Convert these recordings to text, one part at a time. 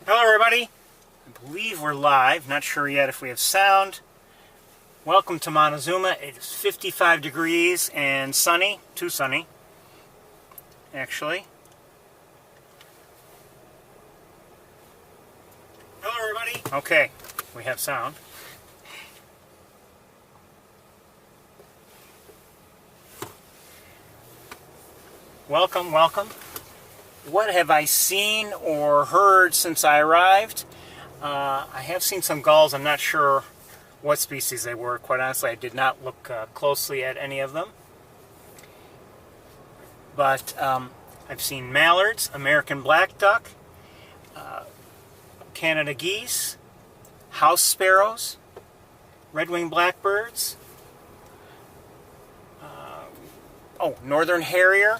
Hello everybody, I believe we're live, not sure yet if we have sound. Welcome to Montezuma. It is 55 degrees and sunny, too sunny actually. Hello everybody. Okay, we have sound. Welcome, welcome. What have I seen or heard since I arrived? I have seen some gulls. I'm not sure what species they were. Quite honestly, I did not look closely at any of them. But I've seen mallards, American black duck, Canada geese, house sparrows, red-winged blackbirds, northern harrier.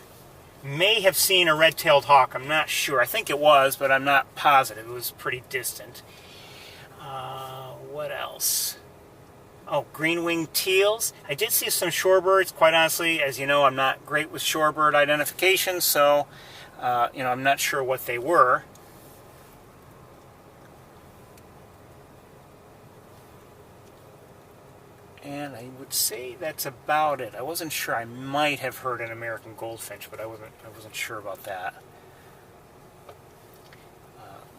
May have seen a red-tailed hawk. I'm not sure. I think it was, but I'm not positive. It was pretty distant. What else? Oh, green-winged teals. I did see some shorebirds. Quite honestly, as you know, I'm not great with shorebird identification, so I'm not sure what they were. And I would say that's about it. I wasn't sure. I might have heard an American goldfinch, but I wasn't sure about that.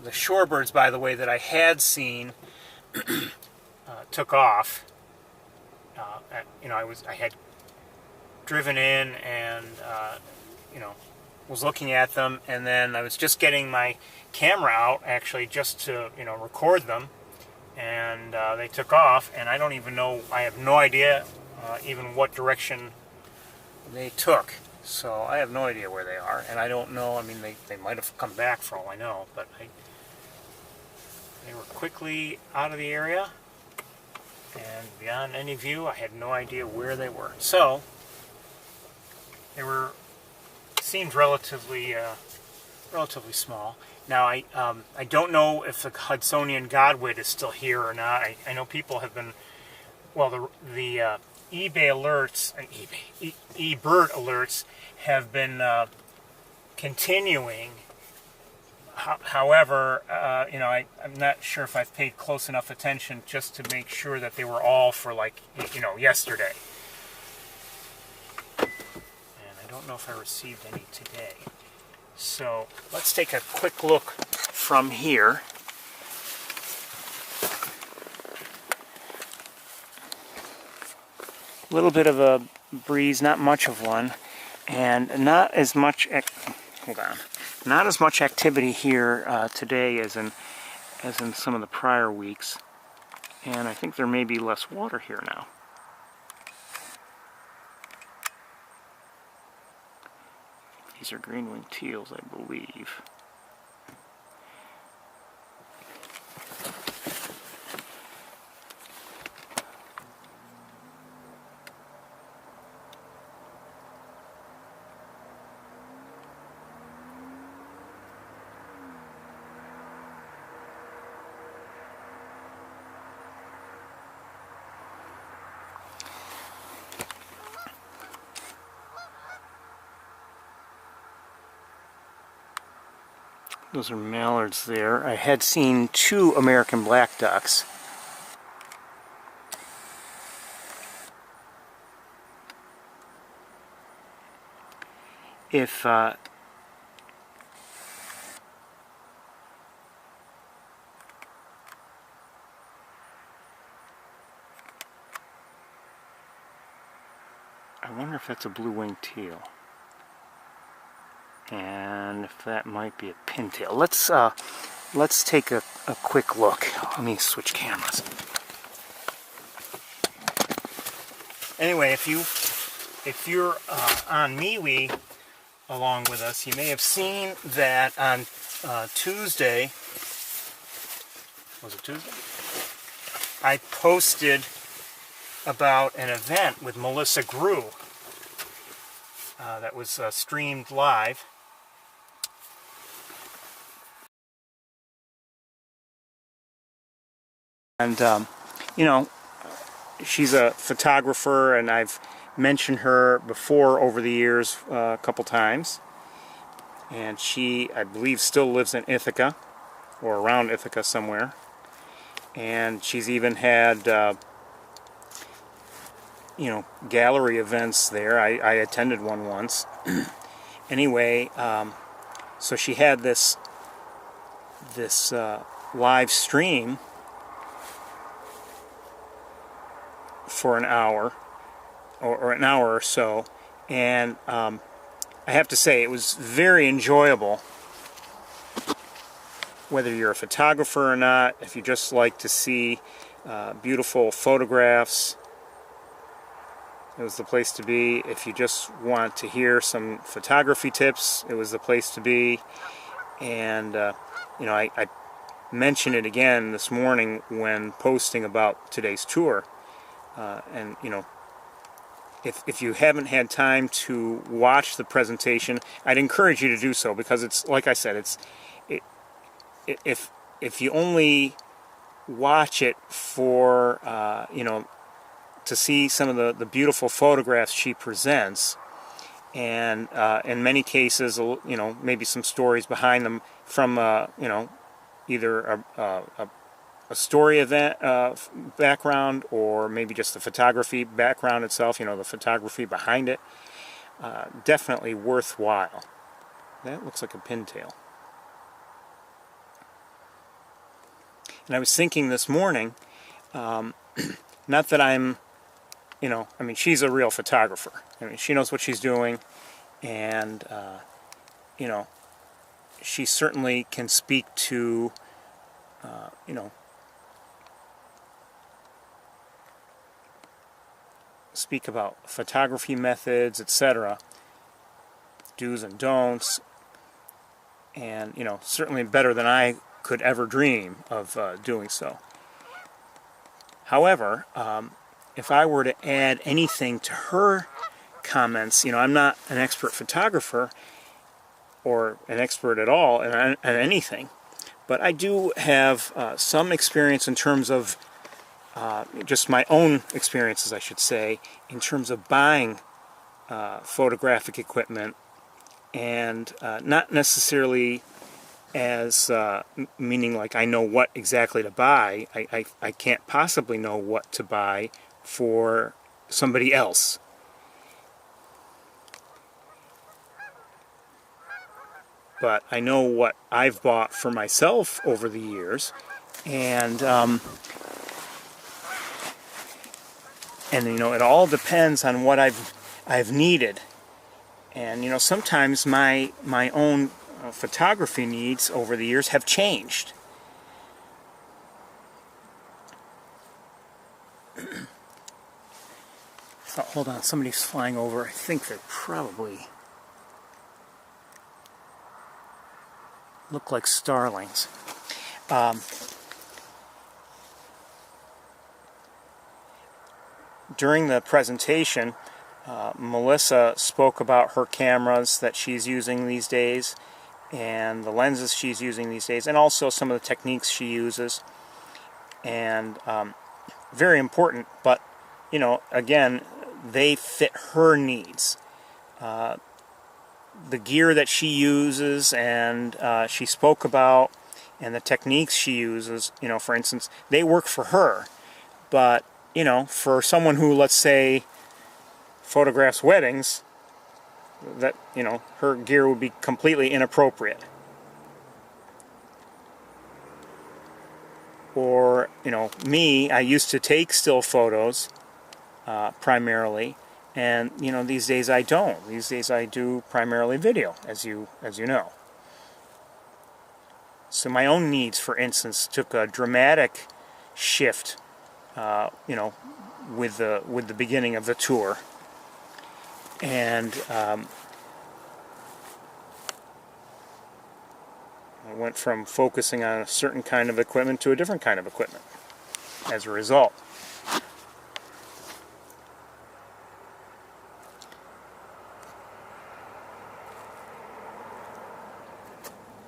The shorebirds, by the way, that I had seen took off. I had driven in and was looking at them, and then I was just getting my camera out actually just to record them. And they took off, and I don't even know, I have no idea even what direction they took. So I have no idea where they are, and I don't know, I mean, they might have come back for all I know, but they were quickly out of the area, and beyond any view, I had no idea where they were. So, seemed relatively small. Now, I don't know if the Hudsonian godwit is still here or not. I know people have been, well, the eBay alerts, eBird alerts have been continuing. However, I'm not sure if I've paid close enough attention just to make sure that they were all for, like, yesterday. And I don't know if I received any today. So let's take a quick look from here. A little bit of a breeze, not much of one, and not as much activity here today as in some of the prior weeks. And I think there may be less water here now. These are green-winged teals, I believe. Those are mallards there. I had seen 2 American black ducks. I wonder if that's a blue-winged teal. And if that might be a pintail. Let's take a quick look. Let me switch cameras. Anyway, if you're on MeWe along with us, you may have seen that on Tuesday. Was it Tuesday? I posted about an event with Melissa Grew that was streamed live. And, she's a photographer, and I've mentioned her before over the years a couple times. And she, I believe, still lives in Ithaca. or around Ithaca somewhere. And she's even had you know, gallery events there. I attended one once. Anyway, so she had this live stream for an hour, or an hour or so, and I have to say it was very enjoyable. Whether you're a photographer or not, if you just like to see beautiful photographs, it was the place to be. If you just want to hear some photography tips, it was the place to be. And you know, I mentioned it again this morning when posting about today's tour. And you know, if you haven't had time to watch the presentation, I'd encourage you to do so, because it's, like I said, if you only watch it for you know, to see some of the beautiful photographs she presents, and in many cases, you know, maybe some stories behind them from you know, either a story event background, or maybe just the photography background itself, you know, the photography behind it, definitely worthwhile. That looks like a pintail. And I was thinking this morning, not that I'm, you know, I mean, she's a real photographer. I mean, she knows what she's doing, and, you know, she certainly can speak to, you know, speak about photography methods, etc., do's and don'ts, and, you know, certainly better than I could ever dream of doing so. However, if I were to add anything to her comments, you know, I'm not an expert photographer or an expert at all at anything, but I do have some experience in terms of just my own experiences, I should say, in terms of buying photographic equipment, and not necessarily as meaning like I know what exactly to buy. I can't possibly know what to buy for somebody else. But I know what I've bought for myself over the years, and you know, it all depends on what I've needed. And you know, sometimes my own photography needs over the years have changed. Oh, hold on, somebody's flying over. I think they're probably look like starlings. During the presentation, Melissa spoke about her cameras that she's using these days, and the lenses she's using these days, and also some of the techniques she uses. And very important, but you know, again, they fit her needs. The gear that she uses and she spoke about, and the techniques she uses, you know, for instance, they work for her. But you know, for someone who, let's say, photographs weddings, that, you know, her gear would be completely inappropriate. Or, you know, me, I used to take still photos primarily, and you know, these days I don't. These days I do primarily video, as you know. So my own needs, for instance, took a dramatic shift, you know, with the beginning of the tour. And I went from focusing on a certain kind of equipment to a different kind of equipment as a result.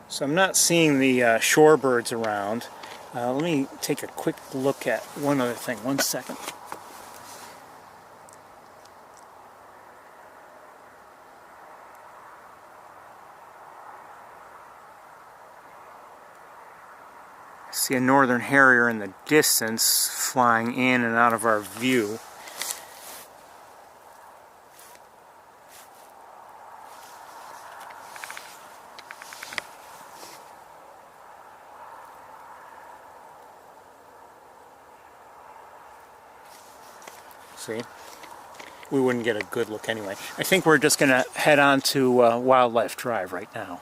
So I'm not seeing the shorebirds around. Let me take a quick look at one other thing. 1 second. See a northern harrier in the distance flying in and out of our view. See? We wouldn't get a good look anyway. I think we're just going to head on to Wildlife Drive right now.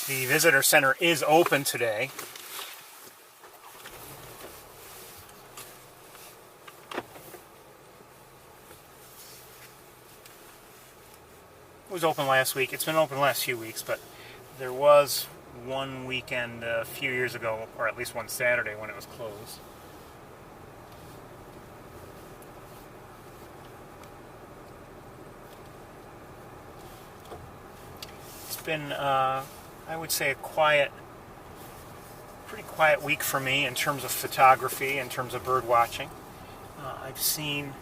The visitor center is open today. It was open last week. It's been open the last few weeks, but there was one weekend a few years ago, or at least one Saturday, when it was closed. It's been, I would say, a pretty quiet week for me in terms of photography, in terms of bird watching. I've seen,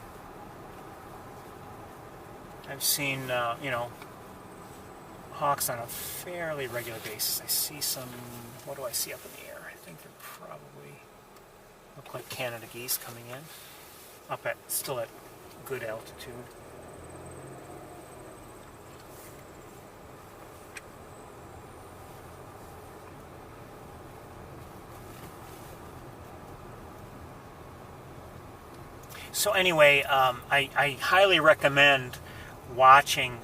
you know, hawks on a fairly regular basis. I see some, what do I see up in the air? I think they're probably look like Canada geese coming in, still at good altitude. So anyway, I highly recommend watching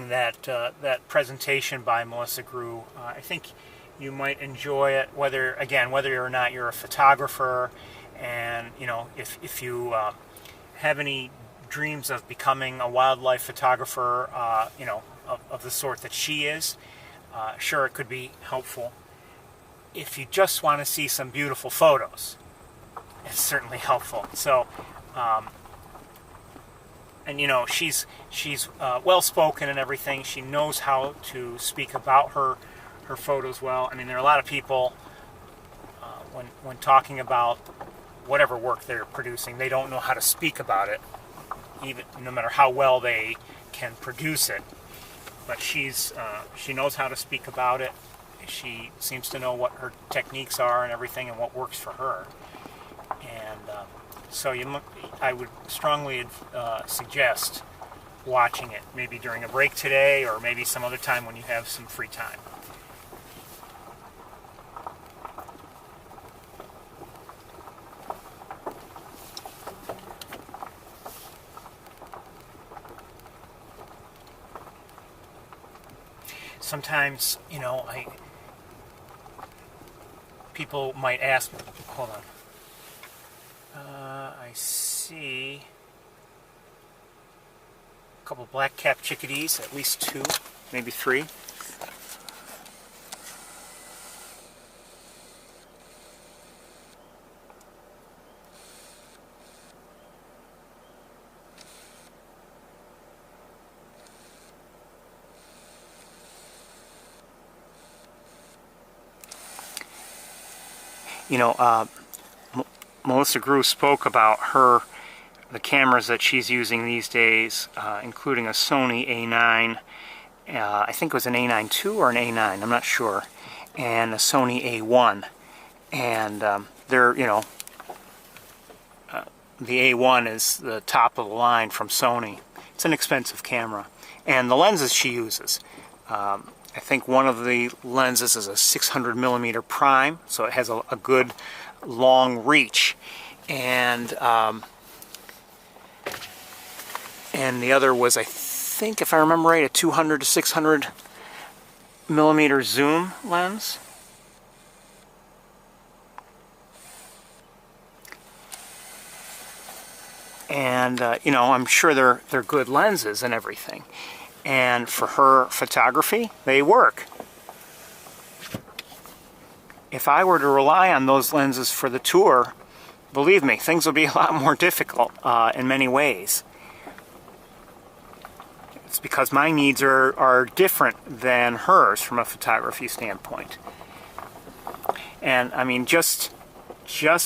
that presentation by Melissa Grew. I think you might enjoy it, whether or not you're a photographer, and you know, if you have any dreams of becoming a wildlife photographer, you know, of the sort that she is, sure, it could be helpful. If you just want to see some beautiful photos, it's certainly helpful. So, and you know, she's well spoken and everything. She knows how to speak about her photos well. I mean, there are a lot of people when talking about whatever work they're producing, they don't know how to speak about it, even no matter how well they can produce it. But she knows how to speak about it. She seems to know what her techniques are and everything, and what works for her. And so I would strongly suggest watching it, maybe during a break today, or maybe some other time when you have some free time. Sometimes, you know, people might ask, hold on, I see a couple black-capped chickadees, at least 2, maybe 3. You know, Melissa Grew spoke about the cameras that she's using these days, including a Sony A9, I think it was an A9 II or an A9, I'm not sure, and a Sony A1. And they're, you know, the A1 is the top of the line from Sony. It's an expensive camera. And the lenses she uses, I think one of the lenses is a 600mm prime, so it has a good long reach, and the other was, I think, if I remember right, a 200 to 600mm zoom lens. And you know, I'm sure they're good lenses and everything. And for her photography, they work. If I were to rely on those lenses for the tour, believe me, things would be a lot more difficult in many ways. It's because my needs are different than hers from a photography standpoint. And I mean, just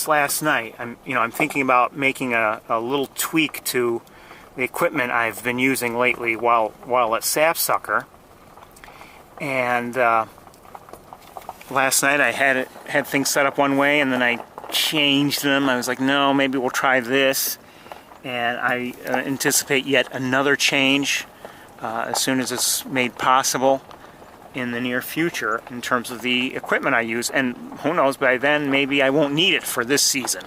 last night, I'm thinking about making a little tweak to the equipment I've been using lately while at Sapsucker. And last night I had things set up one way, and then I changed them. I was like, no, maybe we'll try this. And I anticipate yet another change as soon as it's made possible in the near future in terms of the equipment I use. And who knows, by then maybe I won't need it for this season.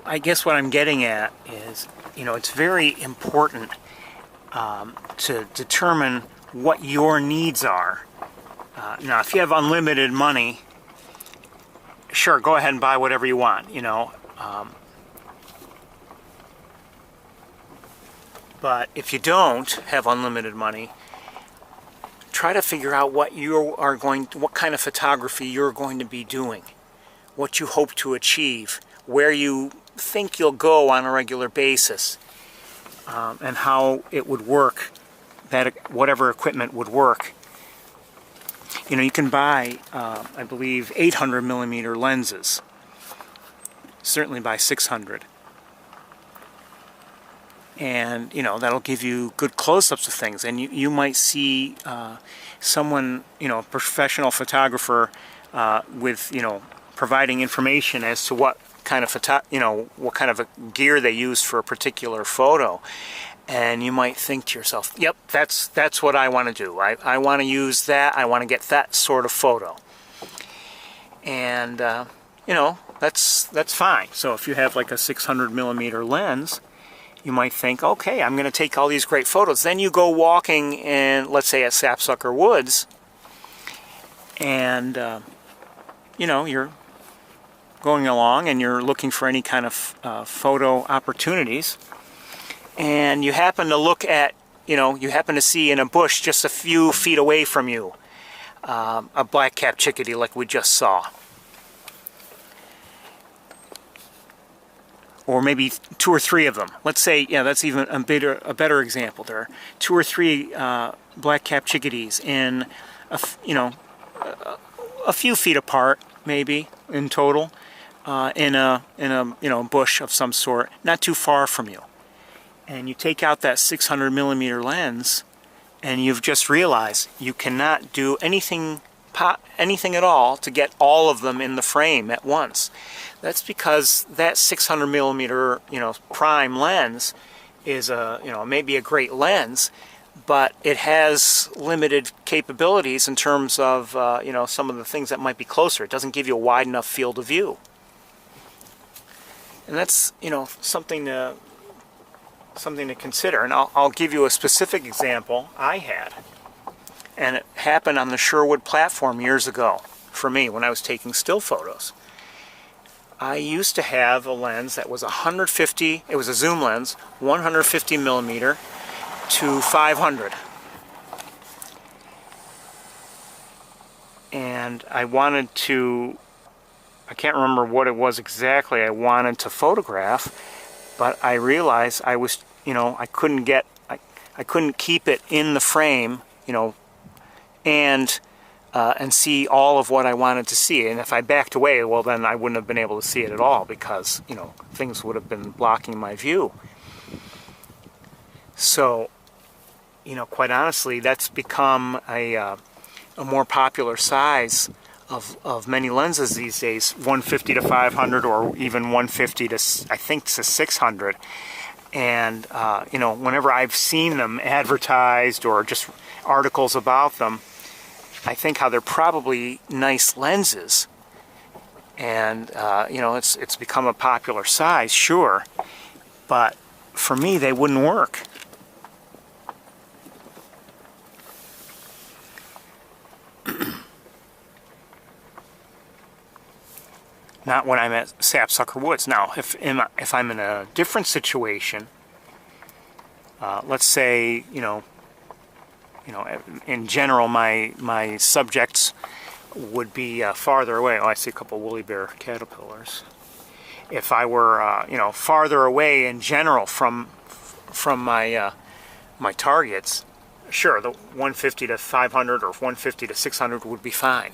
I guess what I'm getting at is, it's very important to determine what your needs are. Now, if you have unlimited money, sure, go ahead and buy whatever you want, but if you don't have unlimited money, try to figure out what kind of photography you're going to be doing, what you hope to achieve, where you think you'll go on a regular basis, and how it would work, that whatever equipment would work. You can buy, I believe, 800 millimeter lenses. Certainly buy 600. And, that'll give you good close-ups of things. And you might see someone, a professional photographer with, providing information as to what kind of what kind of gear they use for a particular photo. And you might think to yourself, yep, that's what I want to do. I want to use that. I want to get that sort of photo. And, that's fine. So if you have like a 600 millimeter lens, you might think, okay, I'm going to take all these great photos. Then you go walking in, let's say, at Sapsucker Woods, and, you're going along and you're looking for any kind of photo opportunities. And you happen to look at, you happen to see in a bush just a few feet away from you a black-capped chickadee like we just saw. Or maybe 2 or 3 of them. Let's say, that's even a better example. There are 2 or 3 black-capped chickadees in, a few feet apart, maybe, in total, in a bush of some sort, not too far from you. And you take out that 600 millimeter lens, and you've just realized you cannot do anything at all to get all of them in the frame at once. That's because that 600 millimeter, prime lens is maybe a great lens, but it has limited capabilities in terms of, some of the things that might be closer. It doesn't give you a wide enough field of view. And that's, something to consider. And I'll give you a specific example I had. And it happened on the Sherwood platform years ago for me when I was taking still photos. I used to have a lens that was 150, it was a zoom lens, 150 millimeter to 500. And I wanted to, I can't remember what it was exactly I wanted to photograph, but I realized I was, I couldn't keep it in the frame, and see all of what I wanted to see. And if I backed away, well, then I wouldn't have been able to see it at all because, things would have been blocking my view. So, quite honestly, that's become a more popular size of many lenses these days, 150 to 500 or even 150 to, I think, to 600. And, whenever I've seen them advertised or just articles about them, I think how they're probably nice lenses. And, it's become a popular size, sure. But for me, they wouldn't work. Not when I'm at Sapsucker Woods. Now, if I'm in a different situation, let's say, in general, my subjects would be farther away. Oh, I see a couple woolly bear caterpillars. If I were, farther away in general from my my targets, sure, the 150 to 500 or 150 to 600 would be fine.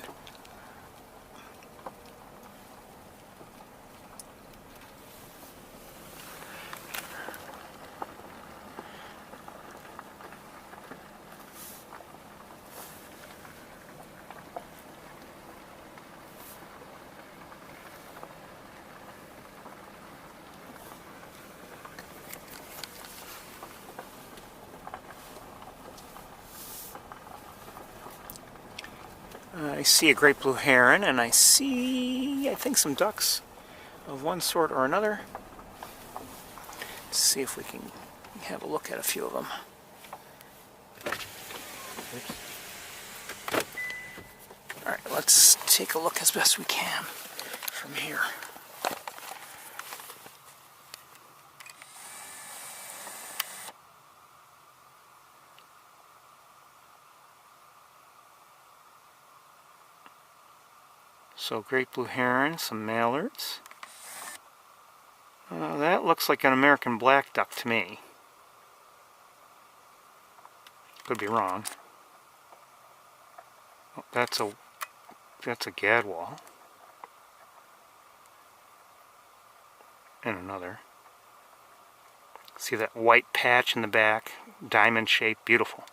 I see a great blue heron, and I see, I think, some ducks of one sort or another. Let's see if we can have a look at a few of them. Alright, let's take a look as best we can from here. So, great blue heron, some mallards. That looks like an American black duck to me. Could be wrong. Oh, that's a gadwall. And another. See that white patch in the back? Diamond shape, beautiful.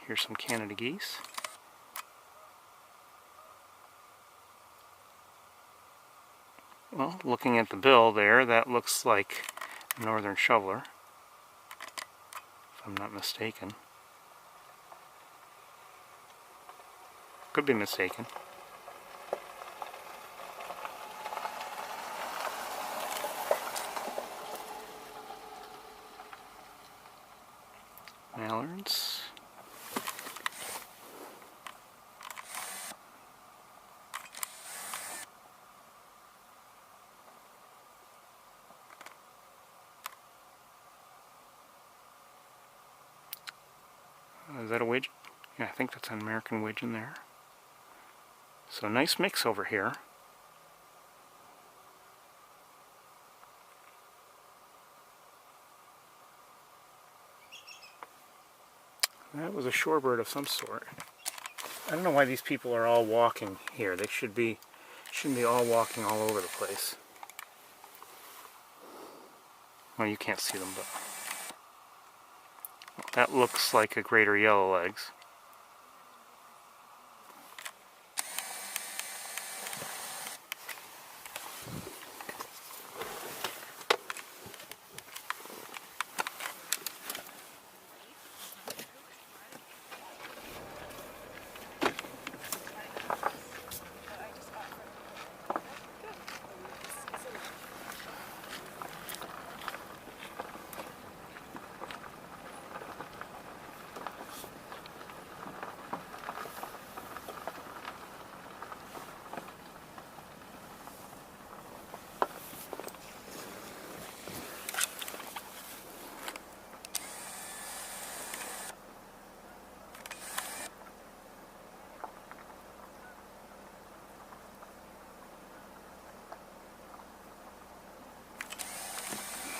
Here's some Canada geese. Well, looking at the bill there, that looks like a northern shoveler, if I'm not mistaken. Could be mistaken. Mallards. Is that a widgeon? Yeah, I think that's an American widgeon there. So nice mix over here. That was a shorebird of some sort. I don't know why these people are all walking here. They shouldn't be all walking all over the place. Well, you can't see them, but that looks like a greater yellowlegs.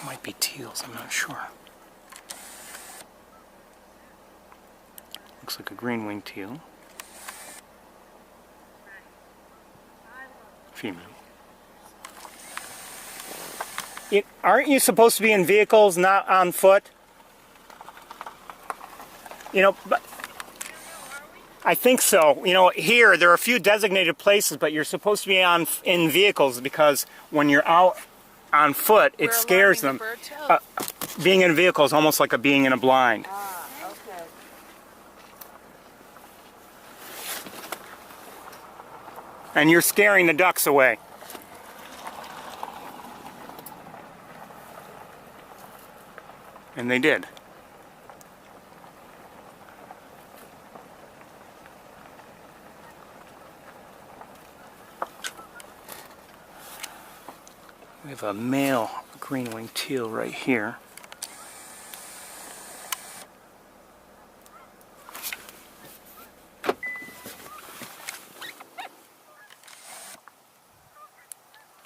Might be teals, I'm not sure. Looks like a green-winged teal. Female. Aren't you supposed to be in vehicles, not on foot? You know, but I think so. You know, here there are a few designated places, but you're supposed to be in vehicles because when you're out on foot, it scares them. Being in a vehicle is almost like being in a blind. Ah, okay. And you're scaring the ducks away. And they did. We have a male green-winged teal right here.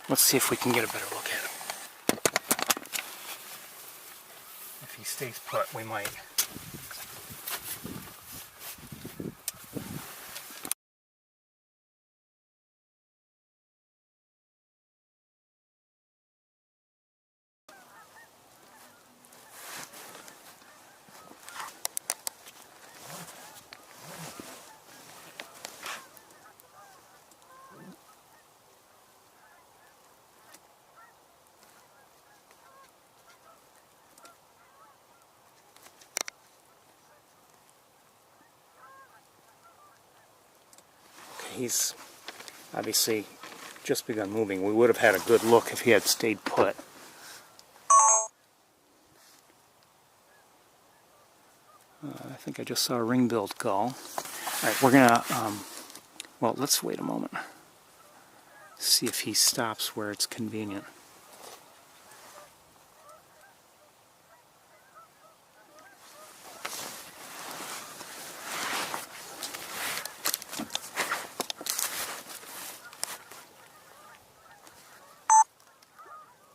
Let's see if we can get a better look at him. If he stays put, we might. he's obviously just begun moving. We would have had a good look if he had stayed put. I think I just saw a ring-billed gull. Alright, we're gonna, well, let's wait a moment. See if he stops where it's convenient.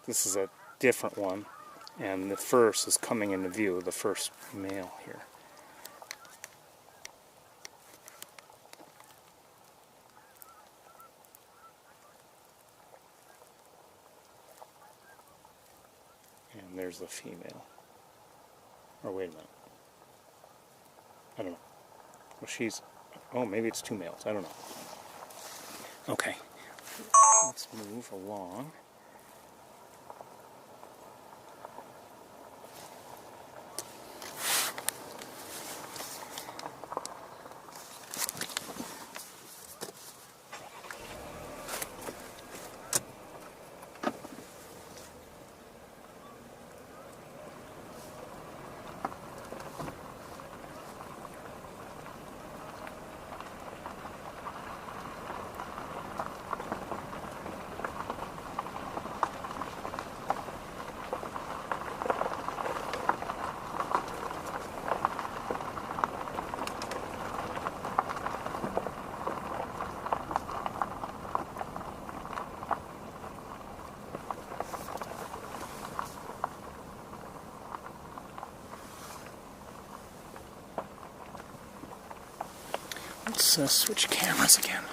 This is a different one, and the first is coming into view, the first male here. And there's the female. Or wait a minute. I don't know. Well, she's... Oh, maybe it's two males. I don't know. Okay. Let's move along. Let's switch cameras again.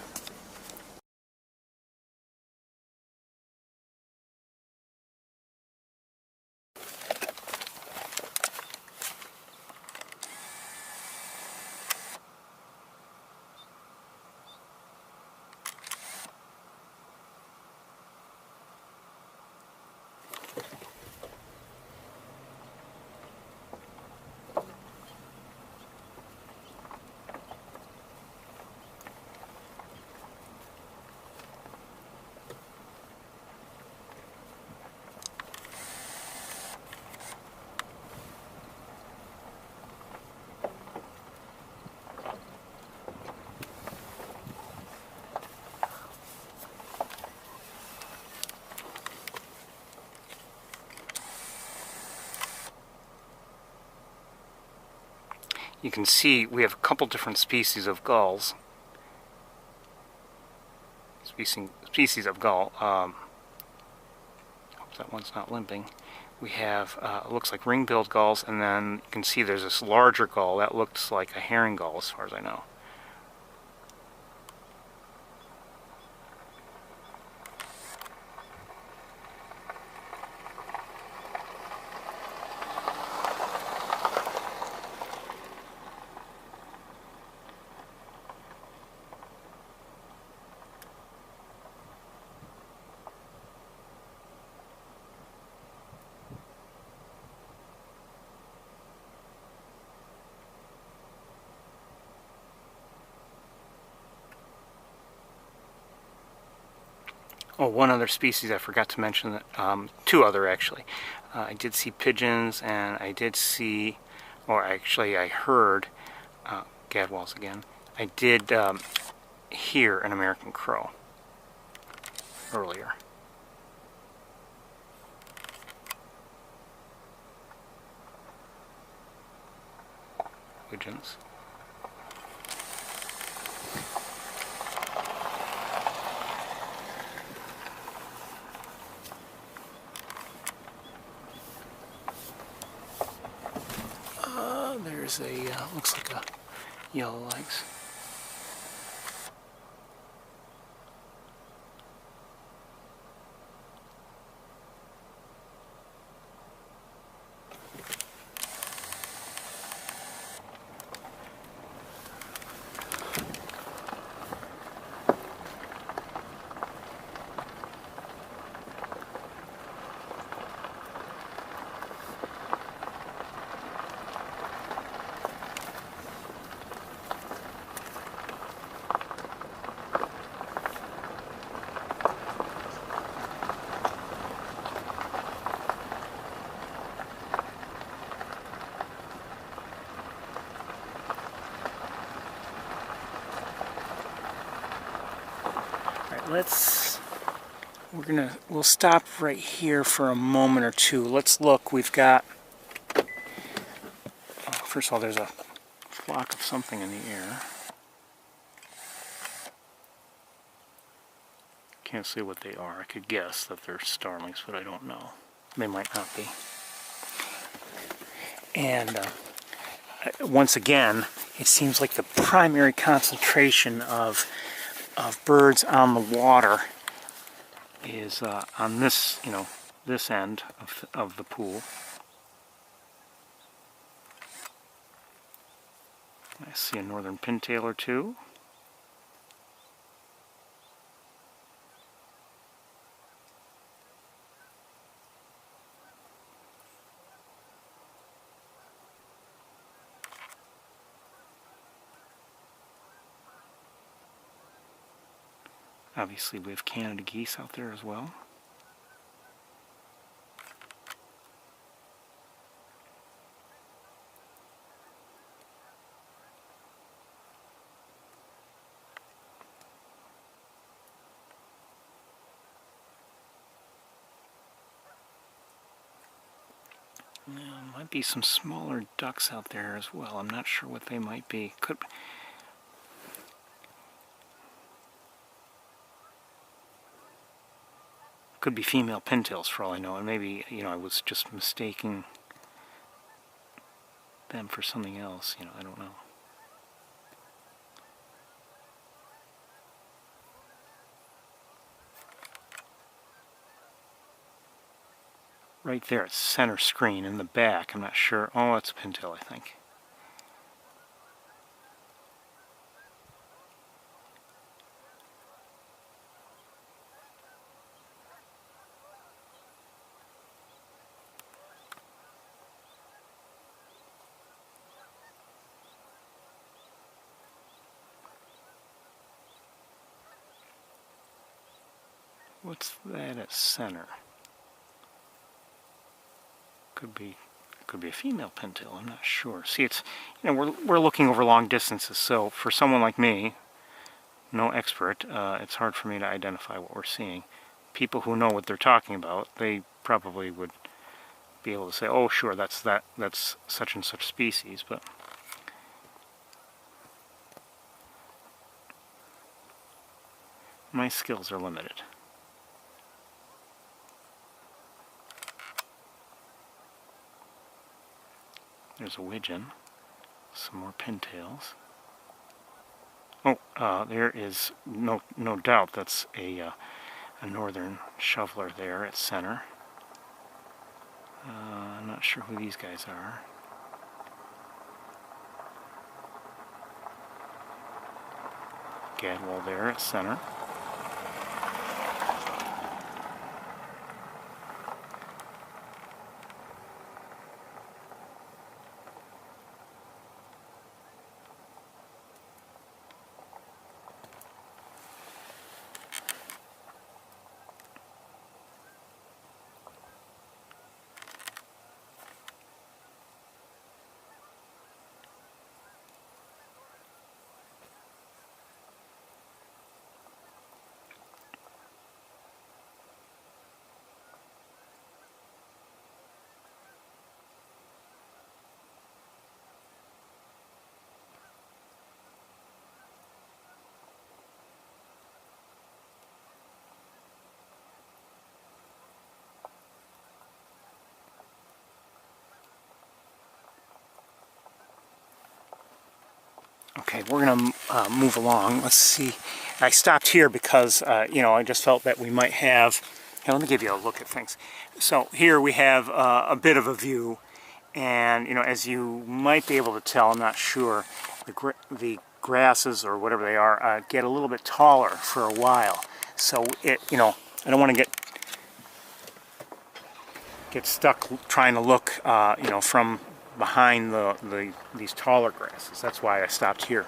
You can see we have a couple different species of gulls. Species of gull. Hope that one's not limping. We have, looks like ring-billed gulls, and then you can see there's this larger gull that looks like a herring gull as far as I know. Oh, one other species I forgot to mention, two other actually. I did see pigeons, and I did see, or actually I heard, gadwalls again, I did hear an American crow earlier. Pigeons. There's a, looks like a yellow legs. we'll stop right here for a moment or two. Let's look. We've got, first of all, there's a flock of something in the air. Can't see what they are. I could guess that they're starlings, but I don't know. They might not be. And once again, it seems like the primary concentration of birds on the water is on this, this end of the pool. I see a northern pintail or two. Obviously we have Canada geese out there as well. There might be some smaller ducks out there as well. I'm not sure what they might be. Could be female pintails for all I know, and maybe, I was just mistaking them for something else, I don't know. Right there at center screen in the back, I'm not sure. Oh, it's a pintail, I think. What's that at center? Could be a female pintail. I'm not sure. See, it's we're looking over long distances, so for someone like me, no expert, it's hard for me to identify what we're seeing. People who know what they're talking about, they probably would be able to say, "Oh, sure, that's such and such species," but my skills are limited. There's a widgeon, some more pintails. Oh, there is no doubt that's a northern shoveler there at center. I'm not sure who these guys are. Gadwall there at center. Okay, we're going to move along. Let's see. I stopped here because, I just felt that we might have... Here, let me give you a look at things. So here we have a bit of a view, and, as you might be able to tell, I'm not sure, the grasses, or whatever they are, get a little bit taller for a while. So, I don't want to get stuck trying to look, from behind these taller grasses. That's why I stopped here.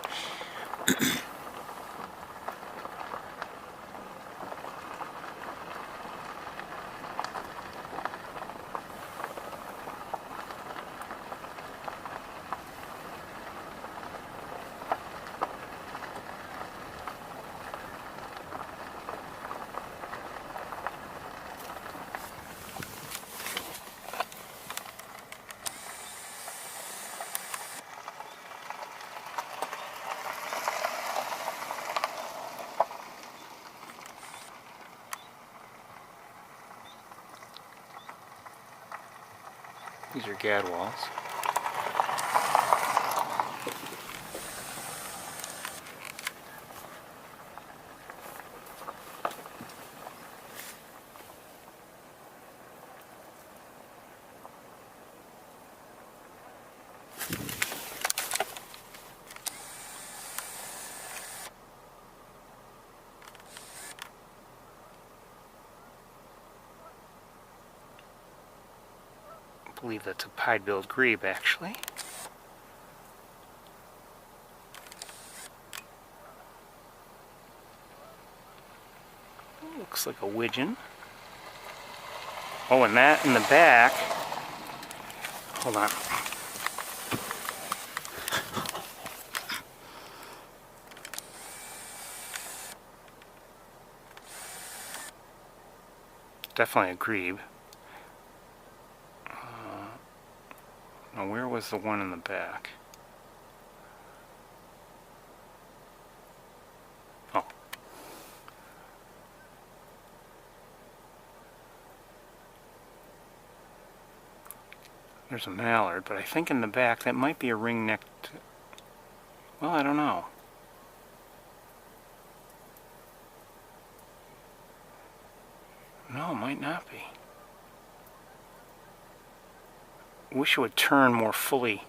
These are gadwalls. I believe that's a pied-billed grebe, actually. Looks like a widgeon. Oh, and that in the back. Hold on. Definitely a grebe. Now, where was the one in the back? Oh. There's a mallard, but I think in the back that might be a ring-necked... Well, I don't know. No, it might not be. Wish it would turn more fully.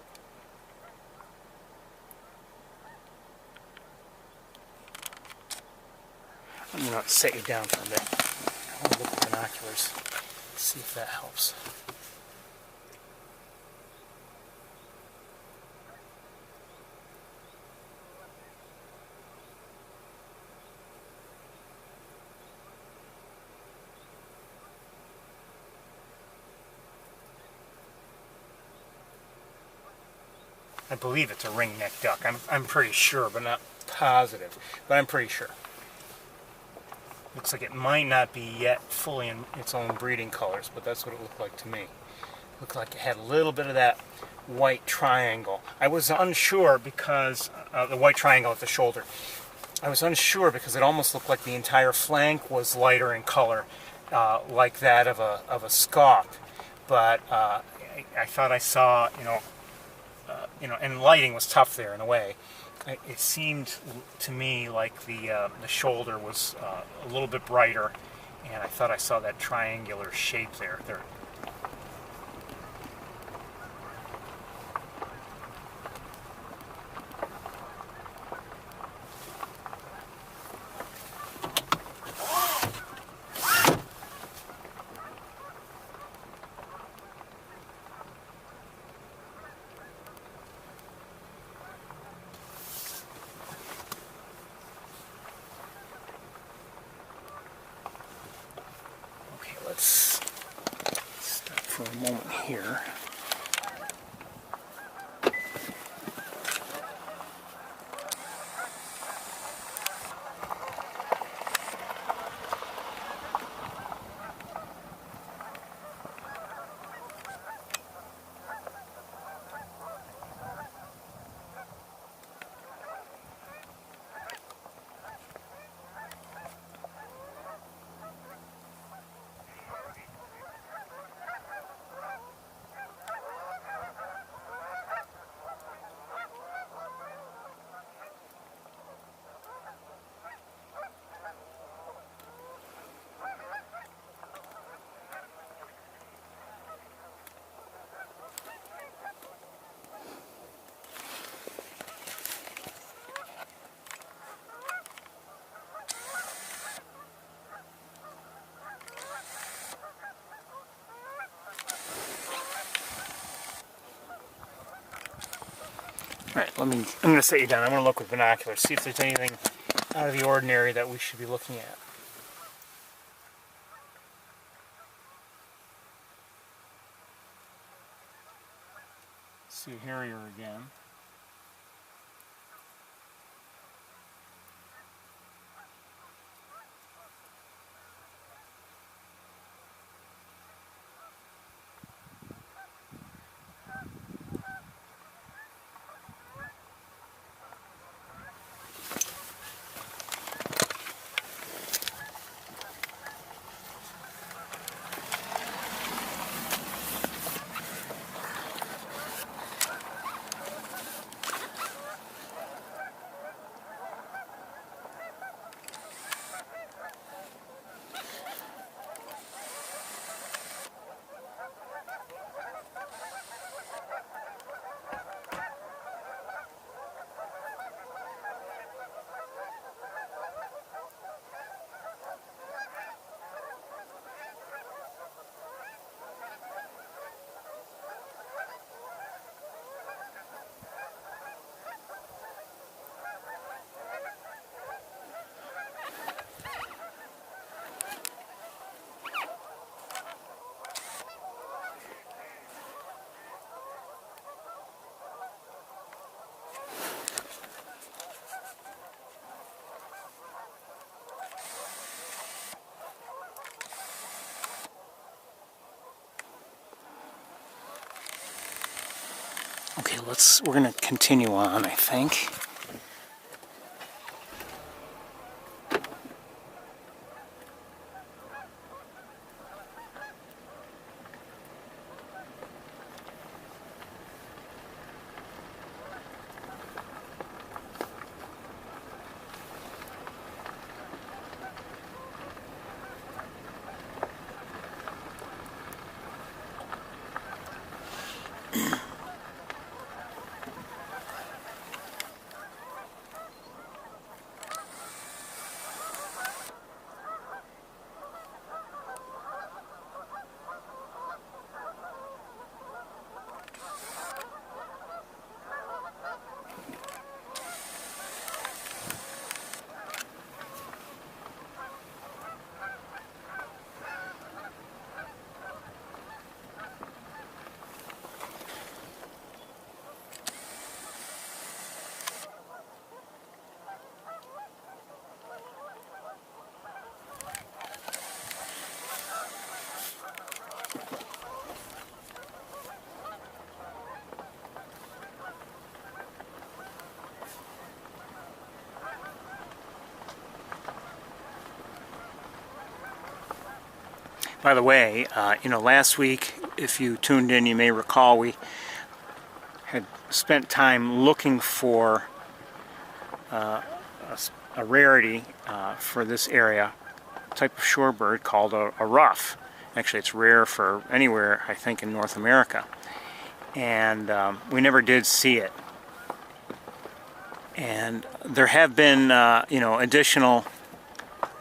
I'm going to set you down for a bit. I want to look at binoculars, see if that helps. I believe it's a ring-necked duck. I'm pretty sure, but not positive. But I'm pretty sure. Looks like it might not be yet fully in its own breeding colors, but that's what it looked like to me. It looked like it had a little bit of that white triangle. I was unsure because the white triangle at the shoulder. I was unsure because it almost looked like the entire flank was lighter in color, like that of a skunk. But I thought I saw, and lighting was tough there in a way. It seemed to me like the shoulder was a little bit brighter, and I thought I saw that triangular shape there. Let's stop for a moment here. Alright, I'm going to set you down. I'm going to look with binoculars, see if there's anything out of the ordinary that we should be looking at. See a harrier again. Okay, we're gonna continue on, I think. By the way, last week, if you tuned in, you may recall we had spent time looking for a rarity for this area, a type of shorebird called a ruff. Actually, it's rare for anywhere, I think, in North America. And we never did see it. And there have been, additional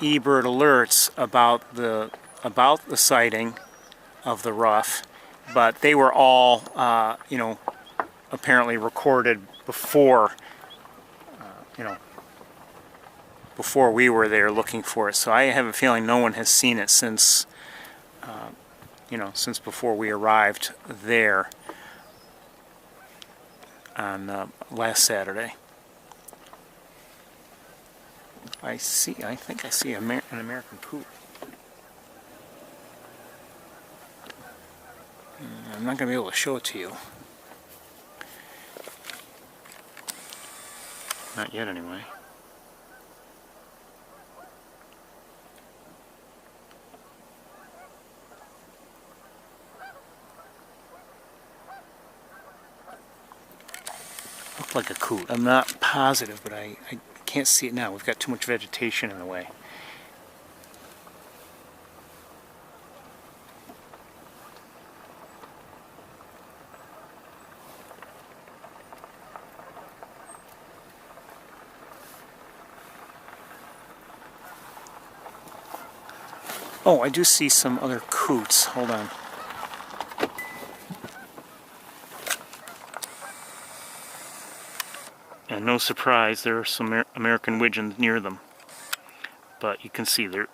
eBird alerts about the sighting of the ruff, but they were all, apparently recorded before, before we were there looking for it. So I have a feeling no one has seen it since, since before we arrived there on last Saturday. I think I see an American coot. I'm not going to be able to show it to you. Not yet, anyway. Looked like a coot. I'm not positive, but I can't see it now. We've got too much vegetation in the way. Oh, I do see some other coots. Hold on. And no surprise, there are some American widgeons near them. But you can see the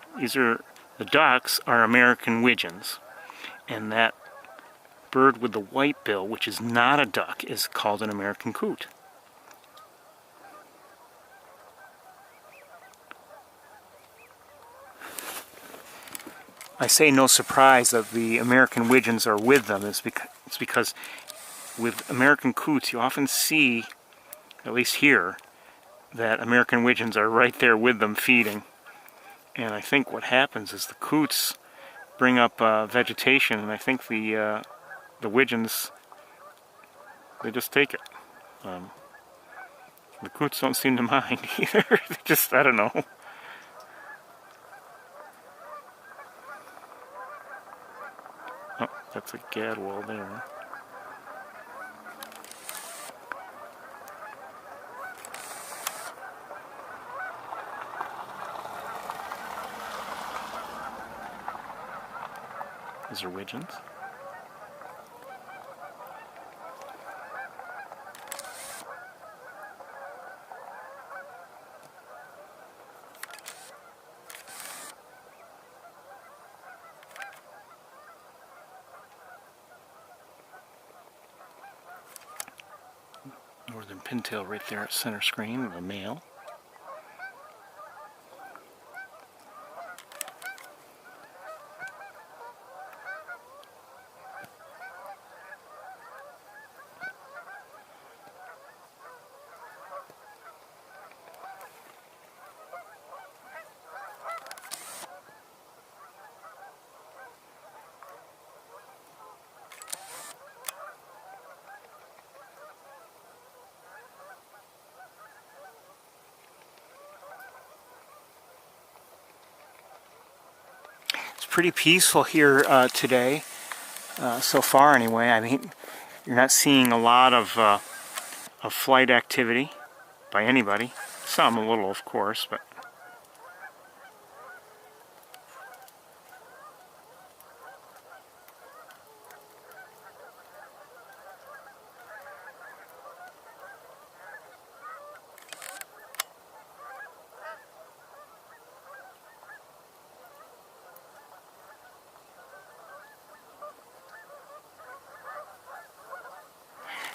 ducks are American widgeons. And that bird with the white bill, which is not a duck, is called an American coot. I say no surprise that the American widgeons are with them. It's because with American coots you often see, at least here, that American widgeons are right there with them feeding. And I think what happens is the coots bring up vegetation, and I think the widgeons, they just take it. The coots don't seem to mind either. They just, I don't know. Oh, that's a gadwall there. Those are widgeons. Northern pintail right there at center screen, the male. pretty peaceful here today, so far anyway. I mean, you're not seeing a lot of flight activity by anybody. Some a little, of course, but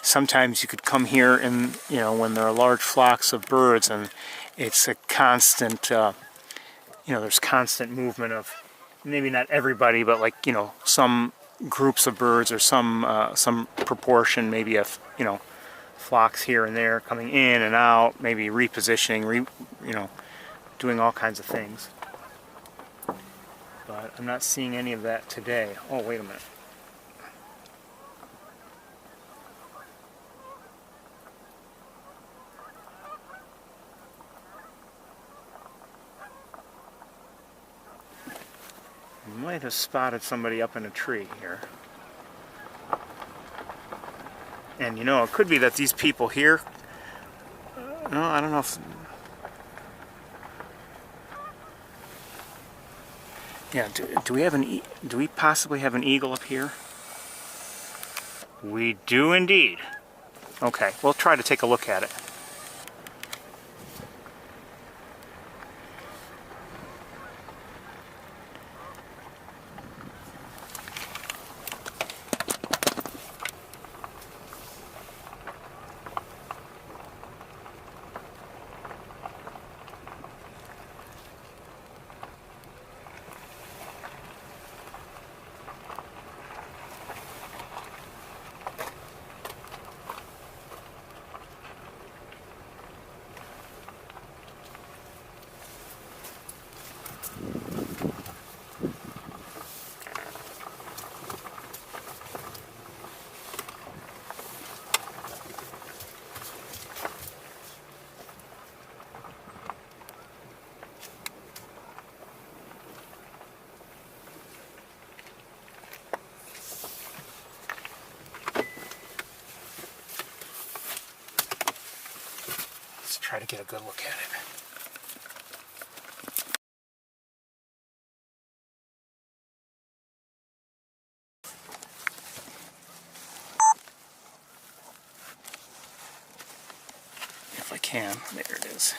sometimes you could come here and, you know, when there are large flocks of birds, and it's a constant, you know, there's constant movement of, maybe not everybody, but like, you know, some groups of birds or some proportion, maybe of, you know, flocks here and there coming in and out, maybe repositioning, you know, doing all kinds of things. But I'm not seeing any of that today. Oh, wait a minute. I might have spotted somebody up in a tree here. And you know, it could be that these people here, no, I don't know if, yeah, do we have do we possibly have an eagle up here? We do indeed. Okay, we'll try to take a look at it. Let's try to get a good look at it. If I can, there it is.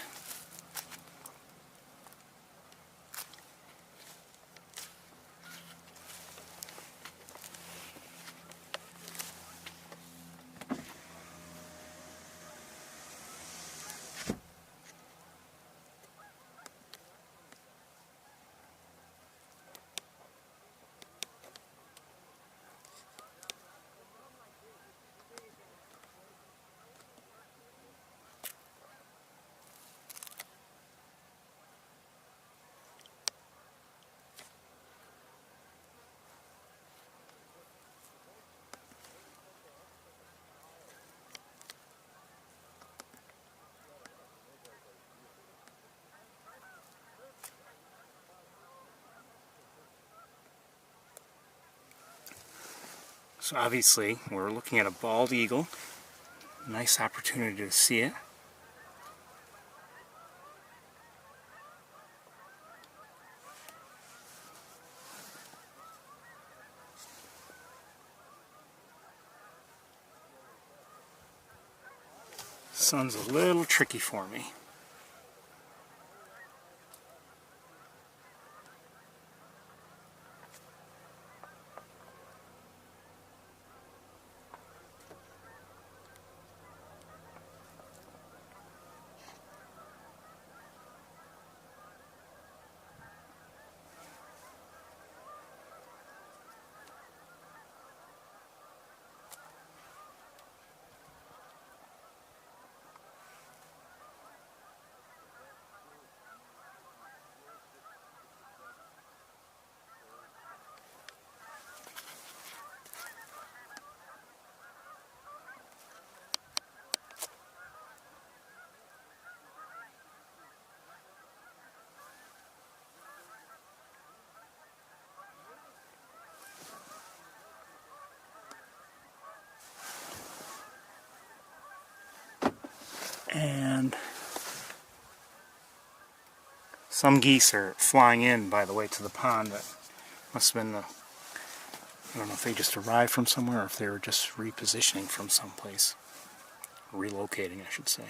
So obviously we're looking at a bald eagle. Nice opportunity to see it. Sun's a little tricky for me. And some geese are flying in, by the way, to the pond. That must have been the, I don't know if they just arrived from somewhere or if they were just repositioning from someplace. Relocating, I should say.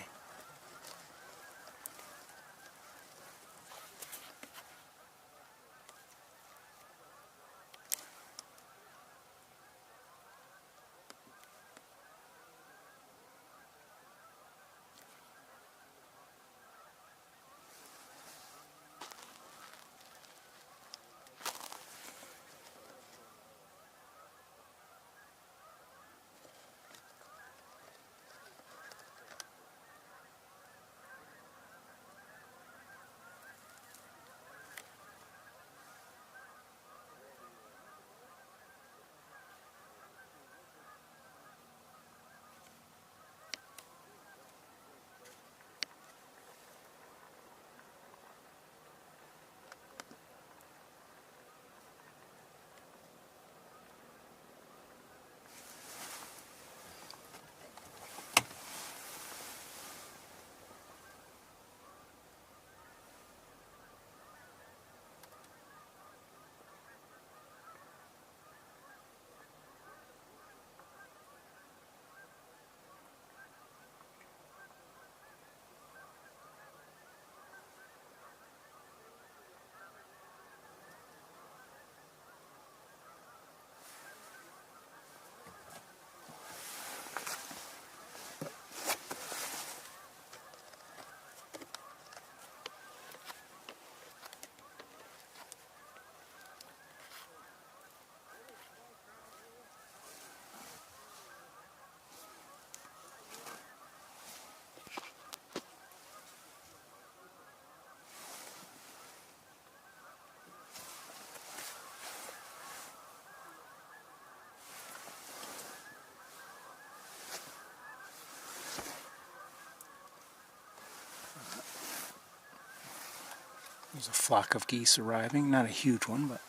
There's a flock of geese arriving. Not a huge one, but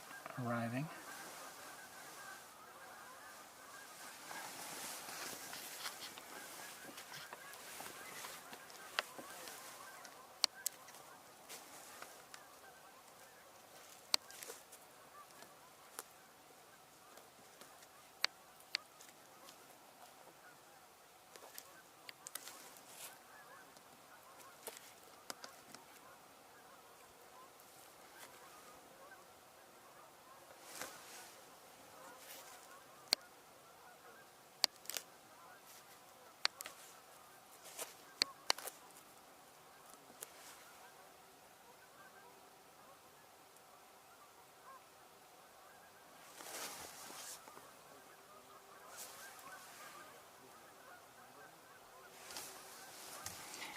arriving.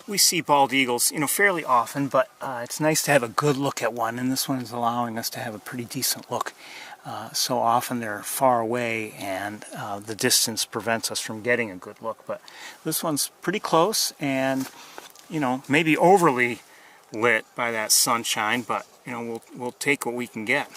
We see bald eagles, fairly often, but it's nice to have a good look at one, and this one is allowing us to have a pretty decent look. So often they're far away, and the distance prevents us from getting a good look, but this one's pretty close, and, maybe overly lit by that sunshine, but, we'll take what we can get.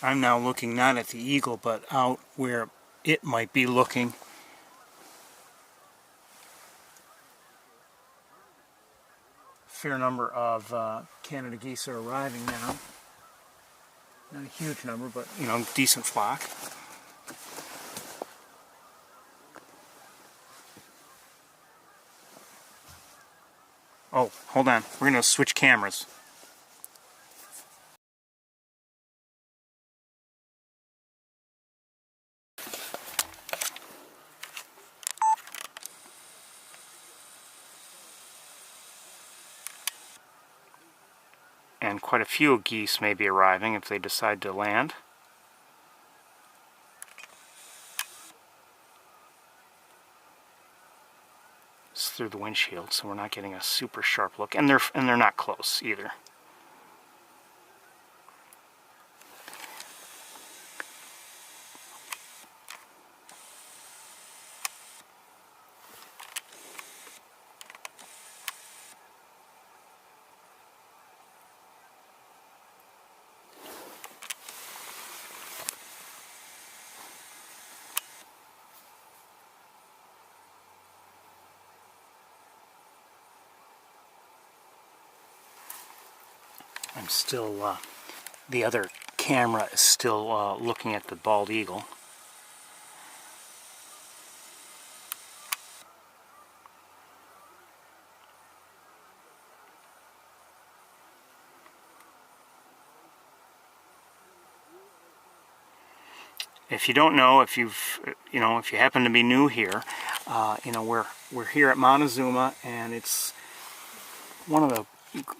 I'm now looking not at the eagle, but out where it might be looking. Fair number of Canada geese are arriving now. Not a huge number, but, decent flock. Oh, hold on. We're going to switch cameras. and quite a few geese may be arriving if they decide to land. It's through the windshield, so we're not getting a super sharp look, and they're not close either. I'm still, the other camera is still looking at the bald eagle. If you don't know, if you happen to be new here, we're here at Montezuma, and it's one of the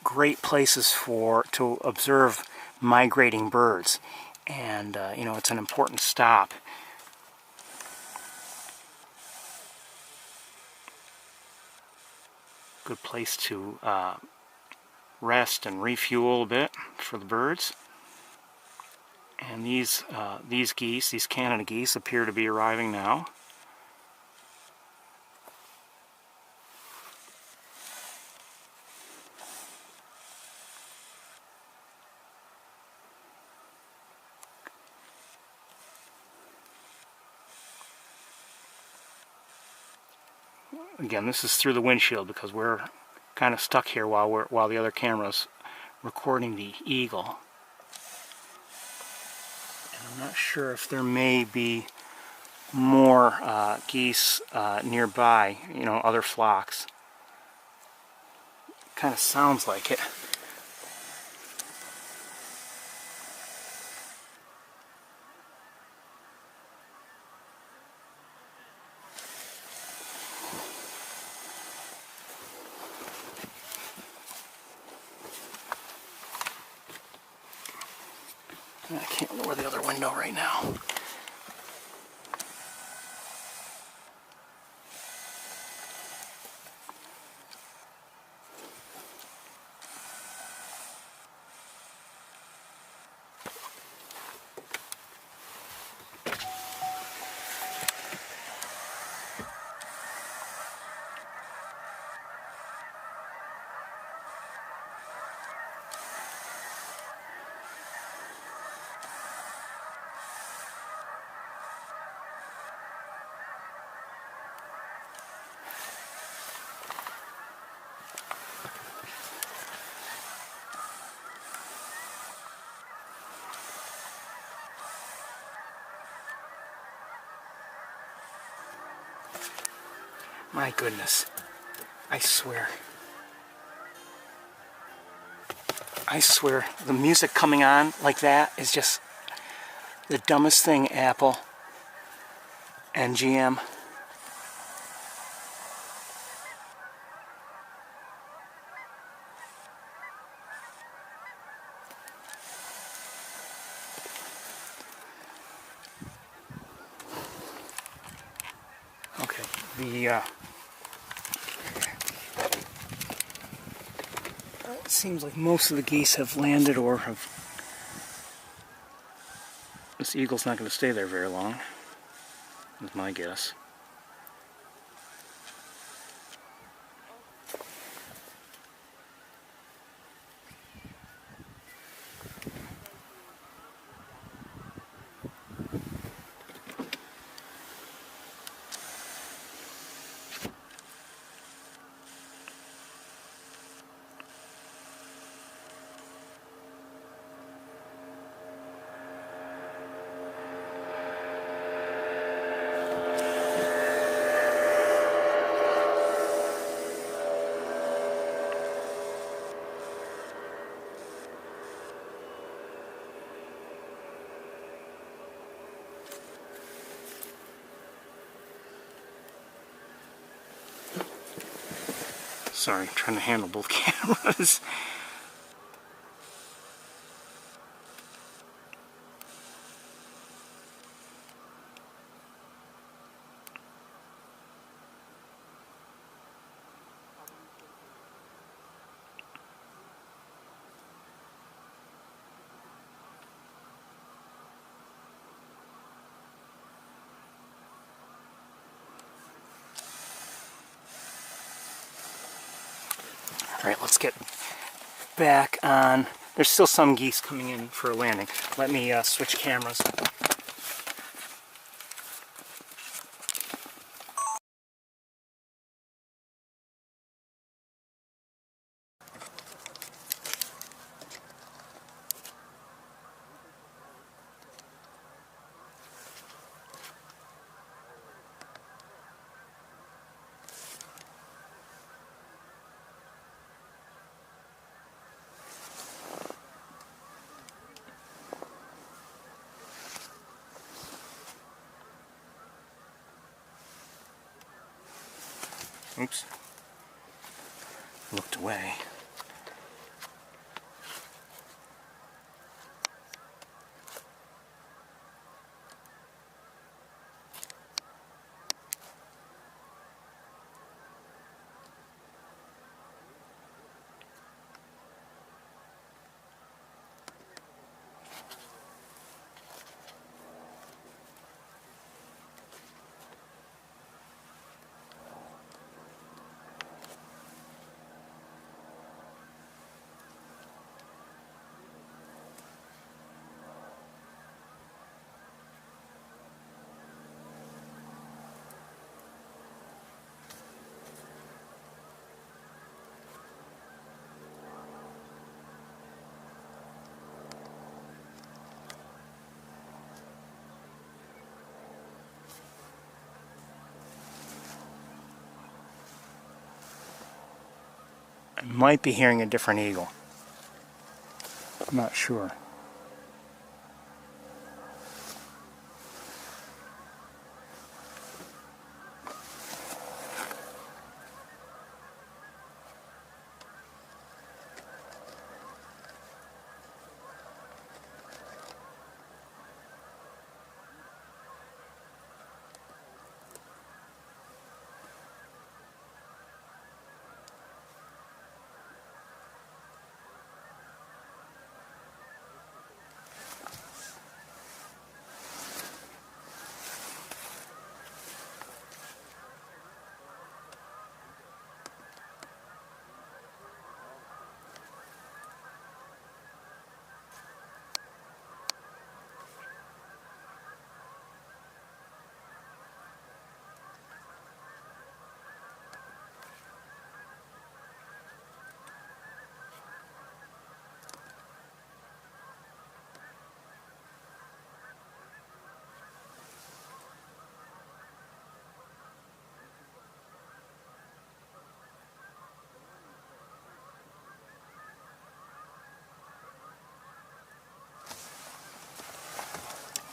great places to observe migrating birds, and it's an important stop. Good place to rest and refuel a bit for the birds. And these geese, these Canada geese, appear to be arriving now. Again, this is through the windshield because we're kind of stuck here while the other camera's recording the eagle. And I'm not sure if there may be more geese nearby, other flocks. Kind of sounds like it. I can't lower the other window right now. My goodness, I swear, the music coming on like that is just the dumbest thing Apple and GM. Okay, it seems like most of the geese have landed or have... This eagle's not going to stay there very long, is my guess. Sorry, I'm trying to handle both cameras. Alright, let's get back on. There's still some geese coming in for a landing. Let me switch cameras. Oops. Looked away. I might be hearing a different eagle. I'm not sure.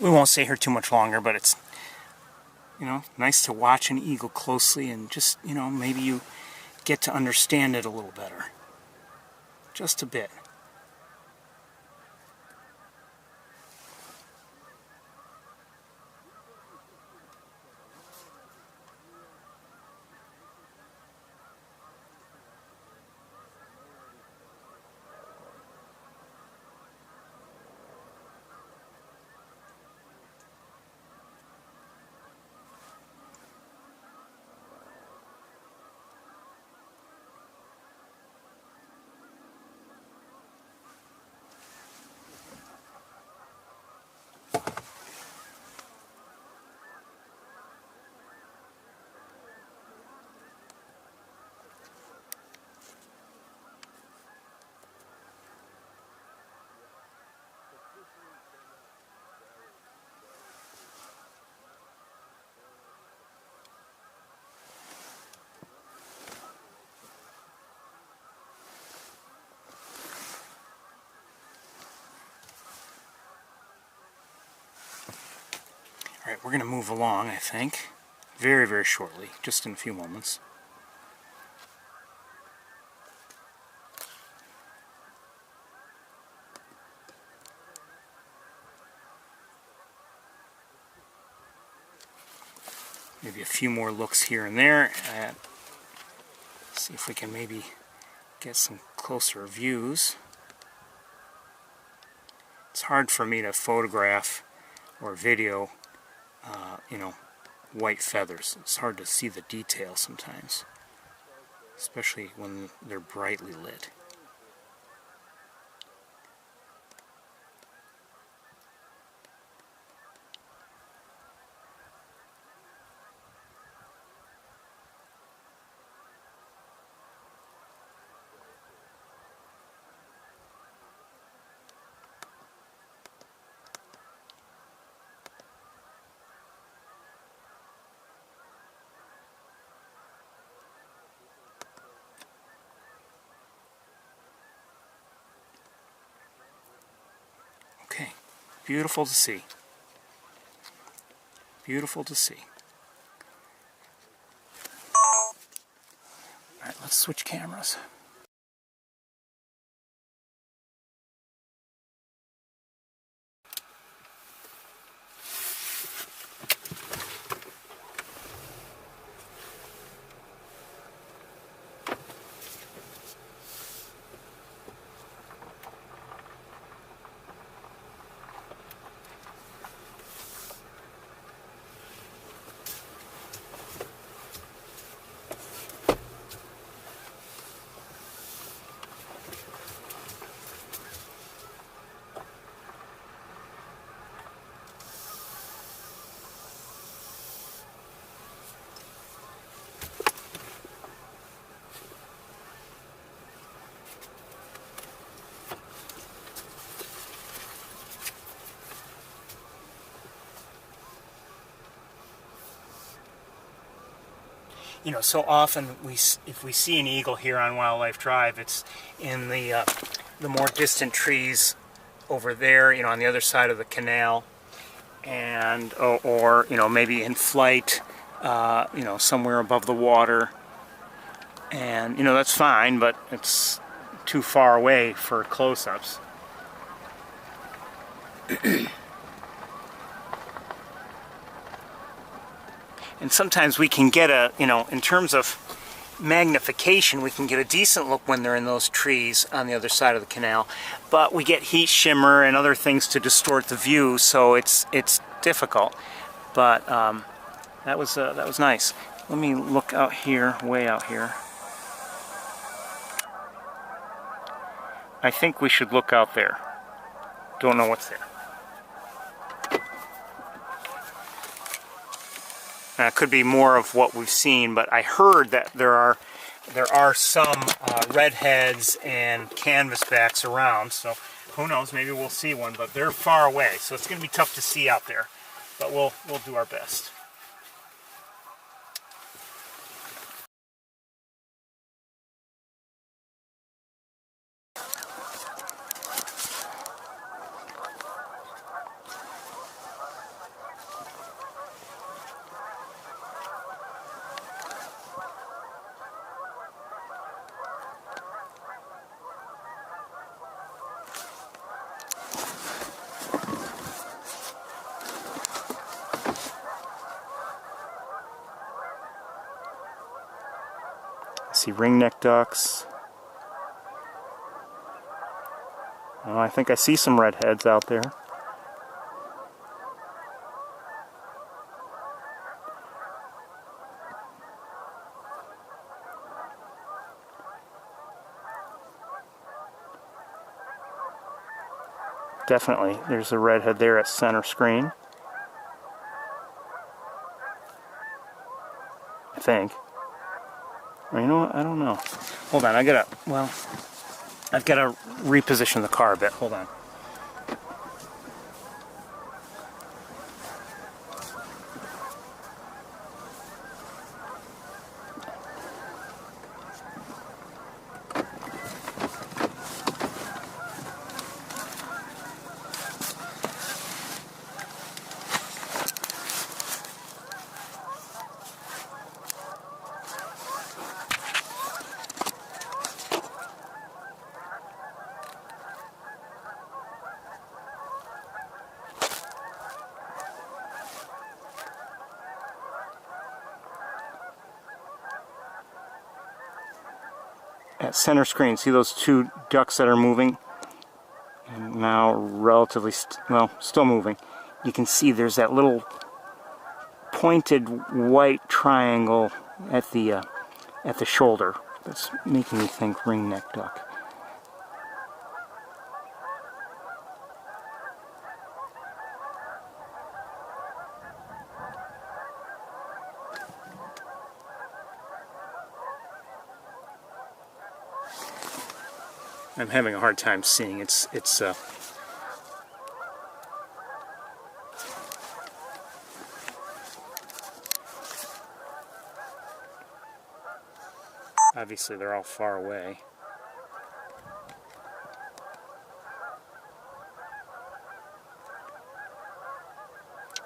We won't stay here too much longer, but it's, nice to watch an eagle closely and just, maybe you get to understand it a little better. Just a bit. Alright, we're going to move along, I think, very, very shortly, just in a few moments. Maybe a few more looks here and there at, see if we can maybe get some closer views. It's hard for me to photograph or video white feathers. It's hard to see the detail sometimes. especially when they're brightly lit. Okay, beautiful to see. Beautiful to see. Alright, let's switch cameras. You know, so often if we see an eagle here on Wildlife Drive, it's in the more distant trees over there, you know, on the other side of the canal, and or you know, maybe in flight, you know, somewhere above the water, and you know, that's fine, but it's too far away for close-ups. And sometimes we can get a, you know, in terms of magnification, we can get a decent look when they're in those trees on the other side of the canal. But we get heat shimmer and other things to distort the view, so it's difficult. But that was nice. Let me look out here, way out here. I think we should look out there. Don't know what's there. It could be more of what we've seen, but I heard that there are some redheads and canvasbacks around, so who knows, maybe we'll see one, but they're far away, so it's going to be tough to see out there, but we'll do our best. I see ringneck ducks. Oh, I think I see some redheads out there. Definitely, there's a redhead there at center screen. I think. Or you know what? I don't know. Hold on, I've got to reposition the car a bit. Hold on. At center screen, see those two ducks that are moving? And now relatively, still moving. You can see there's that little pointed white triangle at the shoulder That's making me think ringneck duck. I'm having a hard time seeing. It's obviously they're all far away.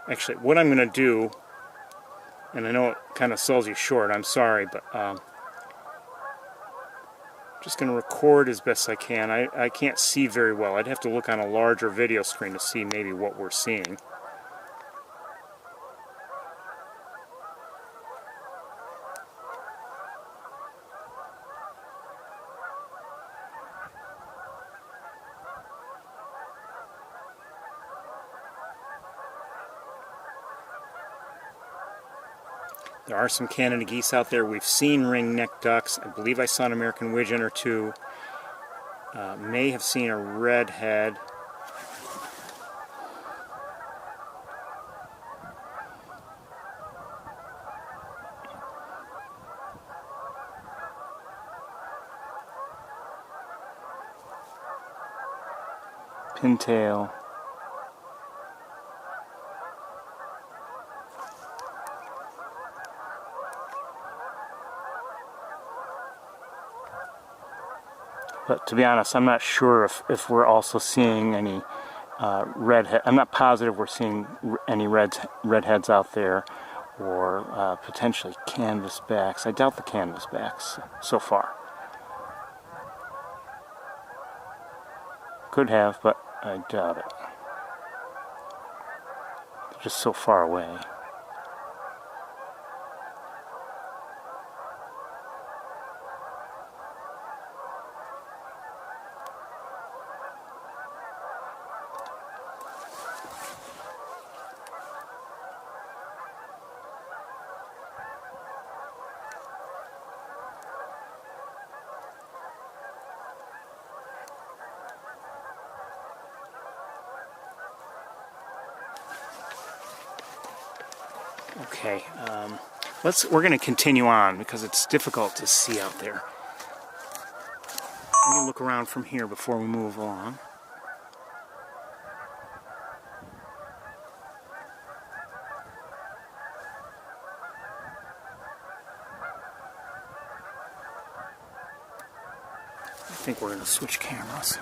Actually, what I'm going to do, and I know it kind of sells you short, I'm sorry, but just going to record as best I can. I can't see very well. I'd have to look on a larger video screen to see maybe what we're seeing. There are some Canada geese out there. We've seen ring-necked ducks. I believe I saw an American widgeon or two. May have seen a redhead. Pintail. But to be honest, I'm not sure if we're also seeing any redhead. I'm not positive we're seeing any redheads out there, or potentially canvasbacks. I doubt the canvasbacks so far. Could have, but I doubt it. They're just so far away. Okay, we're going to continue on because it's difficult to see out there. Let me look around from here before we move along. I think we're going to switch cameras.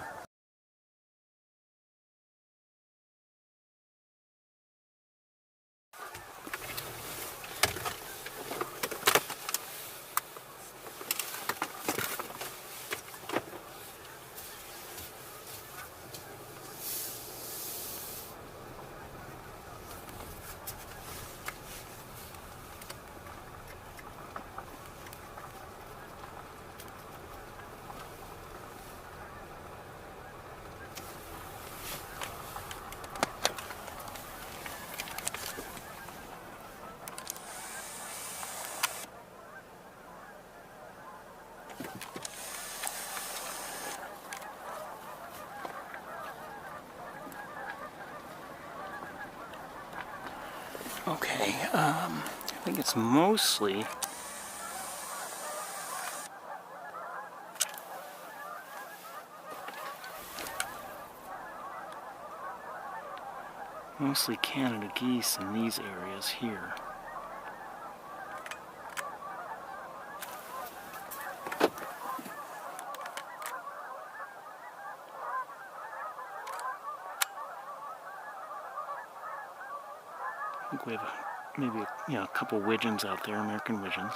Okay, I think it's mostly Canada geese in these areas here. I think we have maybe a couple widgeons out there, American widgeons.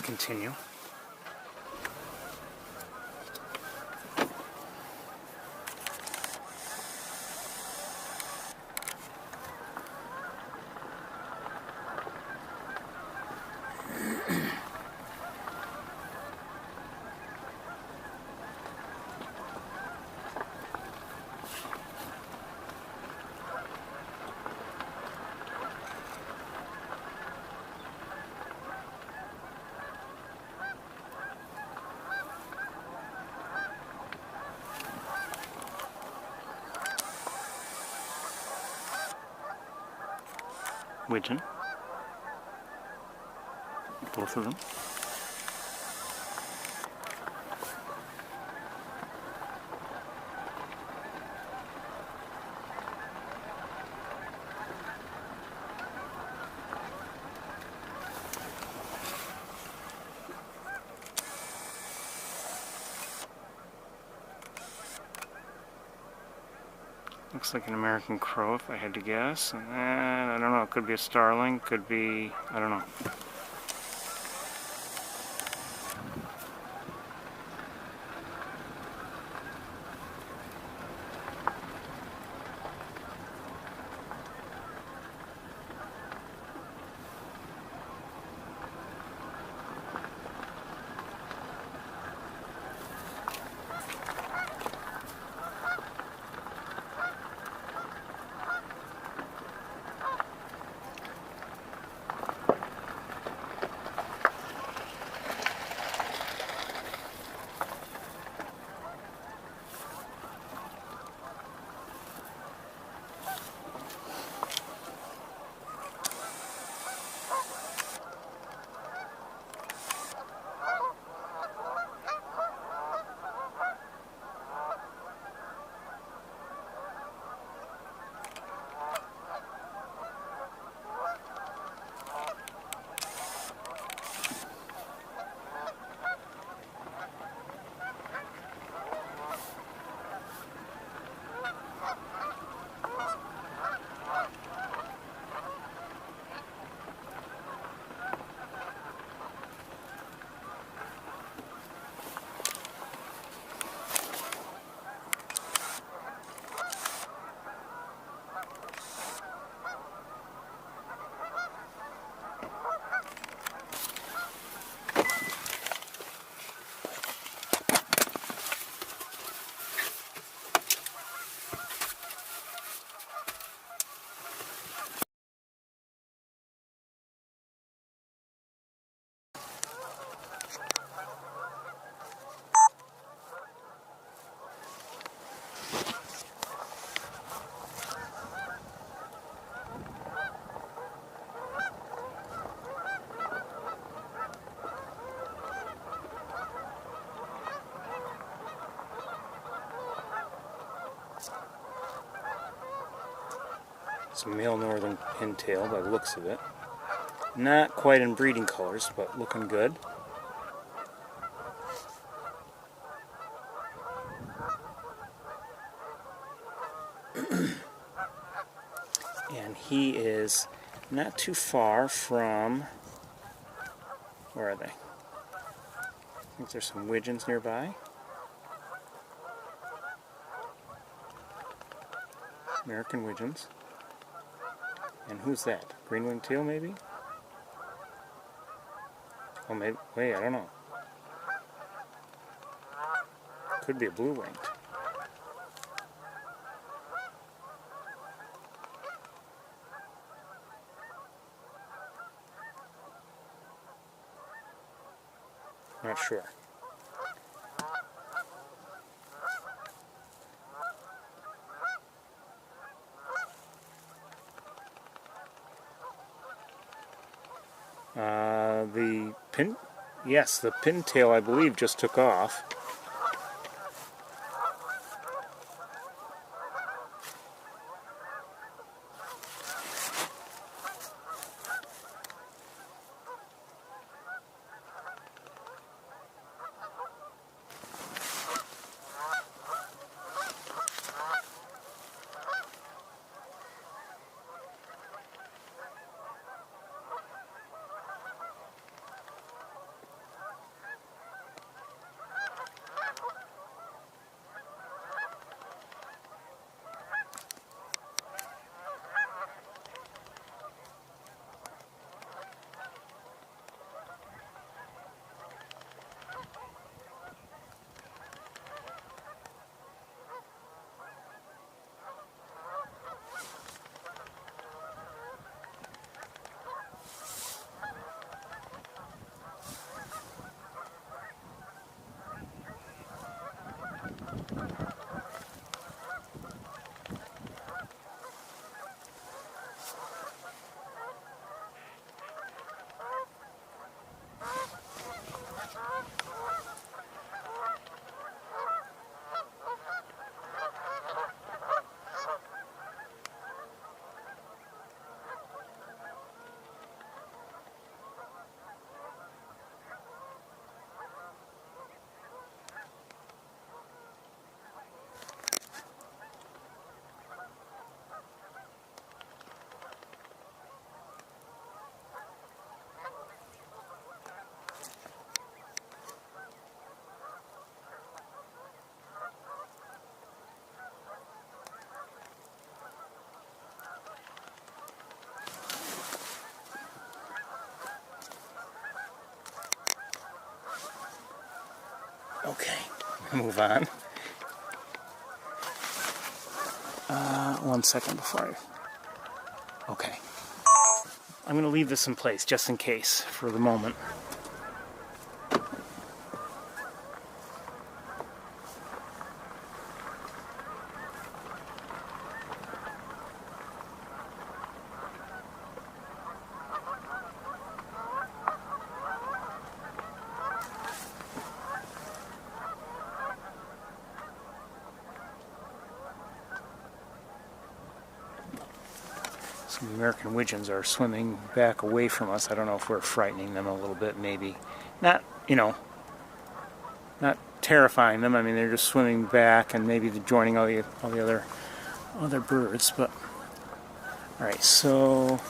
let's continue. Widgeon, both of them. Looks like an American crow, if I had to guess. I don't know, it could be a starling, could be, I don't know. It's a male northern pintail by the looks of it. Not quite in breeding colors, but looking good. And he is not too far from, where are they? I think there's some widgeons nearby. American widgeons. And who's that? Green-winged teal, maybe? Oh, maybe. Wait, I don't know. Could be a blue-winged. Not sure. Yes, the pintail, I believe, just took off. Okay, move on. 1 second before I... Okay. I'm going to leave this in place just in case for the moment. Some American widgeons are swimming back away from us. I don't know if we're frightening them a little bit, maybe. Not, you know, not terrifying them. I mean, they're just swimming back and maybe they're joining all the other birds. But all right, so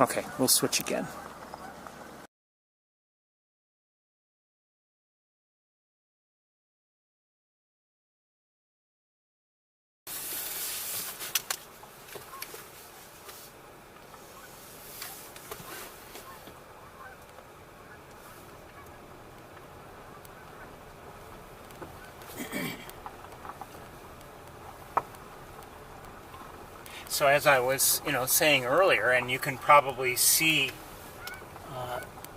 okay, we'll switch again. So as I was, saying earlier, and you can probably see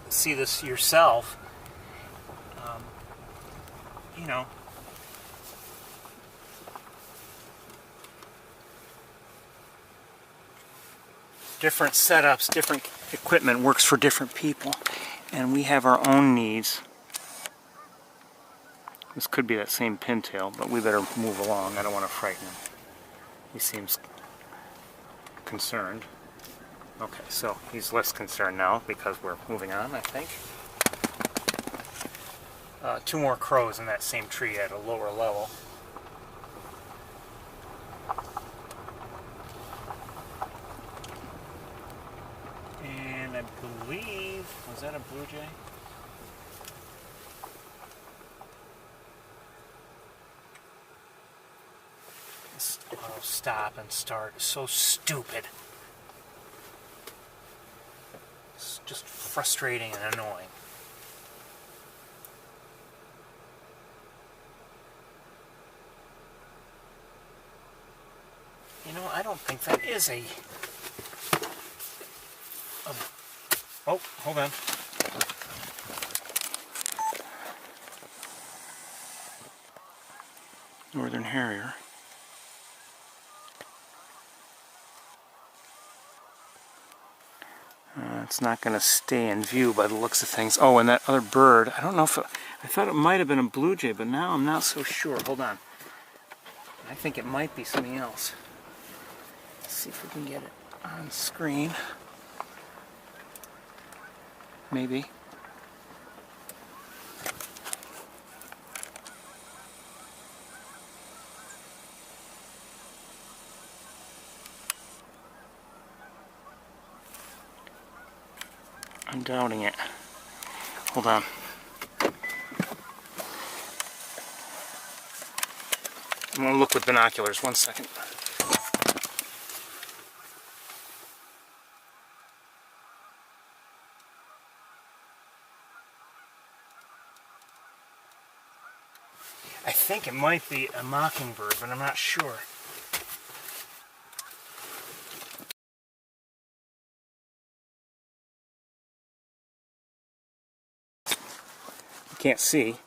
this yourself, different setups, different equipment works for different people, and we have our own needs. This could be that same pintail, but we better move along. I don't want to frighten him. He seems concerned. Okay, so he's less concerned now because we're moving on, I think. 2 more crows in that same tree at a lower level. And I believe, was that a blue jay? This auto stop and start is so stupid. It's just frustrating and annoying. I don't think that is a... Oh, hold on. Northern Harrier. It's not going to stay in view by the looks of things. Oh, and that other bird, I don't know if I thought it might have been a blue jay, but now I'm not so sure. Hold on. I think it might be something else. Let's see if we can get it on screen. Maybe. I'm doubting it. Hold on. I'm going to look with binoculars. 1 second. I think it might be a mockingbird, but I'm not sure. You can't see.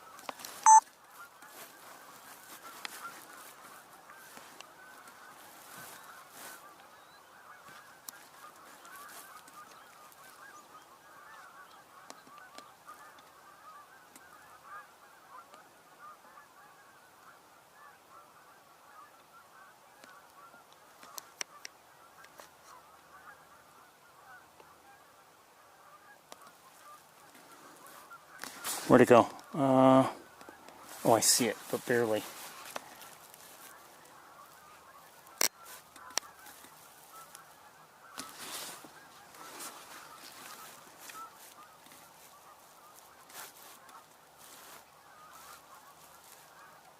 Where'd it go? Oh, I see it, but barely.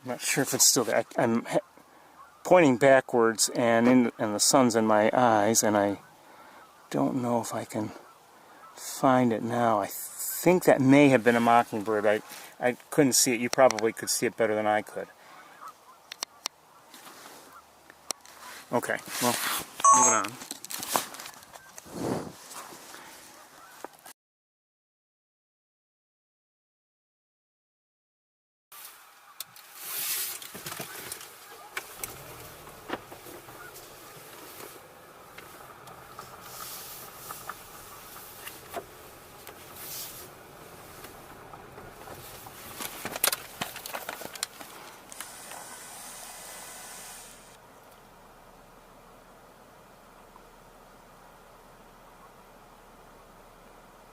I'm not sure if it's still there. I'm pointing backwards, and the sun's in my eyes, and I don't know if I can find it now. I think that may have been a mockingbird. I couldn't see it. You probably could see it better than I could. Okay, well, moving on.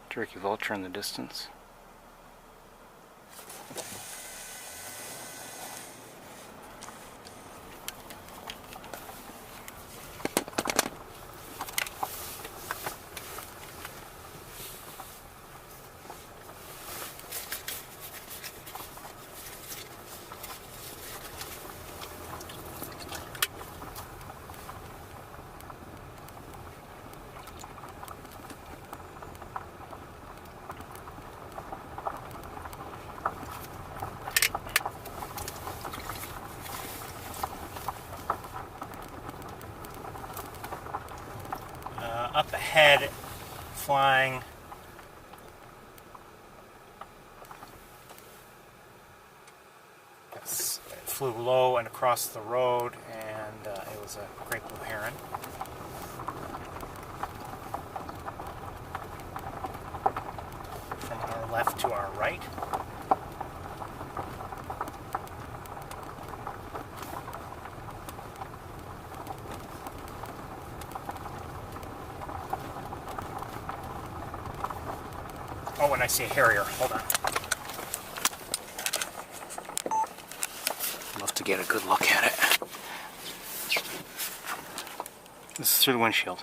Turkey vulture in the distance. Up ahead, flying it flew low and across the road, and it was a great blue heron. From our left to our right. Oh, and I see a harrier. Hold on. Love to get a good look at it. This is through the windshield.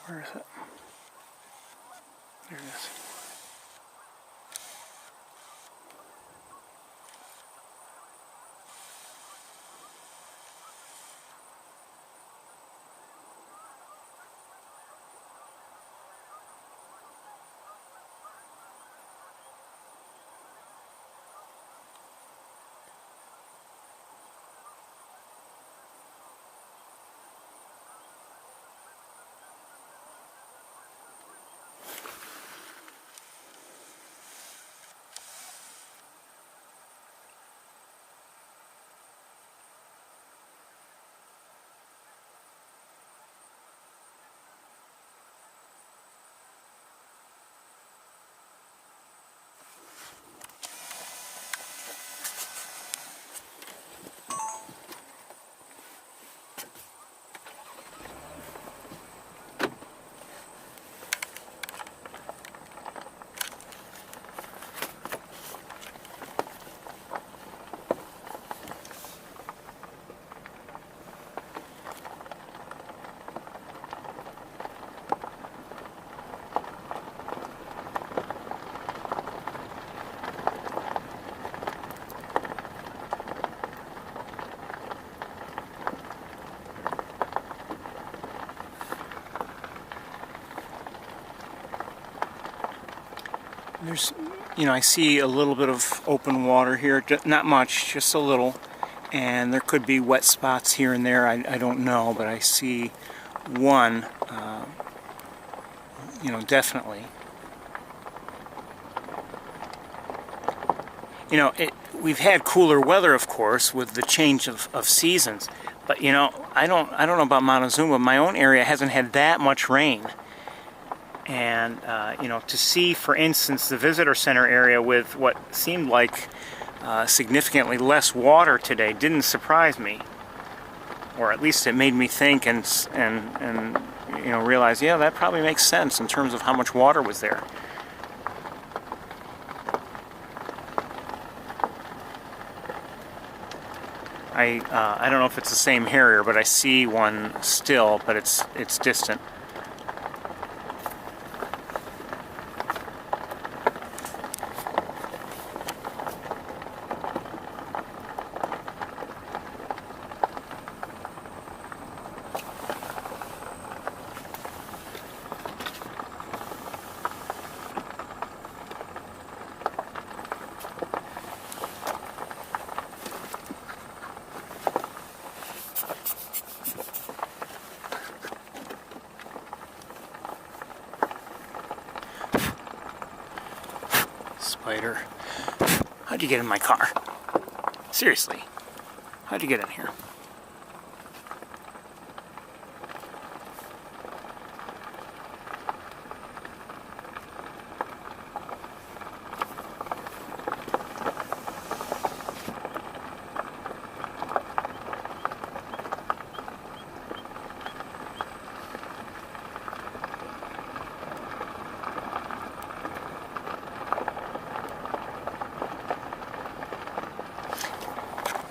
Where is it? There it is. There's, I see a little bit of open water here, not much, just a little, and there could be wet spots here and there, I don't know, but I see one, definitely. We've had cooler weather, of course, with the change of seasons, but I don't know about Montezuma. My own area hasn't had that much rain. And, to see, for instance, the visitor center area with what seemed like significantly less water today didn't surprise me. Or at least it made me think and realize, yeah, that probably makes sense in terms of how much water was there. I don't know if it's the same harrier, but I see one still, but it's distant. How'd you get in my car? Seriously, how'd you get in here?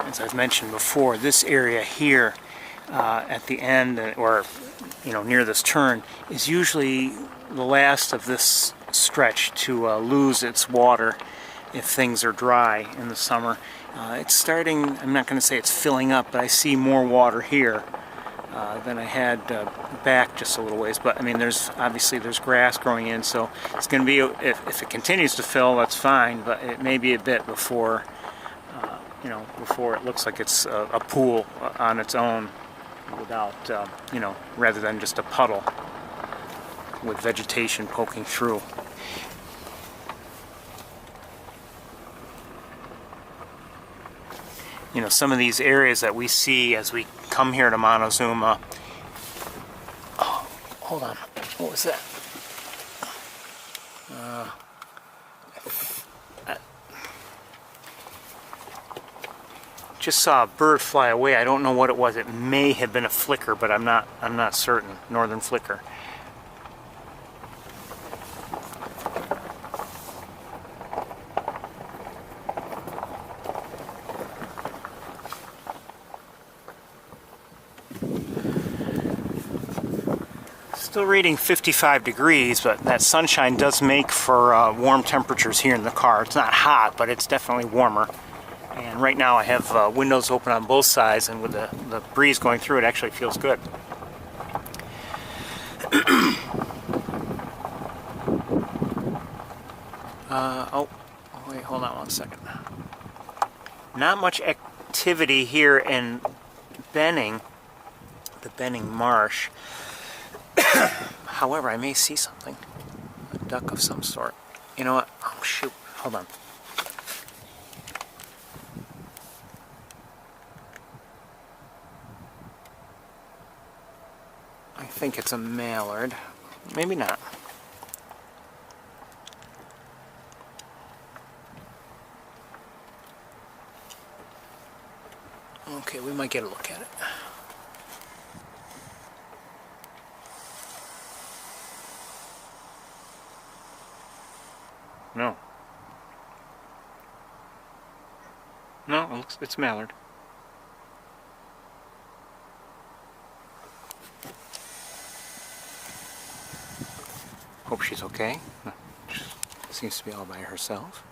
As I've mentioned before, this area here at the end, or near this turn, is usually the last of this stretch to lose its water if things are dry in the summer. It's starting, I'm not going to say it's filling up, but I see more water here than I had back just a little ways. But I mean, there's grass growing in, so it's going to be, if it continues to fill, that's fine, but it may be a bit before before it looks like it's a pool on its own without, rather than just a puddle with vegetation poking through. Some of these areas that we see as we come here to Montezuma. Oh, hold on. What was that? Just saw a bird fly away. I don't know what it was. It may have been a flicker, but I'm not certain. Northern flicker. Still reading 55 degrees, but that sunshine does make for warm temperatures here in the car. It's not hot, but it's definitely warmer. And right now I have windows open on both sides, and with the breeze going through, it actually feels good. Oh, wait, hold on one second. Not much activity here in Benning, the Benning Marsh. However, I may see something. A duck of some sort. You know what? Oh, shoot. Hold on. I think it's a mallard. Maybe not. Okay, we might get a look at it. No. No, it's mallard. Hope she's okay. She seems to be all by herself.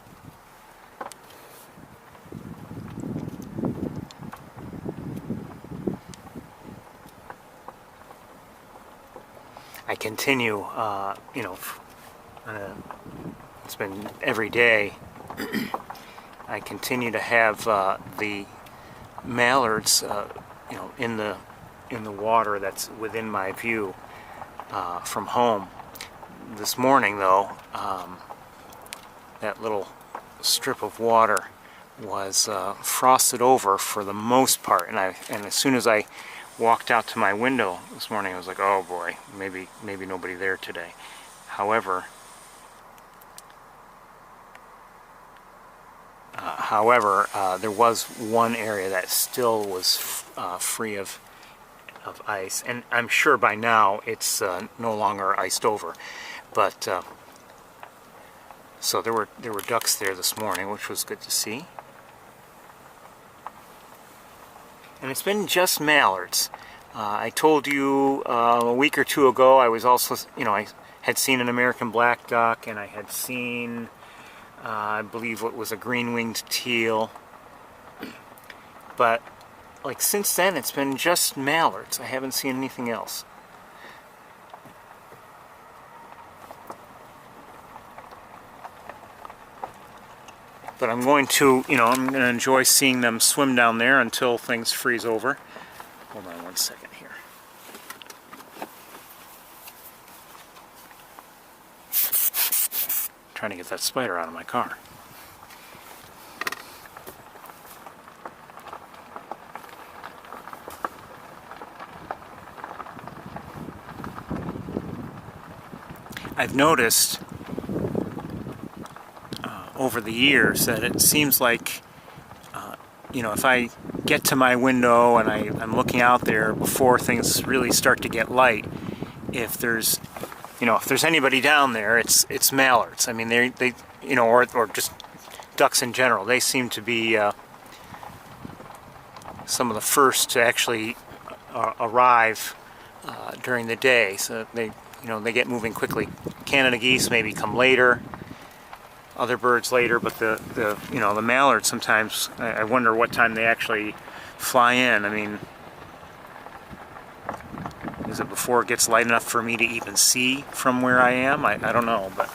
I continue, it's been every day. I continue to have the mallards, in the water that's within my view from home. This morning, though, that little strip of water was frosted over for the most part, and as soon as I walked out to my window this morning, I was like, oh boy, maybe nobody there today. However, there was one area that still was free of ice, and I'm sure by now it's no longer iced over. But so there were ducks there this morning, which was good to see. And it's been just mallards. I told you a week or two ago I was also, I had seen an American black duck, and I had seen, I believe what was a green-winged teal. But like since then it's been just mallards. I haven't seen anything else. But I'm going to, I'm going to enjoy seeing them swim down there until things freeze over. Hold on one second here. Trying to get that spider out of my car. I've noticed over the years that it seems like, you know, if I get to my window and I'm looking out there before things really start to get light, if there's, you know, if there's anybody down there, it's mallards. I mean, they you know, or just ducks in general. They seem to be some of the first to actually arrive during the day. So they, you know, they get moving quickly. Canada geese maybe come later, other birds later, but the you know, the mallards sometimes, I wonder what time they actually fly in. I mean, is it before it gets light enough for me to even see from where I am? I don't know, but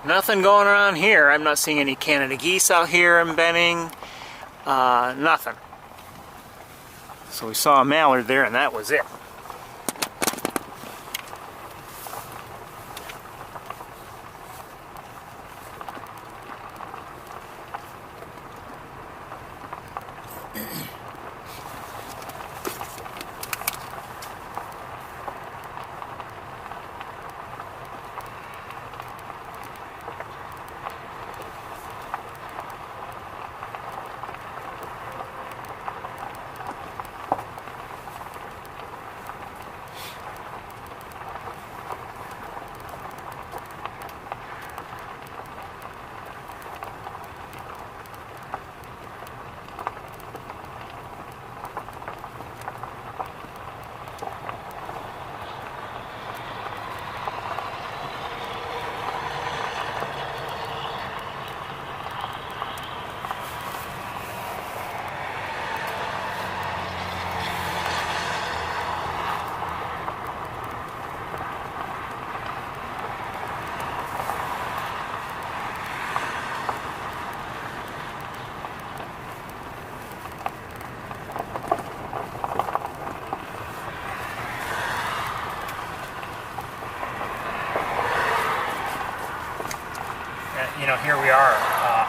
nothing going on here. I'm not seeing any Canada geese out here in Benning. Nothing. So we saw a mallard there, and that was it. You know, here we are.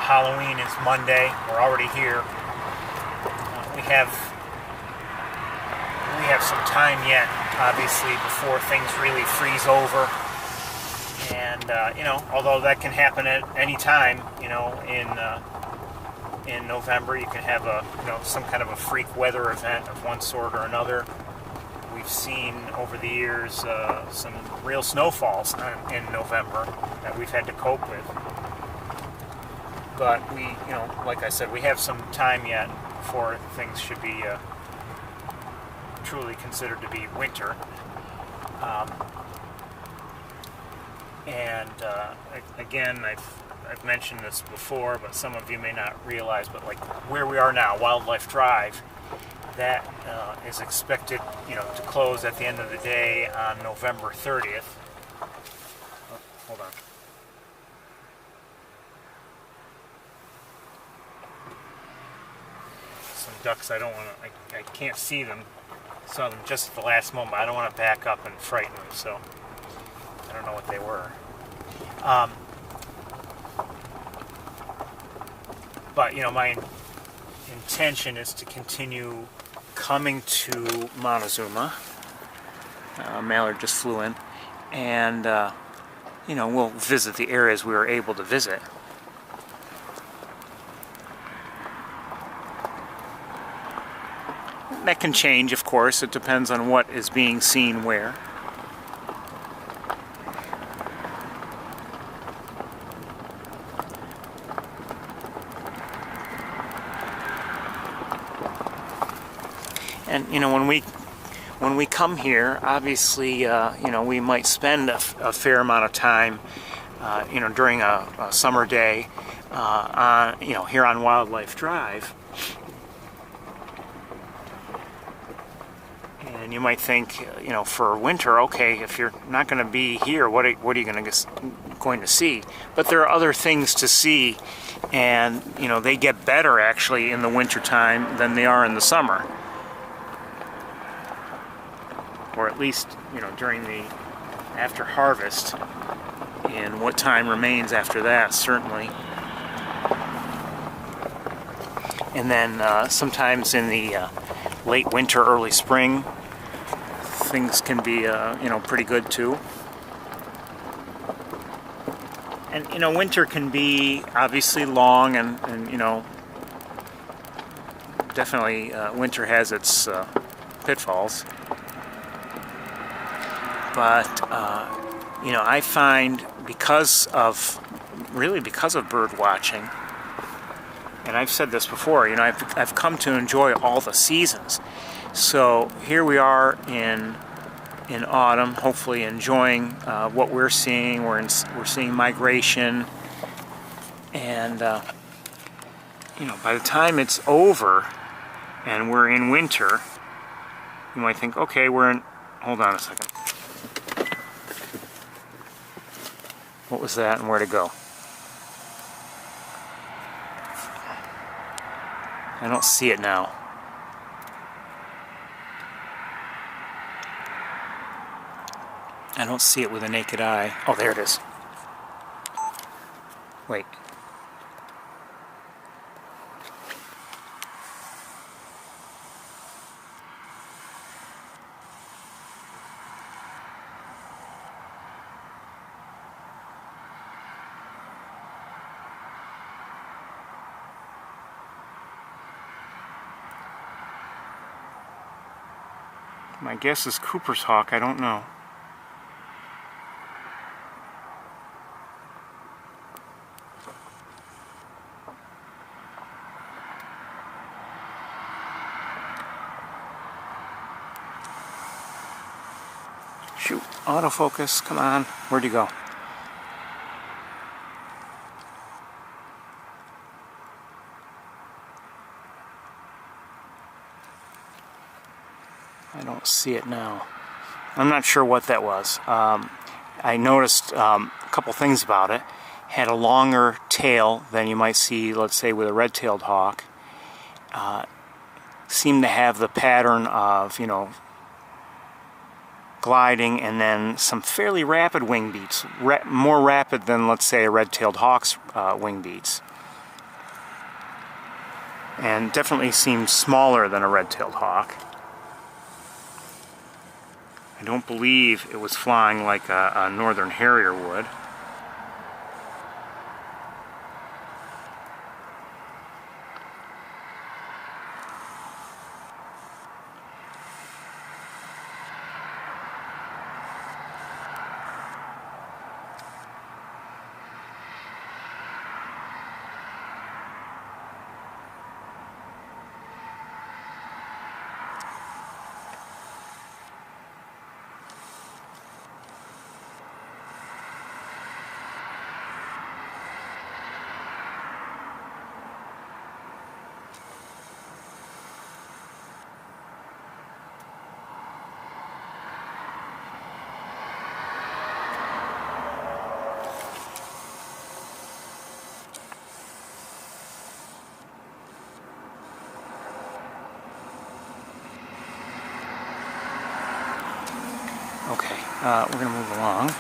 Halloween is Monday. We're already here. We have some time yet, obviously, before things really freeze over. And you know, although that can happen at any time, you know, in November, you can have some kind of a freak weather event of one sort or another. We've seen over the years some real snowfalls in November that we've had to cope with. But we, you know, like I said, we have some time yet before things should be truly considered to be winter. Again, I've mentioned this before, but some of you may not realize, but like where we are now, Wildlife Drive, that is expected, you know, to close at the end of the day on November 30th. Oh, hold on. Some ducks, I don't want to, I can't see them. Saw them just at the last moment. I don't want to back up and frighten them, so I don't know what they were. But, you know, my intention is to continue coming to Montezuma. Mallard just flew in, and you know, we'll visit the areas we were able to visit. That can change, of course. It depends on what is being seen where. And you know, when we come here, obviously, you know, we might spend a fair amount of time, you know, during a summer day, you know, here on Wildlife Drive. And you might think, you know, for winter, okay, if you're not going to be here, what are you going to see? But there are other things to see, and you know, they get better actually in the winter time than they are in the summer. Or at least, you know, during the after harvest, and what time remains after that, certainly. And then sometimes in the late winter, early spring, things can be, you know, pretty good too. And, you know, winter can be obviously long and you know, definitely winter has its pitfalls. But, you know, I find because of bird watching, and I've said this before, you know, I've come to enjoy all the seasons. So here we are in autumn, hopefully enjoying what we're seeing. We're seeing migration, and you know, by the time it's over and we're in winter, you might think, okay, we're in. Hold on a second. What was that, and where'd it go? I don't see it now. I don't see it with a naked eye. Oh, there it is. Wait. My guess is Cooper's hawk. I don't know. Shoot, autofocus, come on. Where'd you go? I don't see it now. I'm not sure what that was. I noticed a couple things about it. Had a longer tail than you might see, let's say, with a red-tailed hawk. Seemed to have the pattern of, you know, gliding, and then some fairly rapid wing beats, more rapid than, let's say, a red-tailed hawk's wing beats. And definitely seemed smaller than a red-tailed hawk. I don't believe it was flying like a northern harrier would. Okay, we're going to move along.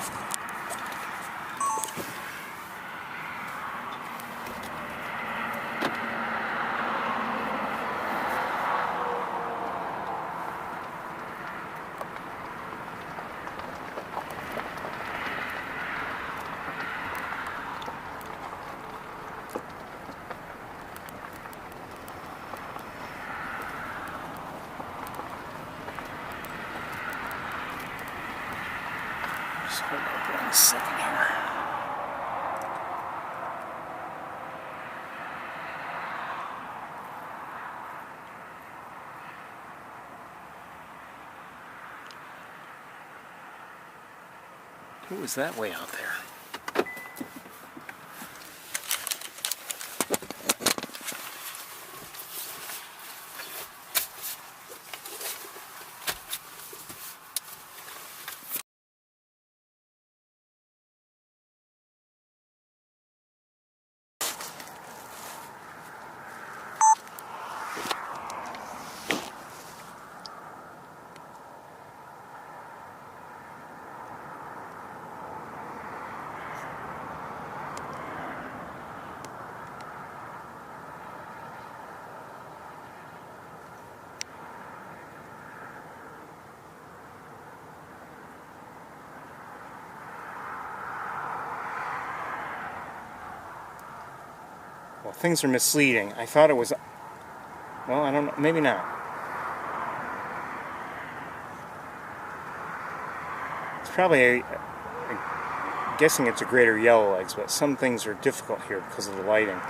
Just hold up 1 second here. Who was that way out there? Well, things are misleading. I thought it was, well, I don't know, maybe not. It's probably I'm guessing it's a greater yellow legs, but some things are difficult here because of the lighting.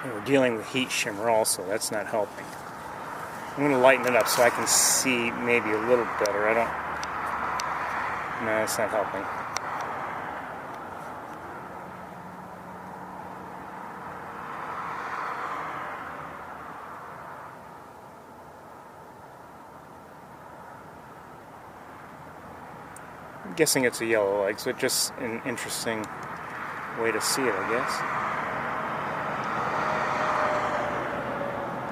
And we're dealing with heat shimmer also, that's not helping. I'm going to lighten it up so I can see maybe a little better. No, it's not helping. I'm guessing it's a yellow leg, so it's just an interesting way to see it, I guess.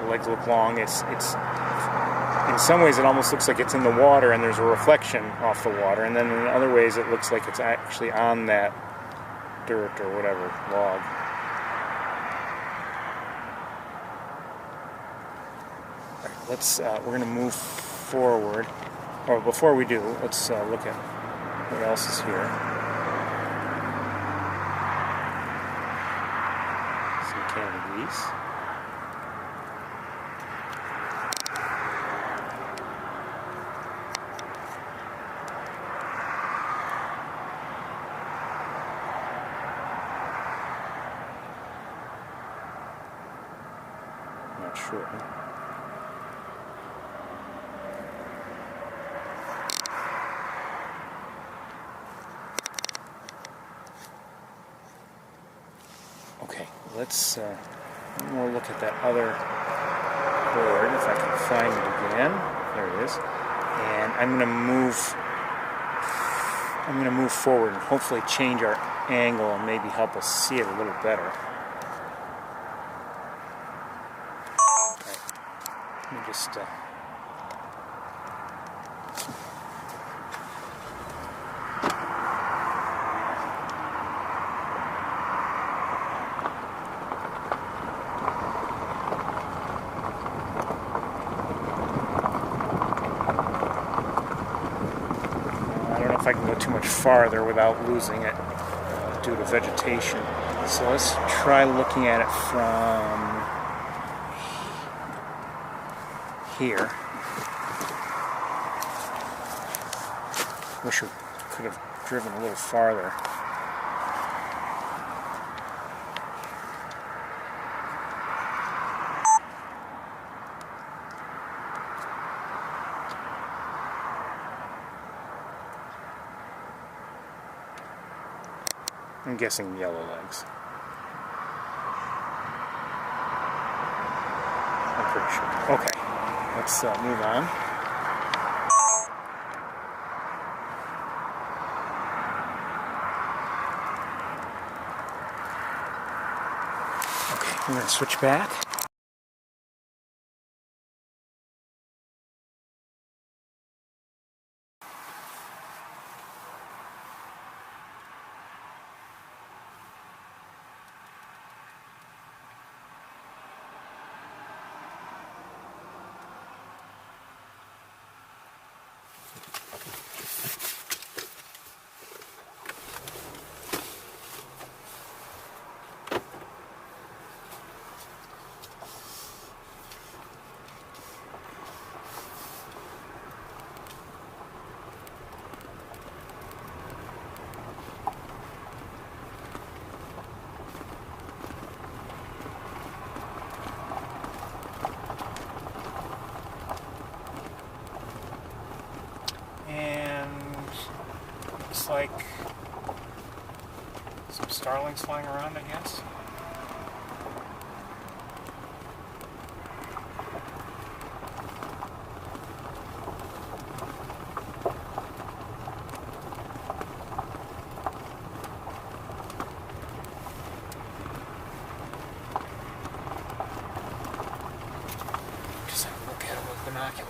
Legs look long. It's in some ways it almost looks like it's in the water and there's a reflection off the water, and then in other ways it looks like it's actually on that dirt or whatever log. All right, let's we're going to move forward. Or before we do, let's look at what else is here. Some candy geese. Not sure. Okay, let's one more look at that other bird, if I can find it again. There it is. And I'm going to move forward and hopefully change our angle and maybe help us see it a little better. Let me just I don't know if I can go too much farther without losing it due to vegetation. So let's try looking at it from here. Wish we could have driven a little farther. I'm guessing yellow legs. I'm pretty sure. Okay. Let's move on. Okay, we're going to switch back. Like some starlings flying around, I guess.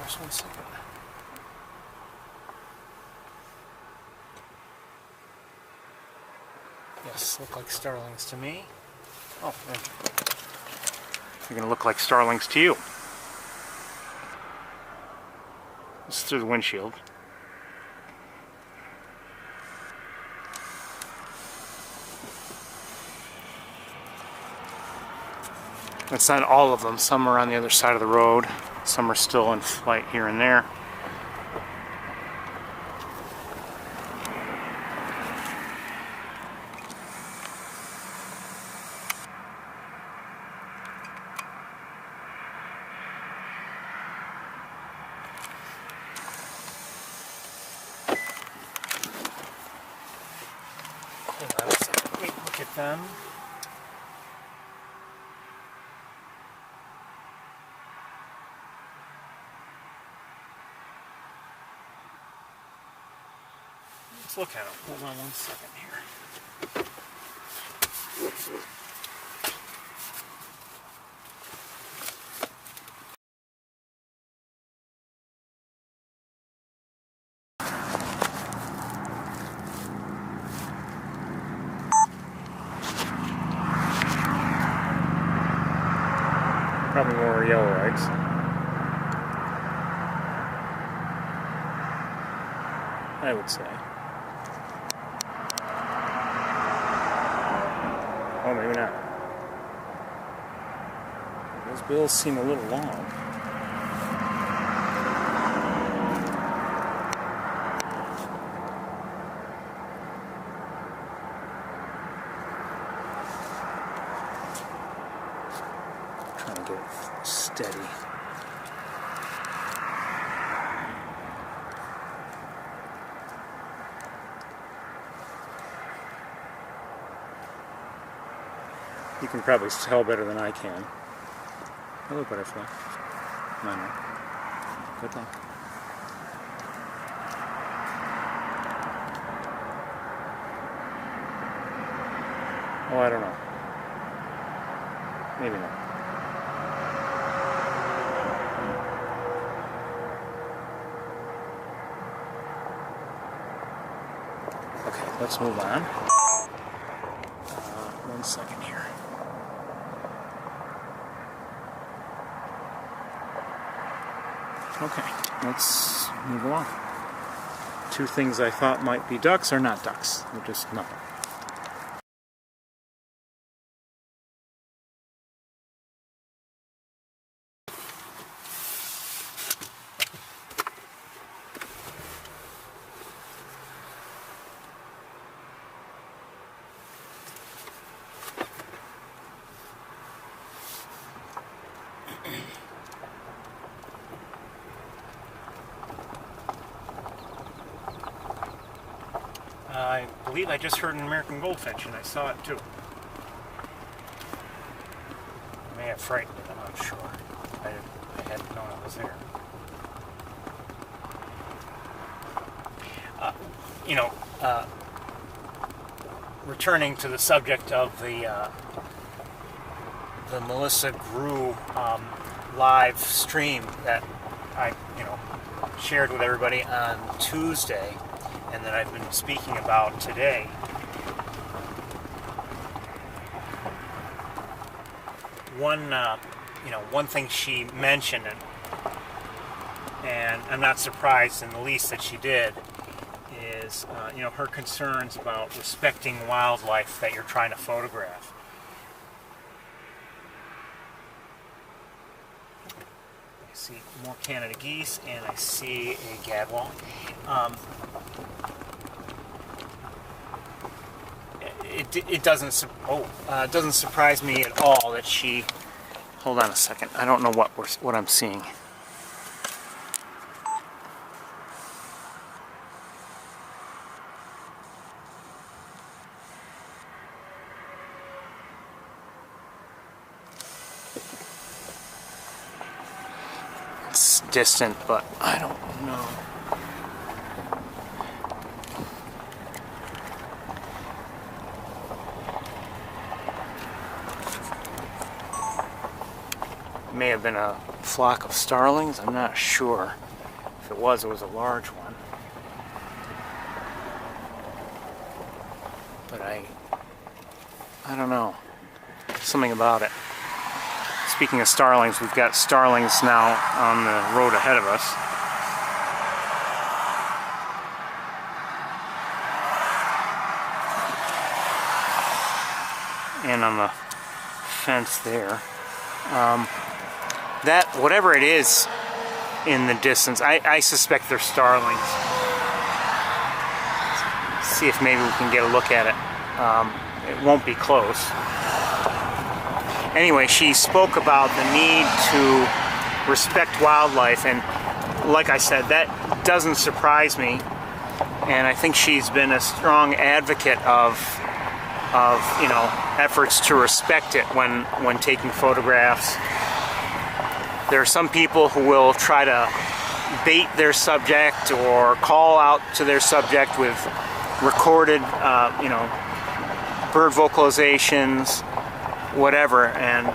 Just 1 second. Yes, look like starlings to me. Oh, they're going to look like starlings to you. This is through the windshield. That's not all of them. Some are on the other side of the road. Some are still in flight here and there. Hold on a second. Wait, look at them. Let's look at them. Hold on 1 second here. Probably more yellow eggs. I would say. Oh, maybe not. Those bills seem a little long. Trying to get it steady. You can probably tell better than I can. Hello, butterfly. No, no. Good luck. Oh, I don't know. Maybe not. Okay, let's move on. 1 second here. Okay, let's move along. Two things I thought might be ducks are not ducks. They're just nothing. I believe I just heard an American goldfinch, and I saw it too. I may have frightened it, I'm not sure. I hadn't known it was there. Returning to the subject of the Melissa Grew live stream that I shared with everybody on Tuesday, and that I've been speaking about today. One thing she mentioned, and I'm not surprised in the least that she did, is her concerns about respecting wildlife that you're trying to photograph. I see more Canada geese, and I see a gadwall. It doesn't surprise me at all that she. Hold on a second. I don't know what I'm seeing. It's distant, but I don't know. May have been a flock of starlings. I'm not sure. If it was a large one. But I don't know. Something about it. Speaking of starlings, we've got starlings now on the road ahead of us. And on the fence there. That, whatever it is in the distance, I suspect they're starlings. See if maybe we can get a look at it. It won't be close. Anyway, she spoke about the need to respect wildlife, and like I said, that doesn't surprise me. And I think she's been a strong advocate of efforts to respect it when taking photographs. There are some people who will try to bait their subject or call out to their subject with recorded bird vocalizations, whatever, and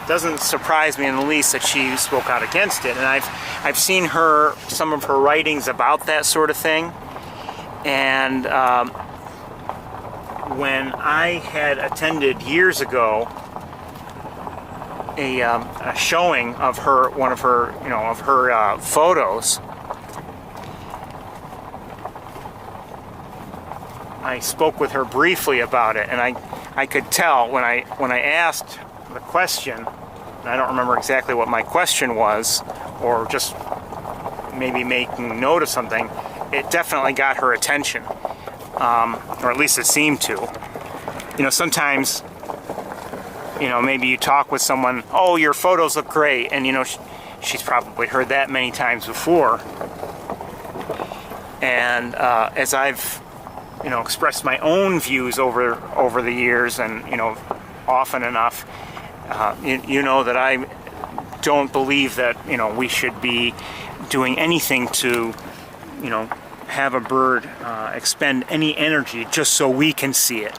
doesn't surprise me in the least that she spoke out against it. And I've seen some of her writings about that sort of thing, and when I had attended years ago a showing of one of her photos, I spoke with her briefly about it, and I could tell when I asked the question, and I don't remember exactly what my question was, or just maybe making note of something, it definitely got her attention. Or at least it seemed to. Sometimes, maybe you talk with someone, oh, your photos look great, and she's probably heard that many times before. And as I've, expressed my own views over the years, and often enough, that I don't believe that we should be doing anything to, have a bird expend any energy just so we can see it.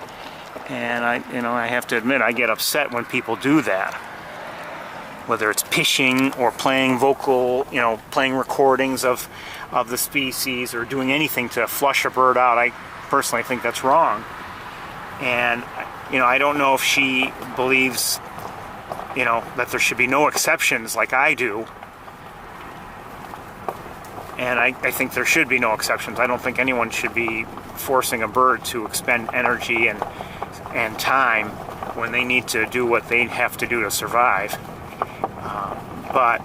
And I have to admit, I get upset when people do that. Whether it's pitching or playing playing recordings of the species, or doing anything to flush a bird out. I personally think that's wrong. And I don't know if she believes that there should be no exceptions like I do. And I think there should be no exceptions. I don't think anyone should be forcing a bird to expend energy and time when they need to do what they have to do to survive. But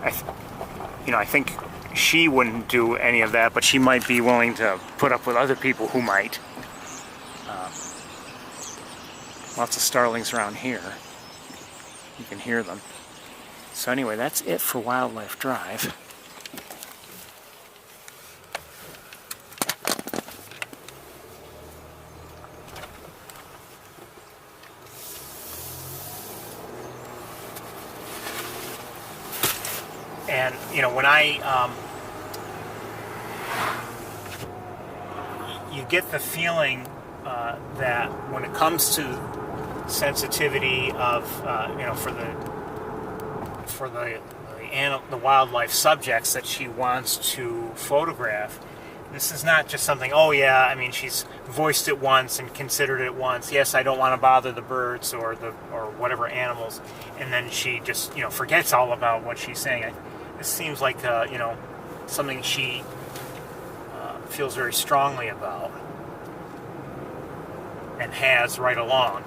I think she wouldn't do any of that, but she might be willing to put up with other people who might. Lots of starlings around here. You can hear them. So anyway, that's it for Wildlife Drive. And when you get the feeling that when it comes to sensitivity of for the wildlife subjects that she wants to photograph, this is not just something, oh yeah, she's voiced it once and considered it once, yes, I don't want to bother the birds or whatever animals, and then she just forgets all about what she's saying. This seems like something she feels very strongly about and has right along.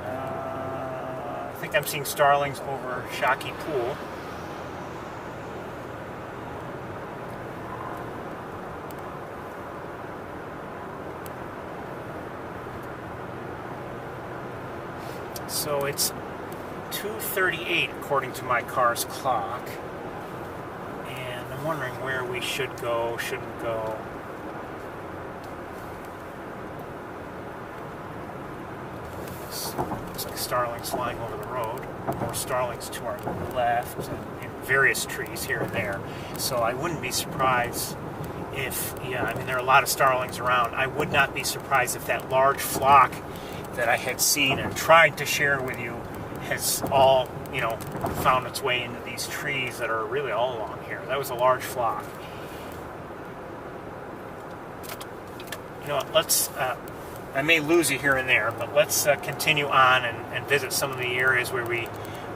I think I'm seeing starlings over Shockey Pool. So it's 2:38 according to my car's clock, and I'm wondering where we should go, shouldn't go. Looks like starlings flying over the road. More starlings to our left, and in various trees here and there. So I wouldn't be surprised if, there are a lot of starlings around. I would not be surprised if that large flock that I had seen and tried to share with you has all, found its way into these trees that are really all along here. That was a large flock. Let's, I may lose you here and there, but let's continue on and visit some of the areas where we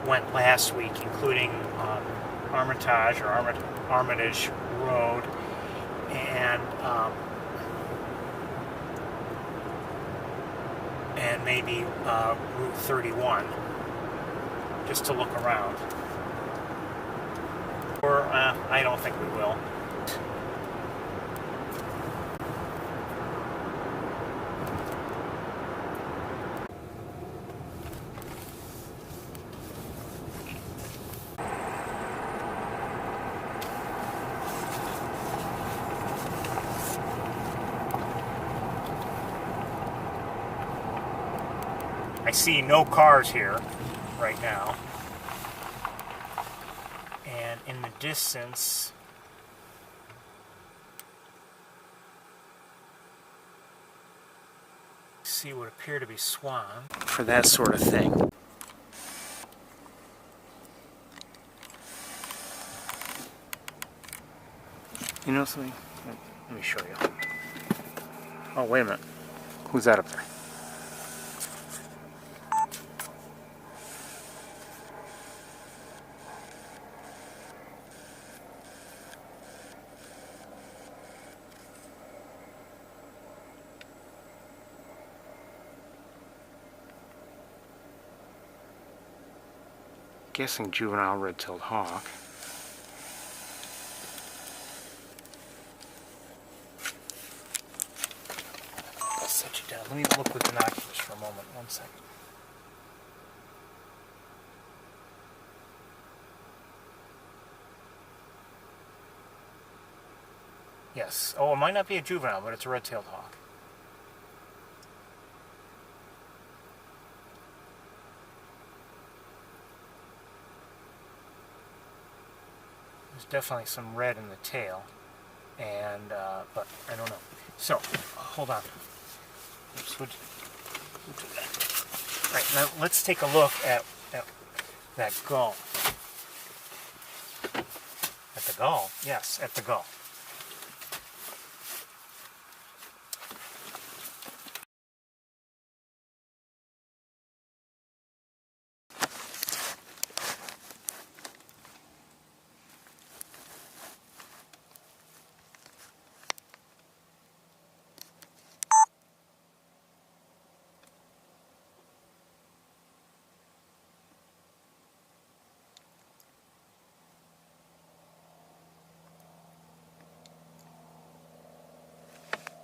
went last week, including Armitage or Armitage Road, and maybe Route 31, just to look around. Or I don't think we will. I see no cars here right now, and in the distance see what appear to be swamp for that sort of thing. You know something? Let me show you. Oh, wait a minute. Who's that up there? Guessing juvenile red-tailed hawk. I'll set you down. Let me look with binoculars for a moment. 1 second. Yes. Oh, it might not be a juvenile, but it's a red-tailed hawk. Definitely some red in the tail, and but I don't know. So hold on. Oops, we'll do that. Right, now let's take a look at that gull. At the gull? Yes, at the gull.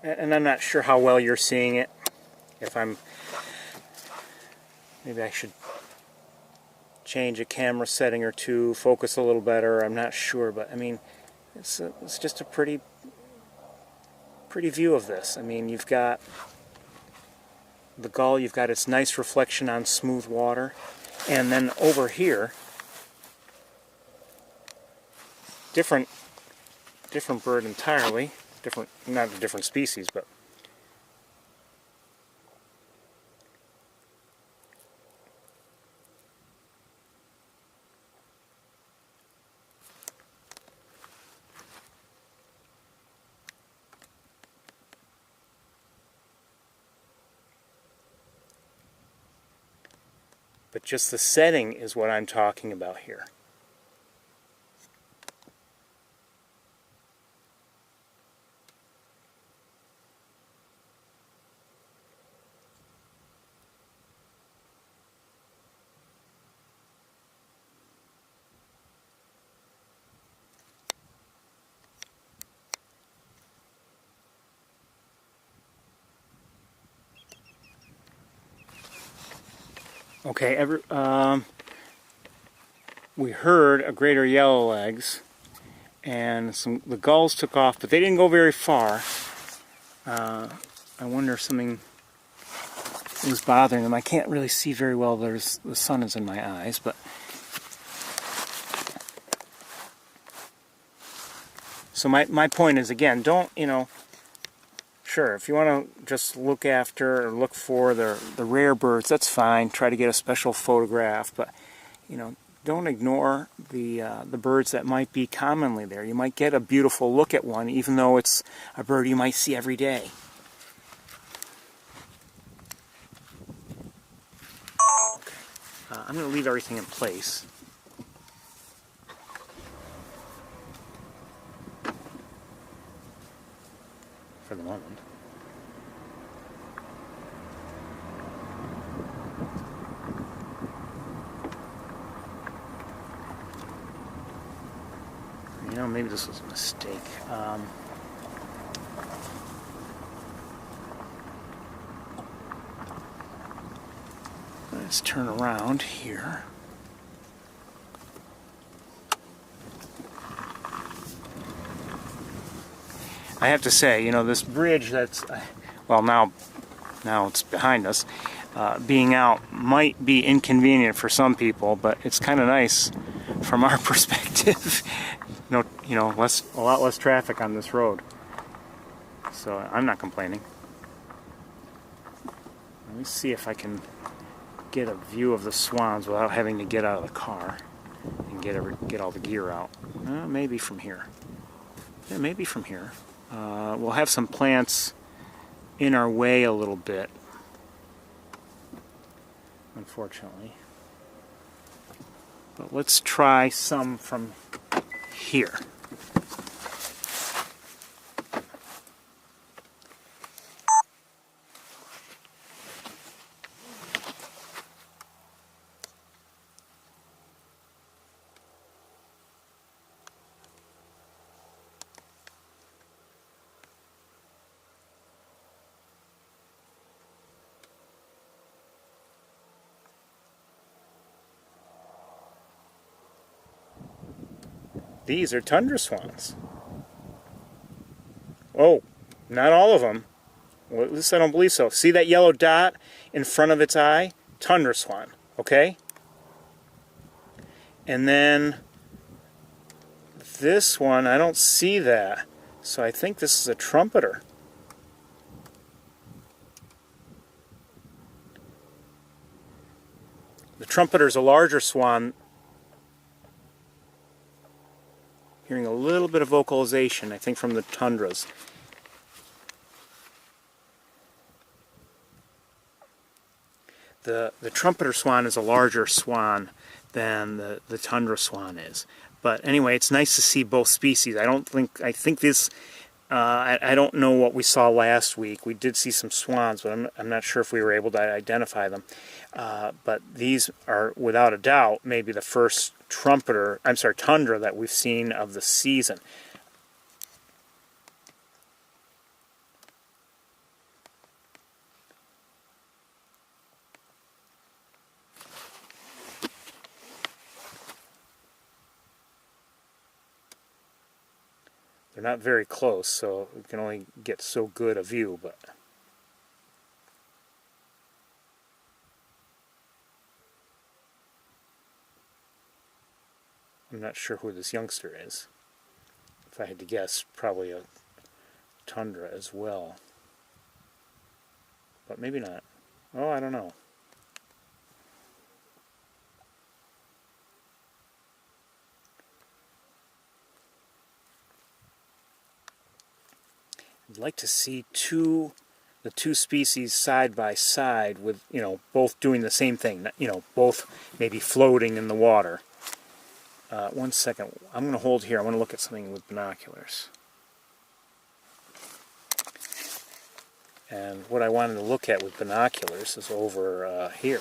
And I'm not sure how well you're seeing it. Maybe I should change a camera setting or two, focus a little better. I'm not sure, but I mean, it's just a pretty view of this. I mean, you've got the gull, you've got its nice reflection on smooth water, and then over here, different bird entirely. Not a different species, but just the setting is what I'm talking about here. Okay, we heard a greater yellowlegs, and the gulls took off, but they didn't go very far. I wonder if something was bothering them. I can't really see very well. The sun is in my eyes, but so my point is, again, don't Sure, if you want to just look after or look for the rare birds, that's fine. Try to get a special photograph, but don't ignore the birds that might be commonly there. You might get a beautiful look at one, even though it's a bird you might see every day. Okay. I'm going to leave everything in place. For the moment. Maybe this was a mistake. Let's turn around here. I have to say, this bridge that's, well, now it's behind us, being out might be inconvenient for some people, but it's kind of nice from our perspective. A lot less traffic on this road. So I'm not complaining. Let me see if I can get a view of the swans without having to get out of the car and get all the gear out. Maybe from here. Yeah, maybe from here. We'll have some plants in our way a little bit, unfortunately. But let's try some from here. These are tundra swans. Oh, not all of them. Well, at least I don't believe so. See that yellow dot in front of its eye? Tundra swan, okay? And then this one, I don't see that. So I think this is a trumpeter. The trumpeter is a larger swan. Hearing a little bit of vocalization, I think, from the tundras. The trumpeter swan is a larger swan than the tundra swan is. But anyway, it's nice to see both species. I think this, I don't know what we saw last week. We did see some swans, but I'm not sure if we were able to identify them. But these are, without a doubt, maybe the first tundra that we've seen of the season. They're not very close, so we can only get so good a view, but I'm not sure who this youngster is. If I had to guess, probably a tundra as well. But maybe not. Oh, I don't know. I'd like to see the two species side by side with, both doing the same thing, both maybe floating in the water. 1 second. I'm going to hold here. I want to look at something with binoculars. And what I wanted to look at with binoculars is over here.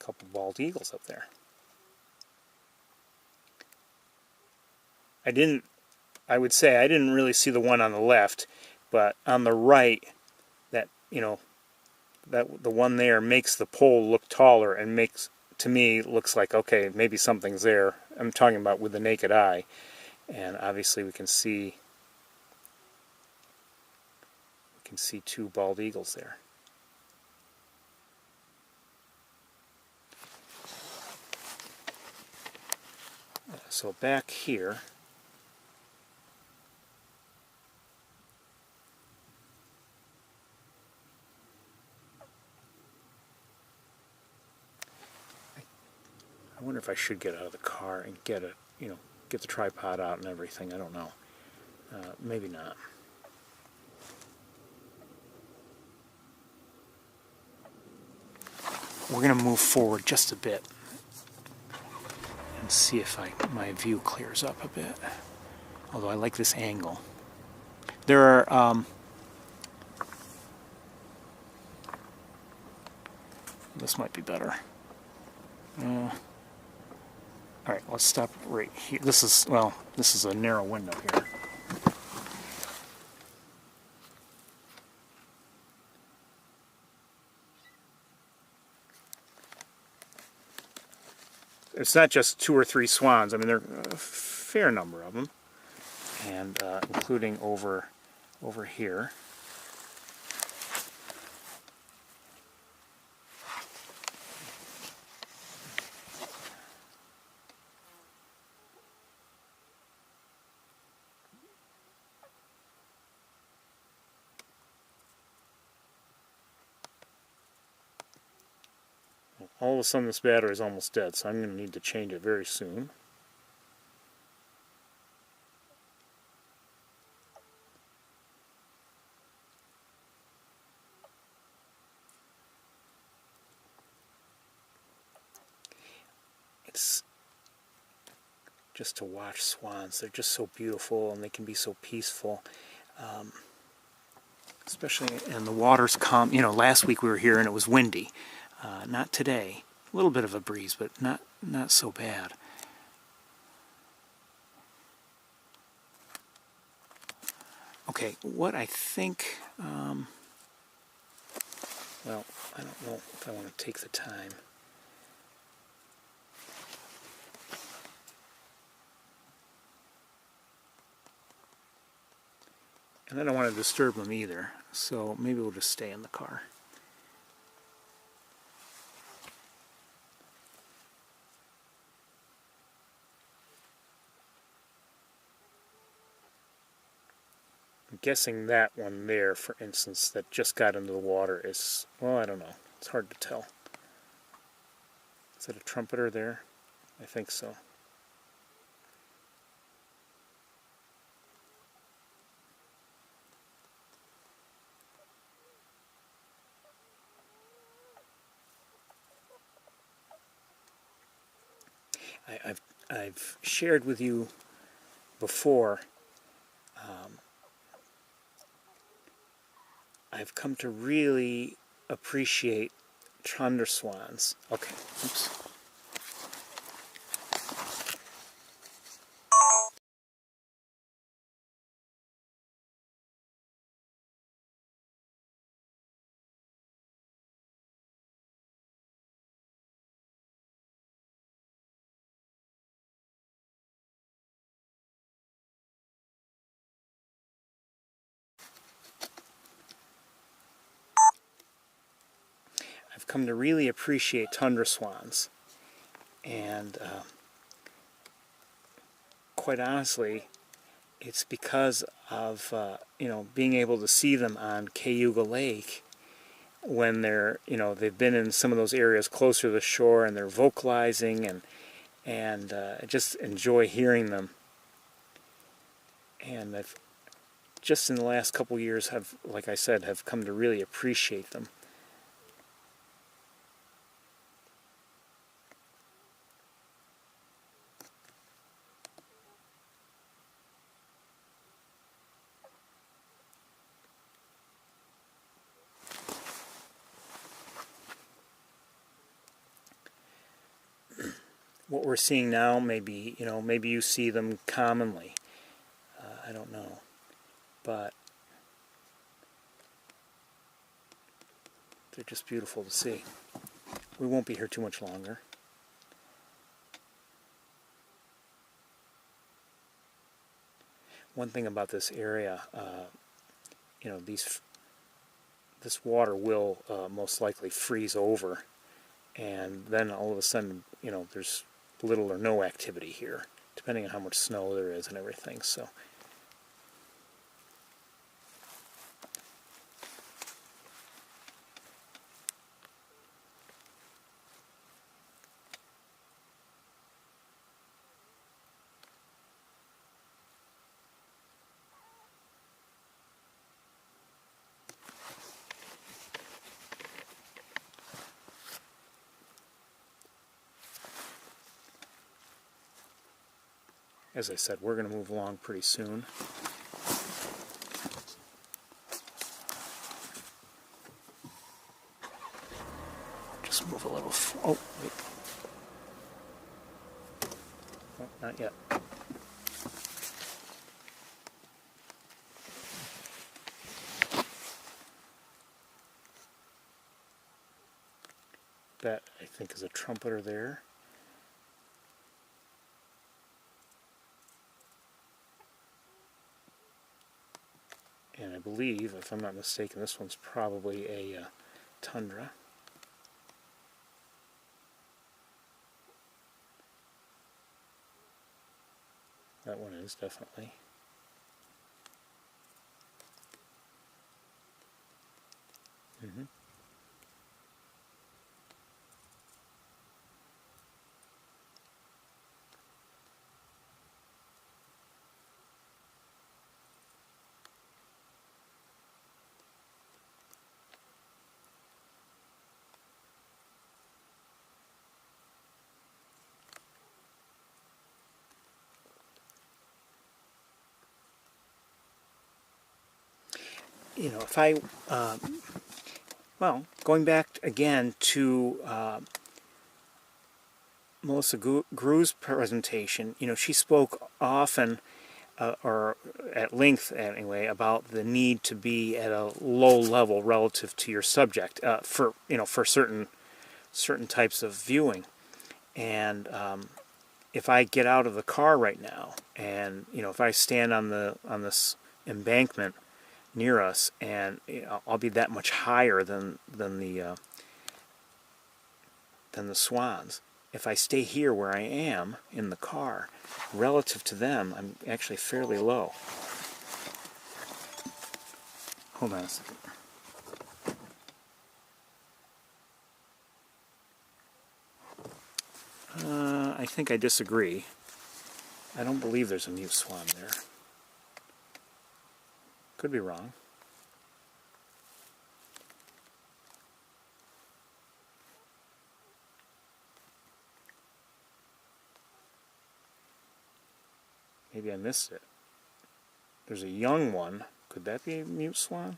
A couple bald eagles up there. I would say I didn't really see the one on the left, but on the right, that the one there makes the pole look taller and makes, to me, looks like, okay, maybe something's there. I'm talking about with the naked eye, and obviously we can see two bald eagles there. So back here, I wonder if I should get out of the car and get it, get the tripod out and everything. I don't know. Maybe not. We're going to move forward just a bit and see if my view clears up a bit. Although I like this angle. There are this might be better. All right, let's stop right here. This is a narrow window here. It's not just 2 or 3 swans. I mean, there are a fair number of them, and including over here. All of a sudden this battery is almost dead, so I'm going to need to change it very soon. It's just to watch swans. They're just so beautiful and they can be so peaceful. Especially, and the water's calm. Last week we were here and it was windy. Not today. A little bit of a breeze, but not so bad. Okay, what I think, well, I don't know if I want to take the time. And I don't want to disturb them either, so maybe we'll just stay in the car. I'm guessing that one there, for instance, that just got into the water is, well, I don't know. It's hard to tell. Is that a trumpeter there? I think so. I've shared with you before, I've come to really appreciate tundra swans. Okay, oops. I've come to really appreciate tundra swans, and quite honestly, it's because of being able to see them on Cayuga Lake when they've been in some of those areas closer to the shore and they're vocalizing, and I just enjoy hearing them. And I've just in the last couple years like I said, have come to really appreciate them. What we're seeing now, maybe you see them commonly. I don't know, but they're just beautiful to see. We won't be here too much longer. One thing about this area, this water will most likely freeze over, and then all of a sudden, there's little or no activity here. depending on how much snow there is and everything. So. As I said, we're going to move along pretty soon. Just move a little. Oh, wait. Oh, not yet. That, I think, is a trumpeter there. And I believe, if I'm not mistaken, this one's probably a tundra. That one is definitely. Mm-hmm. You know, if I, well, going back again to Melissa Gru's presentation, you know, she spoke often, or at length anyway, about the need to be at a low level relative to your subject for, you know, for certain types of viewing. And if I get out of the car right now, and you know, if I stand on this embankment near us, and you know, I'll be that much higher than the swans. If I stay here where I am in the car, relative to them, I'm actually fairly low. Hold on a second. I think I disagree. I don't believe there's a mute swan there. Could be wrong. Maybe I missed it. There's a young one. Could that be a mute swan?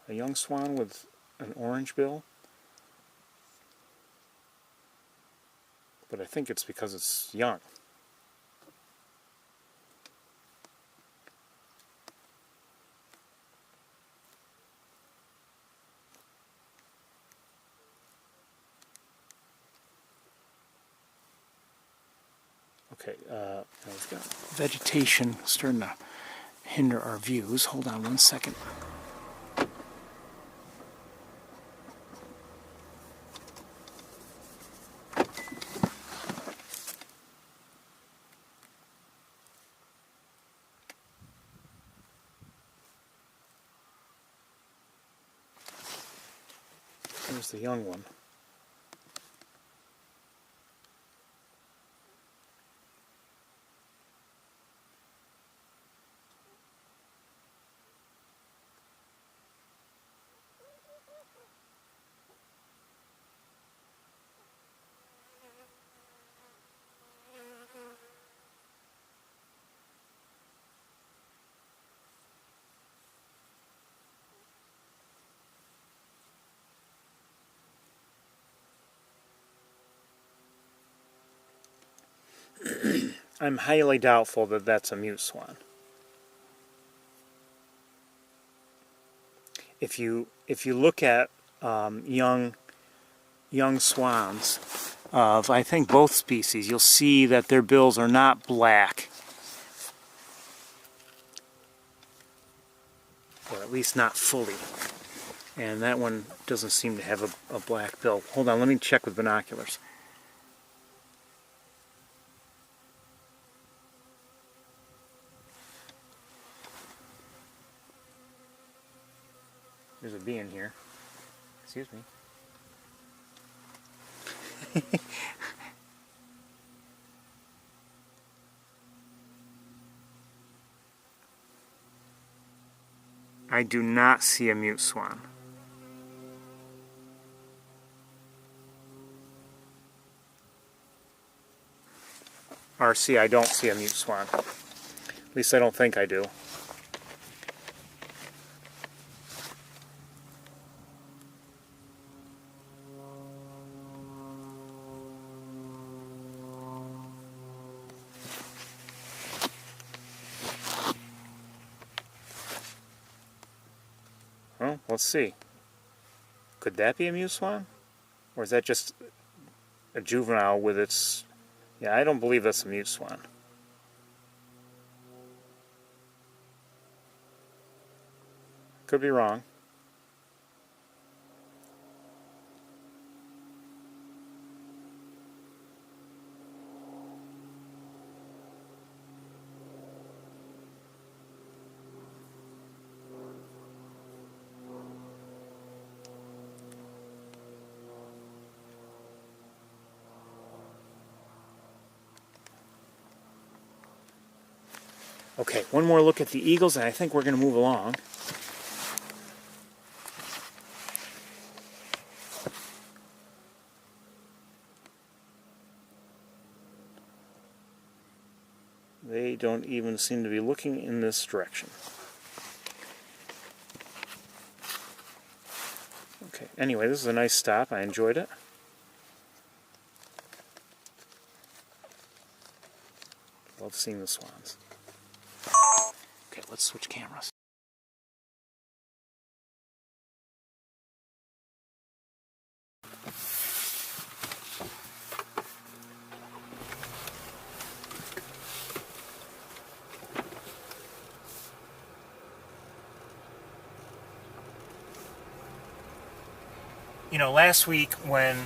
A young swan with an orange bill? But I think it's because it's young. Okay, now we've got vegetation starting to hinder our views. Hold on one second. There's the young one. I'm highly doubtful that that's a mute swan. If you look at young swans of, I think, both species, you'll see that their bills are not black, or at least not fully. And that one doesn't seem to have a black bill. Hold on, let me check with binoculars. There's a bee in here. Excuse me. I do not see a mute swan. RC, I don't see a mute swan. At least I don't think I do. Well, let's see. Could that be a mute swan? Or is that just a juvenile with its... Yeah, I don't believe that's a mute swan. Could be wrong. Okay, one more look at the eagles, and I think we're going to move along. They don't even seem to be looking in this direction. Okay, anyway, this is a nice stop. I enjoyed it. Love seeing the swans. Okay, let's switch cameras. You know, last week when,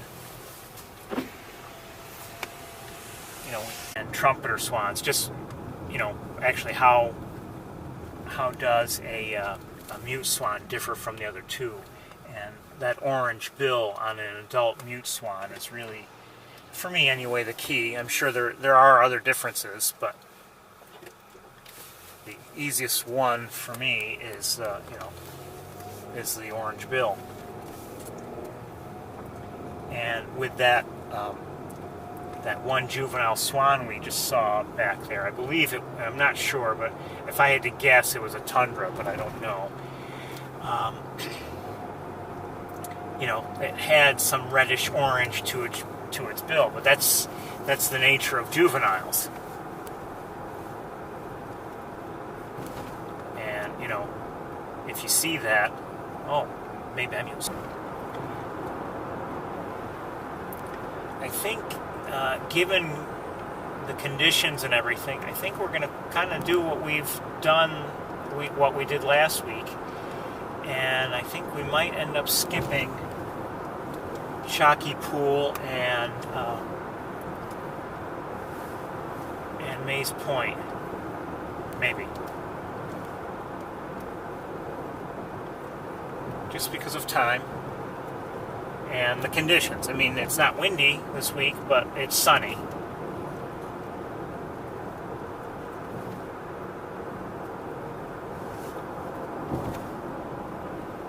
and trumpeter swans, just, actually how does a mute swan differ from the other two? And that orange bill on an adult mute swan is really, for me anyway, the key. I'm sure there are other differences, but the easiest one for me is, is the orange bill. And with that, that one juvenile swan we just saw back there, I believe it, I'm not sure, but if I had to guess, it was a tundra, but I don't know. It had some reddish orange to its bill, but that's the nature of juveniles. And, if you see that, oh, maybe I'm using it. I think, given the conditions and everything, I think we're going to kind of do what we've done, what we did last week, and I think we might end up skipping Chalky Pool and Maze Point, maybe, just because of time. And the conditions. I mean, it's not windy this week, but it's sunny.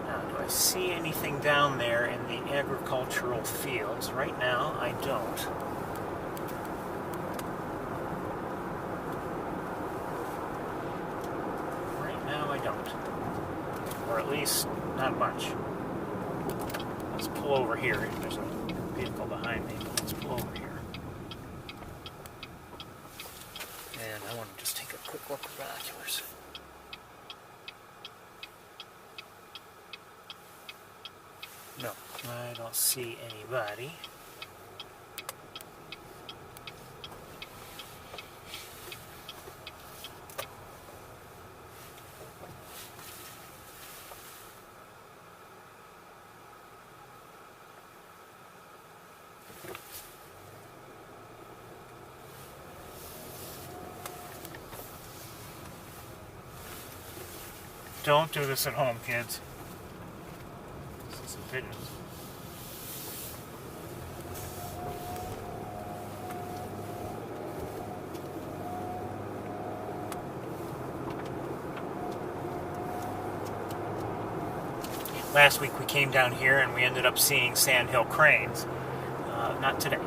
Now, do I see anything down there in the agricultural fields? Right now, I don't. Right now, I don't. Or at least, not much. Let's pull over here. There's a vehicle behind me. Let's pull over here. And I want to just take a quick look at binoculars. No, I don't see anybody. Don't do this at home, kids. Goodness. Last week we came down here and we ended up seeing sandhill cranes. Not today.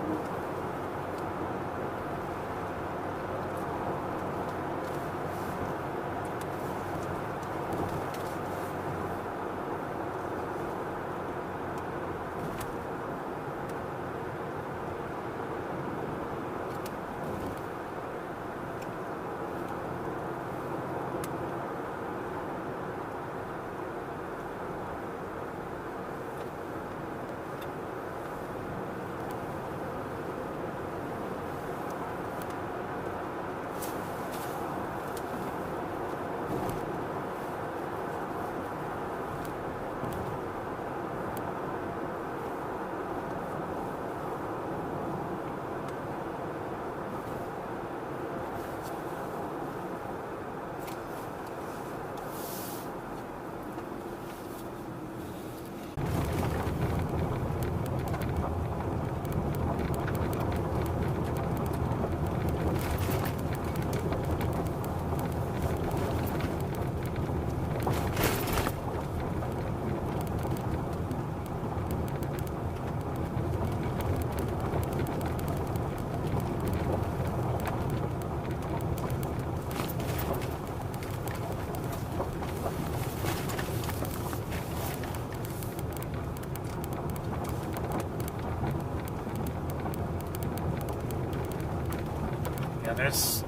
There's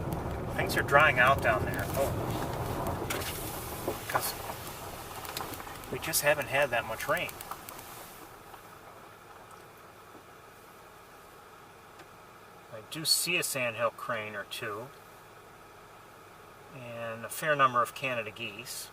things are drying out down there. Oh, because we just haven't had that much rain. I do see a sandhill crane or two, and a fair number of Canada geese.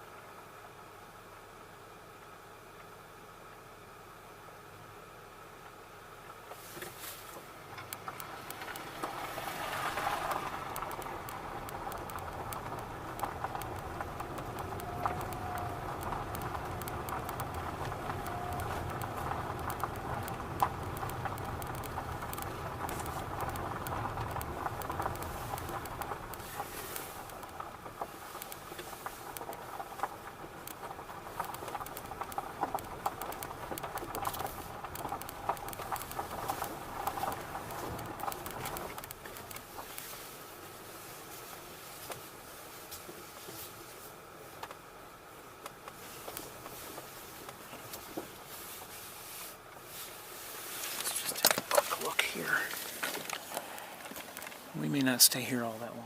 We may not stay here all that long.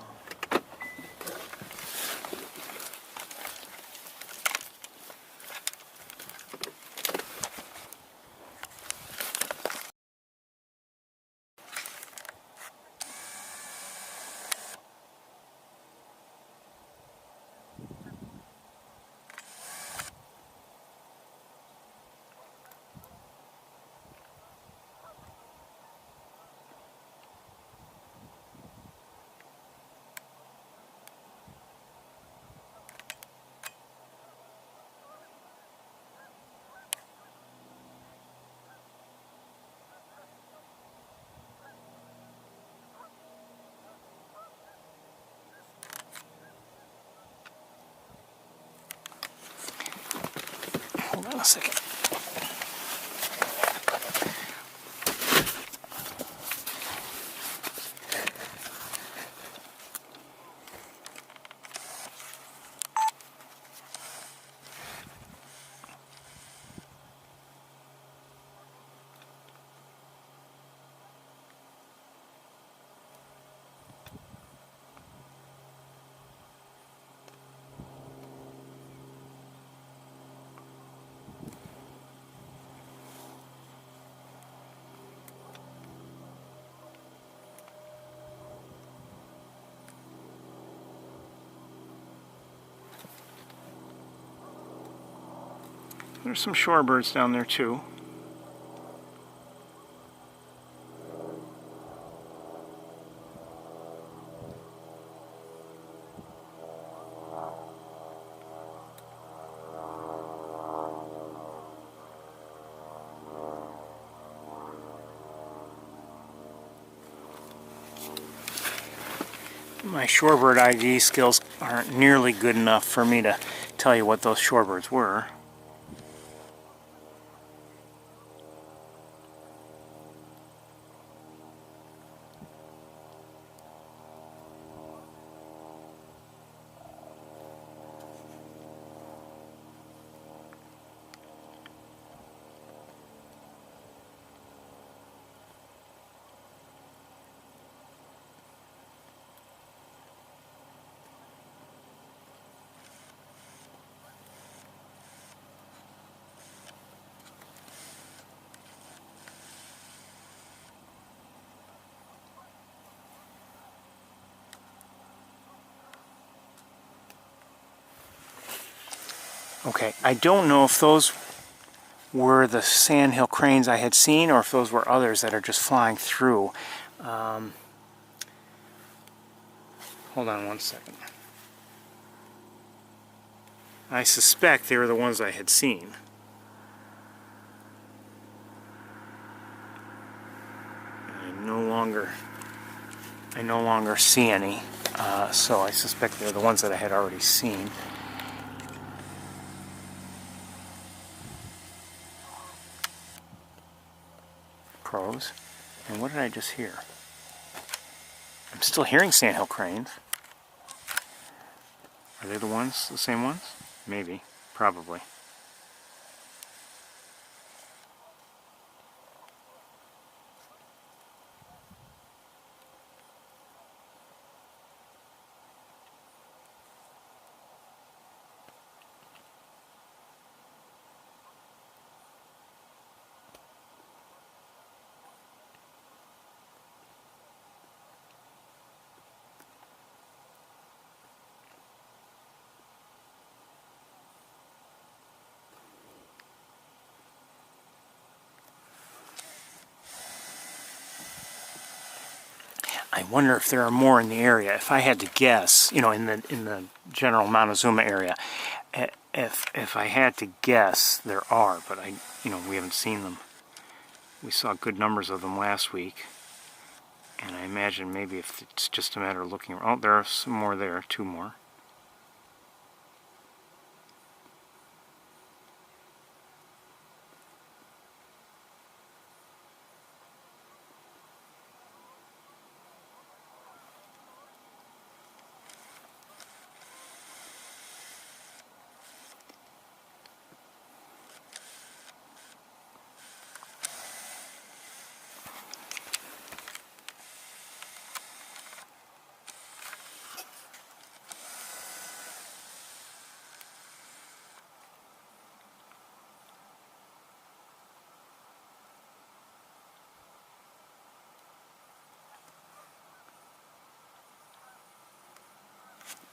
Hold on a second. There's some shorebirds down there too. my shorebird ID skills aren't nearly good enough for me to tell you what those shorebirds were. Okay, I don't know if those were the sandhill cranes I had seen or if those were others that are just flying through. Hold on one second. I suspect they were the ones I had seen. I no longer see any, so I suspect they're the ones that I had already seen. Crows. And what did I just hear? I'm still hearing sandhill cranes. Are they the ones, the same ones? Maybe, probably. I wonder if there are more in the area. If I had to guess, you know, in the general Montezuma area, if I had to guess, there are, but we haven't seen them. We saw good numbers of them last week, and I imagine maybe if it's just a matter of looking. Oh, there are some more there, 2 more.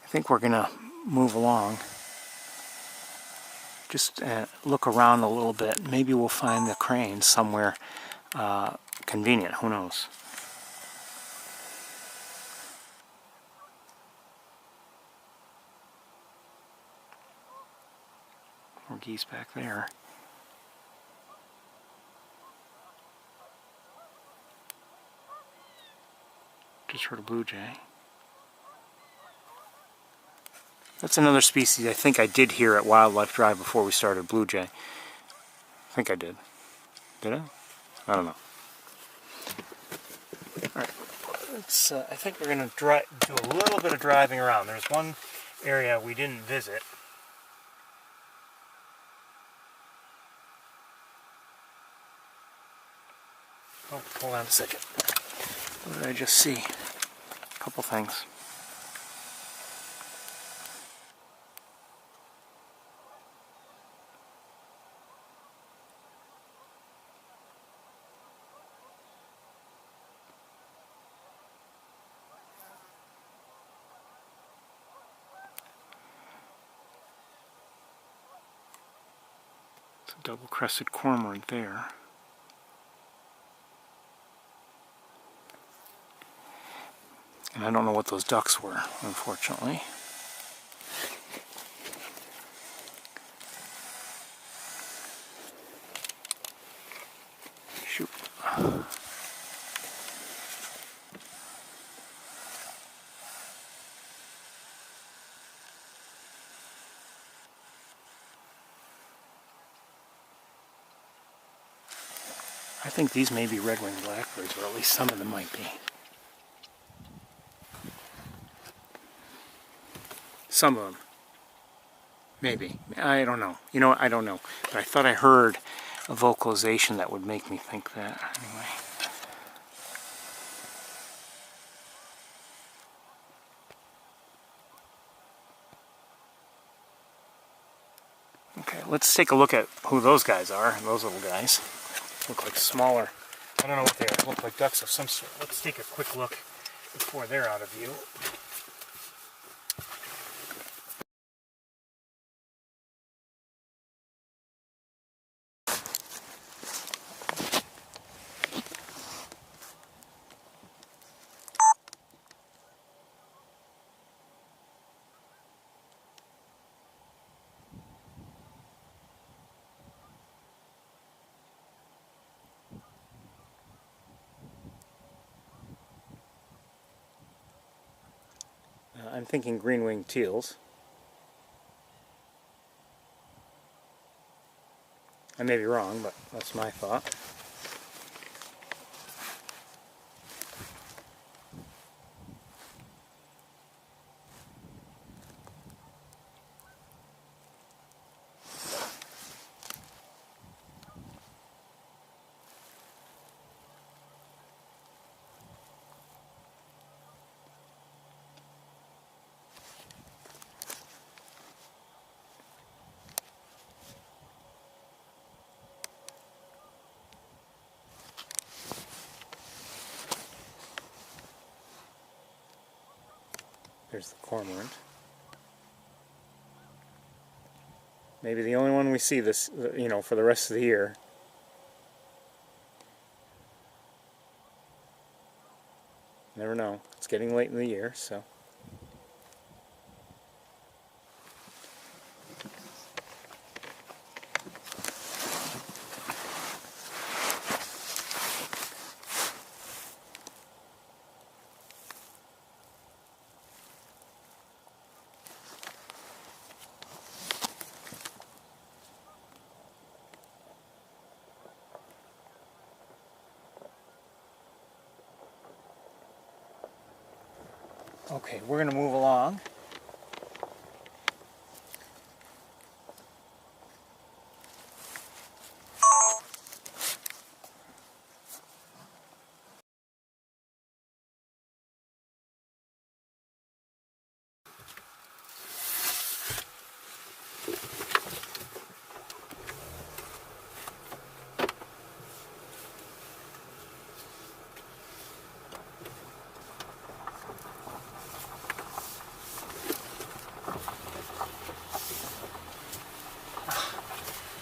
I think we're going to move along. Just look around a little bit. Maybe we'll find the cranes somewhere convenient. Who knows? More geese back there. Just heard a blue jay. That's another species I think I did hear at Wildlife Drive before we started, blue jay. I think I did. Did I? I don't know. Alright, I think we're going to do a little bit of driving around. There's one area we didn't visit. Oh, hold on a second. What did I just see? A couple things. It's a double-crested cormorant there. And I don't know what those ducks were, unfortunately. Shoot. I think these may be red-winged blackbirds, or at least some of them might be. Some of them. Maybe. I don't know. You know what? I don't know. But I thought I heard a vocalization that would make me think that. Anyway. Okay, let's take a look at who those guys are. Those little guys look like smaller. I don't know what they are. Look like ducks of some sort. Let's take a quick look before they're out of view. I'm thinking green-winged teals. I may be wrong, but that's my thought. There's the cormorant. Maybe the only one we see this, you know, for the rest of the year. Never know. It's getting late in the year, so. Okay, we're going to move along.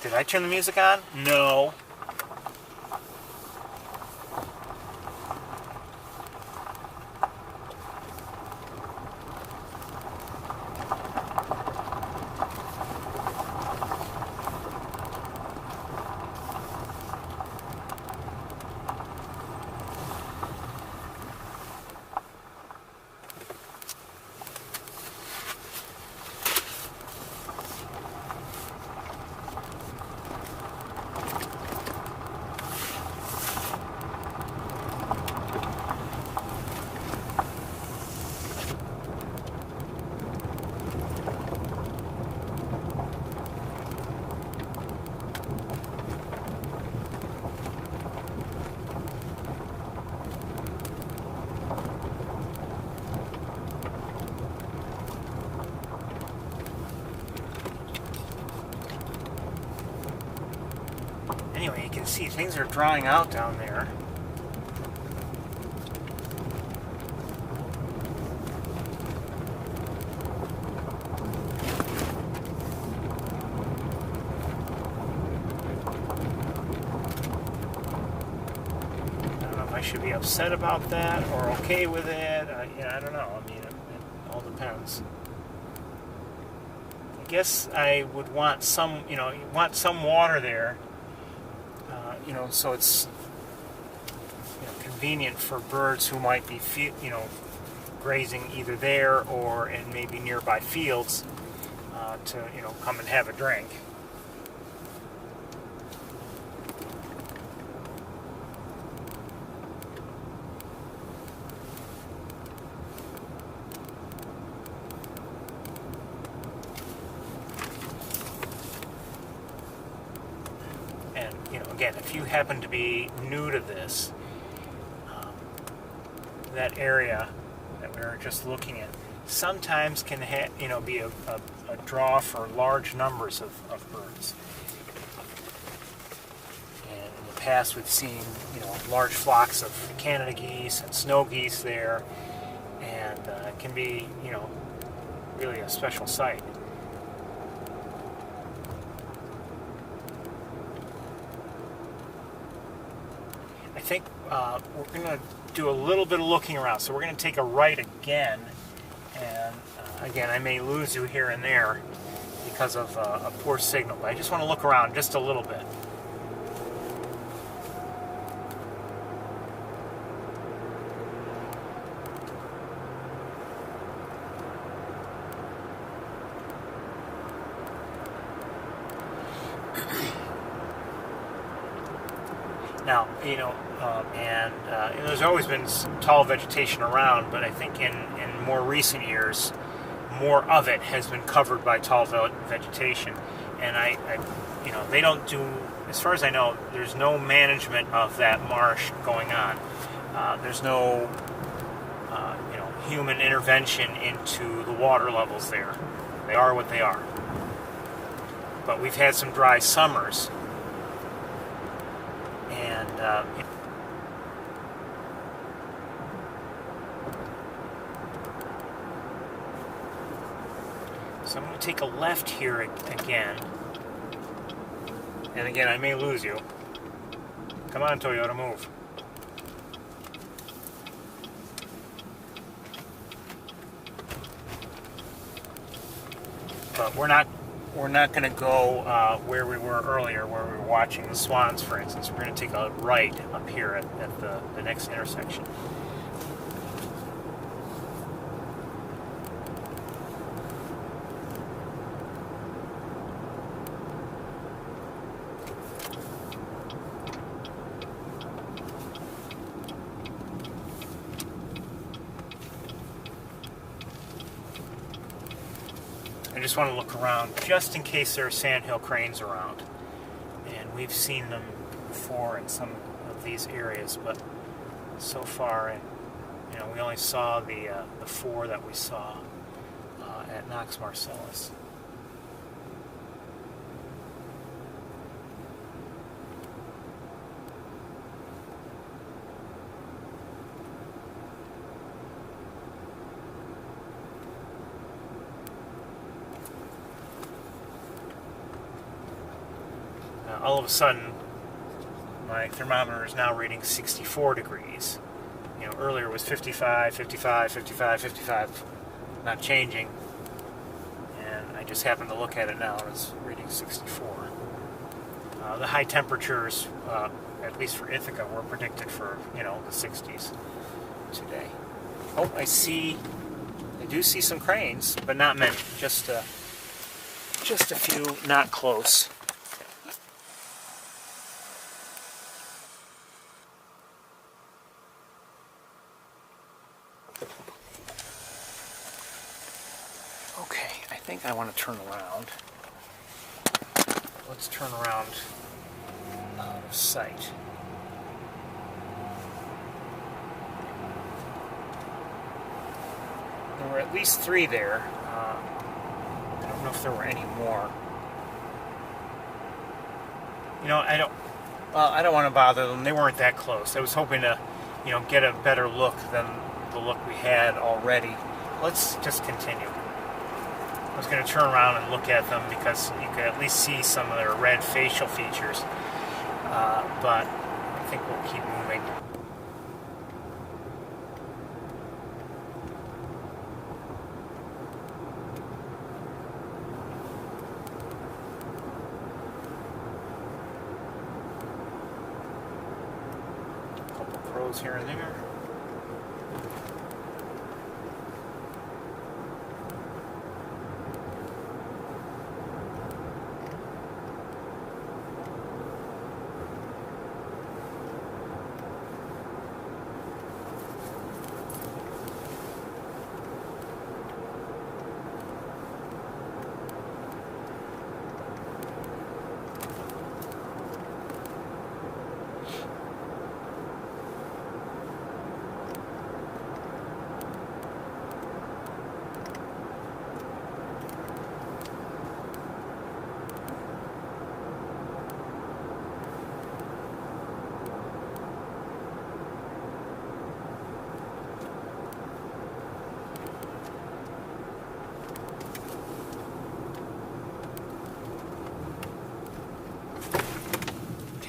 Did I turn the music on? No. Anyway, you can see things are drying out down there. I don't know if I should be upset about that or okay with it. I don't know. I mean, it all depends. I guess I would want some, you want some water there. So it's convenient for birds who might be grazing either there or in maybe nearby fields to come and have a drink. again, if you happen to be new to this, that area that we were just looking at sometimes can be a draw for large numbers of birds. And in the past we've seen large flocks of Canada geese and snow geese there, and it can be really a special sight. I think we're going to do a little bit of looking around. So we're going to take a right again, and again, I may lose you here and there because of a poor signal, but I just want to look around just a little bit. Now, there's always been some tall vegetation around, but I think in more recent years, more of it has been covered by tall vegetation. And they don't do, as far as I know, there's no management of that marsh going on. There's no, human intervention into the water levels there. They are what they are. But we've had some dry summers. And so I'm going to take a left here again. And again, I may lose you. Come on, Toyota, move. But we're not going to go where we were earlier, where we were watching the swans, for instance. We're going to take a right up here at the next intersection. I just want to look around just in case there are sandhill cranes around. And we've seen them before in some of these areas, but so far, we only saw the 4 that we saw at Knox Marcellus. All of a sudden, my thermometer is now reading 64 degrees. Earlier it was 55, 55, 55, 55, not changing. And I just happened to look at it now, and it's reading 64. The high temperatures, at least for Ithaca, were predicted for, the 60s today. Oh, I do see some cranes, but not many. Just a few, not close. Okay, I think I want to turn around. Let's turn around out of sight. There were at least 3 there. I don't know if there were any more. I don't want to bother them. They weren't that close. I was hoping to, get a better look than the look we had already. Let's just continue. I was going to turn around and look at them because you could at least see some of their red facial features. But I think we'll keep moving. A couple crows here and there.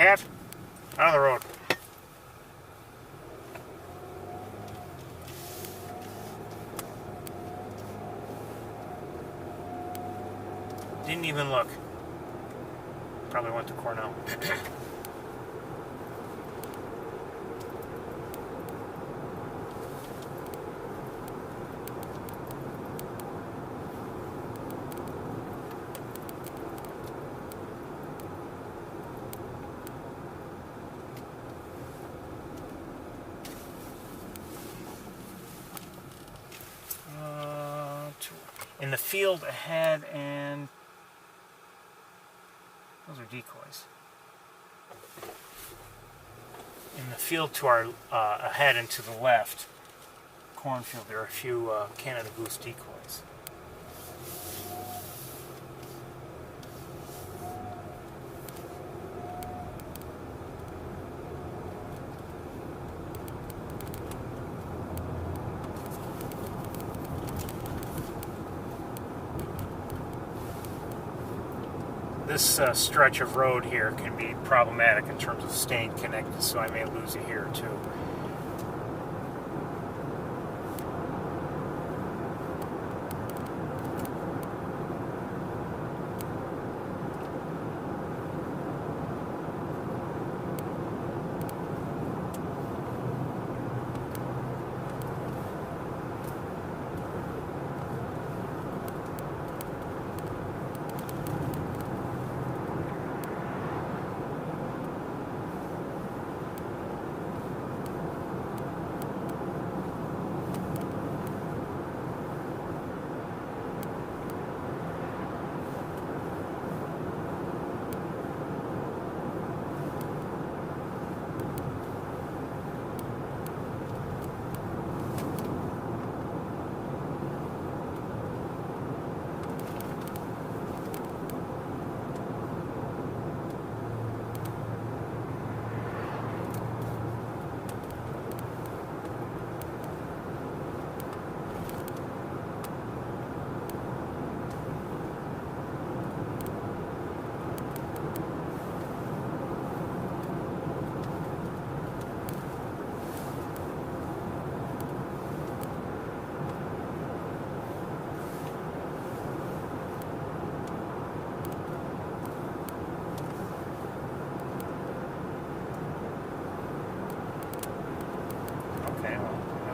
cat. Out of the road. Didn't even look. Probably went to Cornell. In the field ahead, and those are decoys. In the field to our ahead and to the left, cornfield, there are a few Canada Goose decoys. This stretch of road here can be problematic in terms of staying connected, so I may lose you here too.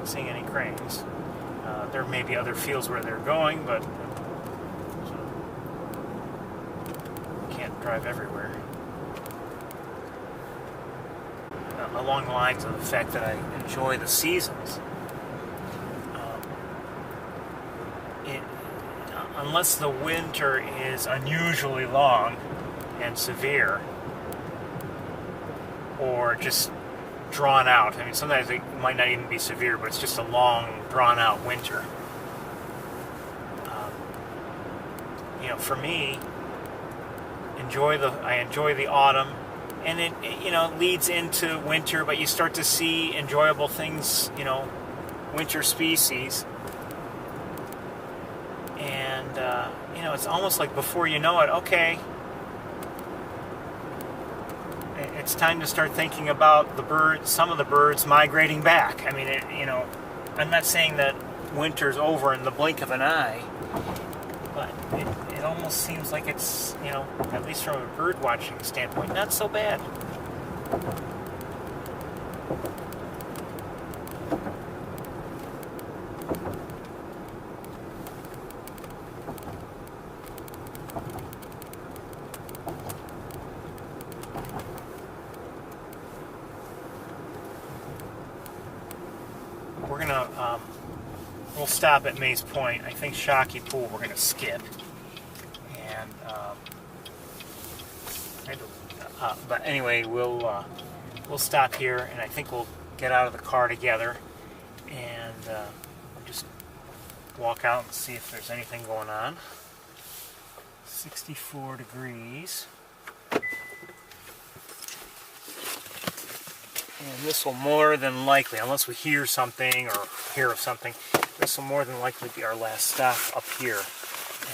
Seeing any cranes. There may be other fields where they're going, but can't drive everywhere. Along the lines of the fact that I enjoy the seasons, unless the winter is unusually long and severe, or just drawn out. I mean, sometimes it might not even be severe, but it's just a long, drawn-out winter. For me, I enjoy the autumn, and it leads into winter, but you start to see enjoyable things, winter species, and it's almost like before you know it, okay, it's time to start thinking about the birds, some of the birds migrating back. I mean, I'm not saying that winter's over in the blink of an eye, but it almost seems like it's, at least from a bird watching standpoint, not so bad. We'll stop at Mays Point. I think Shockey Pool we're going to skip. And, but anyway, we'll stop here, and I think we'll get out of the car together, and we'll just walk out and see if there's anything going on. 64 degrees. And this will more than likely, unless we hear something or hear of something, this will more than likely be our last stop up here.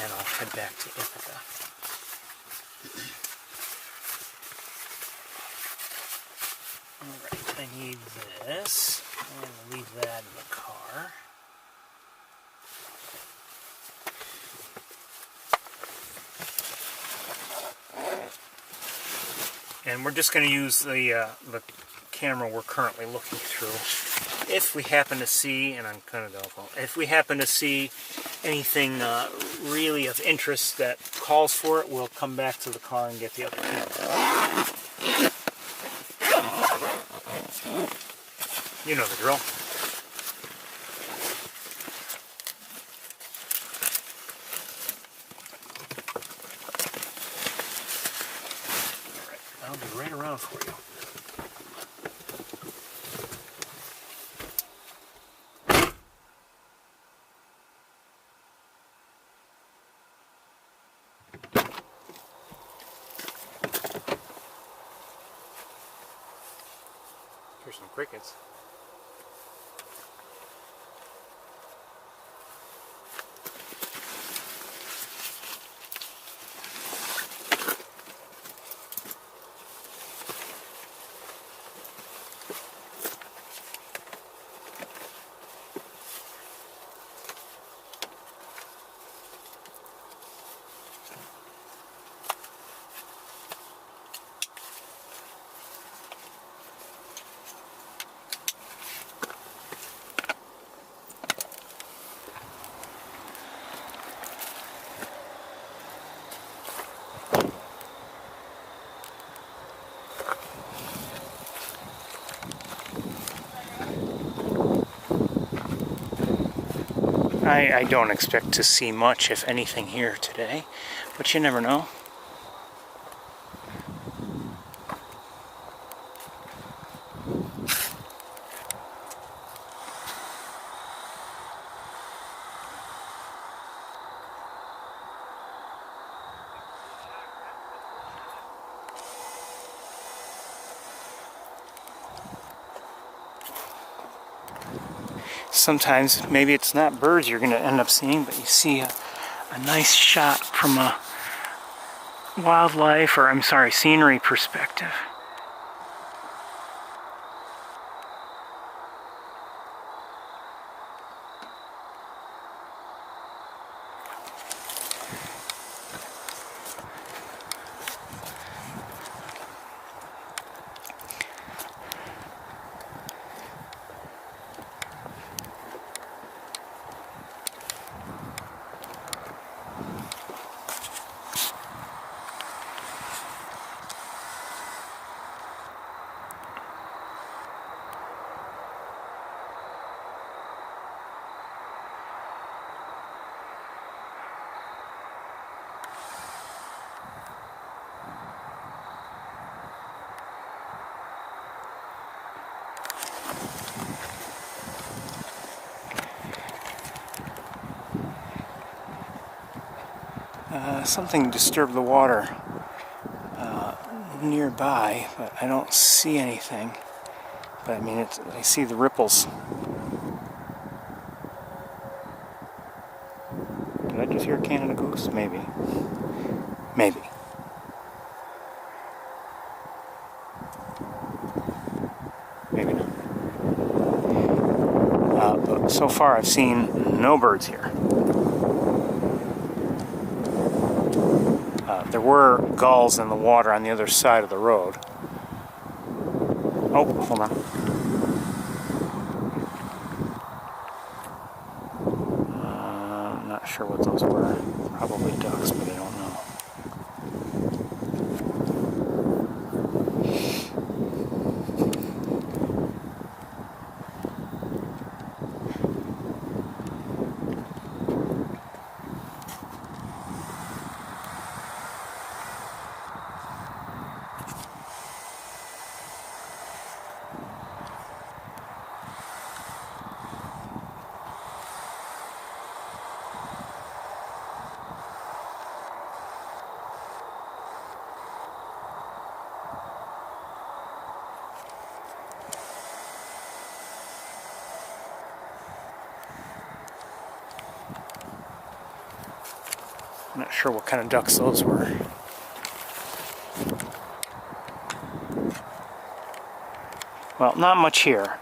And I'll head back to Ithaca. need this, and we'll leave that in the car. And we're just going to use the camera we're currently looking through. If we happen to see, and I'm kind of doubtful, if we happen to see anything really of interest that calls for it, we'll come back to the car and get the other camera. You know the drill. I'll be right around for you. Here's some crickets. I don't expect to see much, if anything, here today, but you never know. Sometimes maybe it's not birds you're going to end up seeing, but you see a nice shot from a wildlife, or I'm sorry, scenery perspective. Something disturbed the water nearby, but I don't see anything. But I mean, I see the ripples. Did I just hear a Canada goose? Maybe. Maybe. Maybe not. But so far I've seen no birds here. There were gulls in the water on the other side of the road. Oh, hold on. I'm not sure what those were. Probably ducks, but I don't know. I'm not sure what kind of ducks those were. Well, not much here,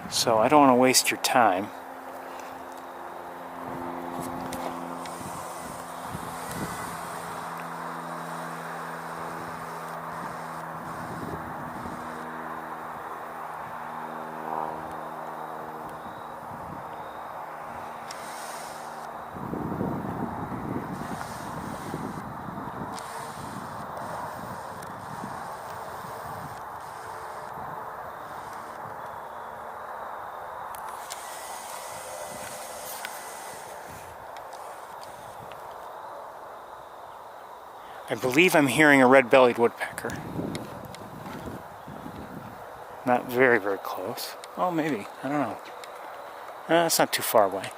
so I don't want to waste your time. I believe I'm hearing a red-bellied woodpecker. Not very, very close. Oh, maybe. I don't know. It's not too far away.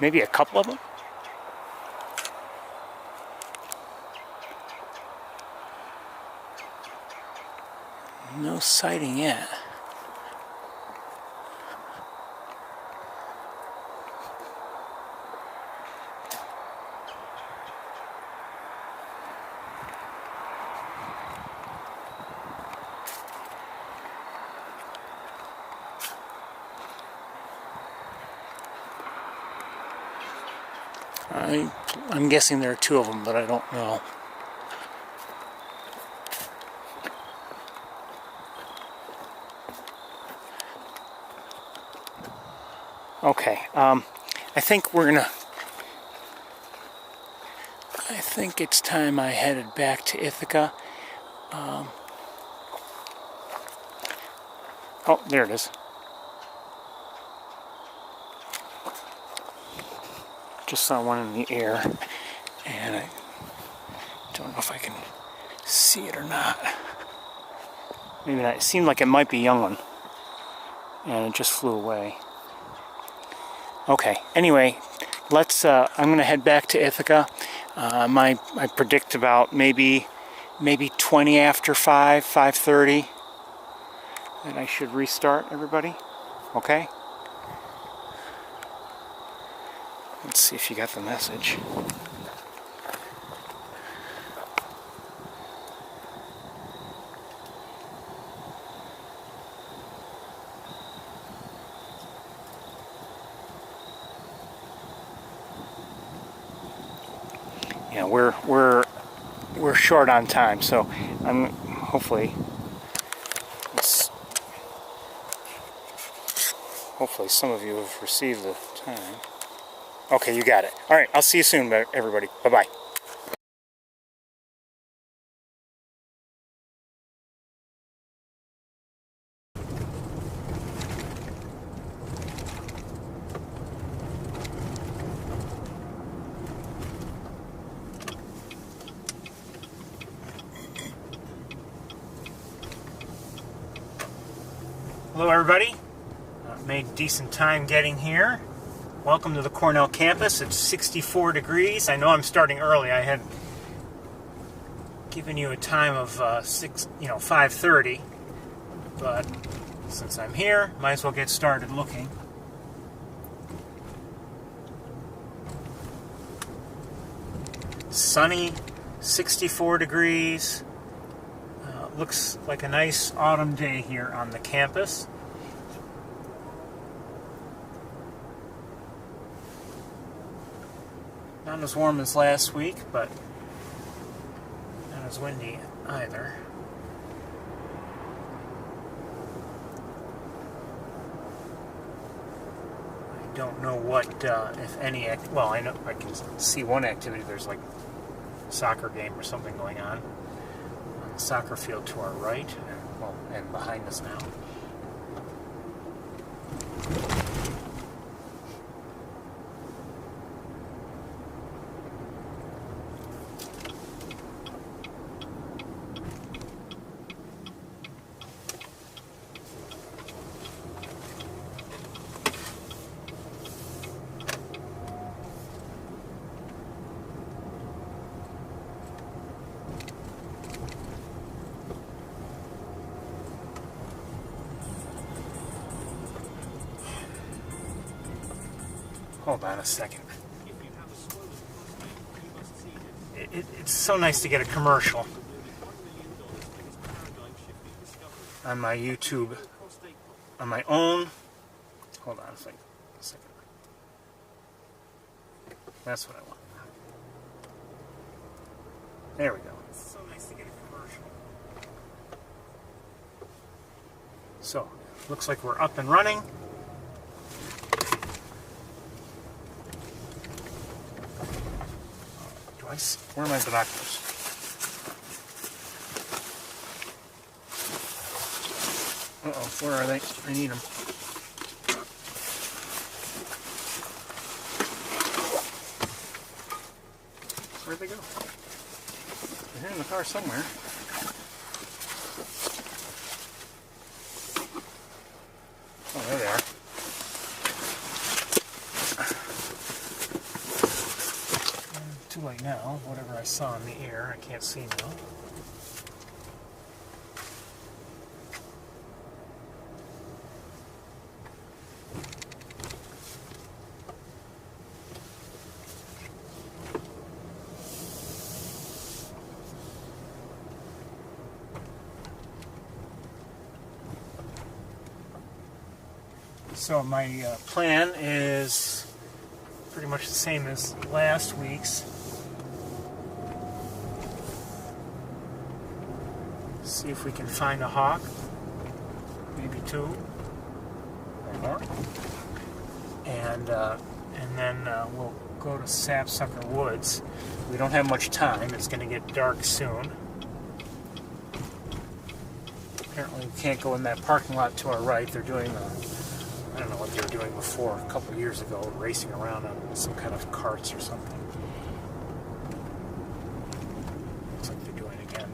Maybe a couple of them? No sighting yet. I'm guessing there are two of them, but I don't know. Okay, I think it's time I headed back to Ithaca. Oh, there it is. Just saw one in the air, and I don't know if I can see it or not. Maybe not. It seemed like it might be a young one, and it just flew away. Okay, anyway, let's, I'm going to head back to Ithaca. I predict about maybe 20 after 5:30, that I should restart, everybody. Okay? Let's see if you got the message. Yeah, we're short on time, so I'm hopefully some of you have received the time. Okay, you got it. All right, I'll see you soon, everybody. Bye-bye. Hello, everybody. Made decent time getting here. Welcome to the Cornell campus. It's 64 degrees. I know I'm starting early. I had given you a time of 5:30, but since I'm here, might as well get started looking. Sunny, 64 degrees. Looks like a nice autumn day here on the campus. Not as warm as last week, but not as windy either. I don't know what, if any, well, I know I can see one activity. There's like a soccer game or something going on the soccer field to our right, and behind us now. Hold on a second. It's so nice to get a commercial on my YouTube on my own. Hold on a second. That's what I want. There we go. It's so nice to get a commercial. So, looks like we're up and running. Where are my binoculars? Uh-oh, where are they? I need them. Where'd they go? They're here in the car somewhere. Oh, there they are. Too late now. Whatever I saw in the air, I can't see now. So my plan is pretty much the same as last week's. See if we can find a hawk, maybe two or more, and then we'll go to Sapsucker Woods. We don't have much time. It's going to get dark soon. Apparently we can't go in that parking lot to our right. They're doing I don't know what they were doing before, a couple of years ago, racing around on some kind of carts or something. Looks like they're doing it again.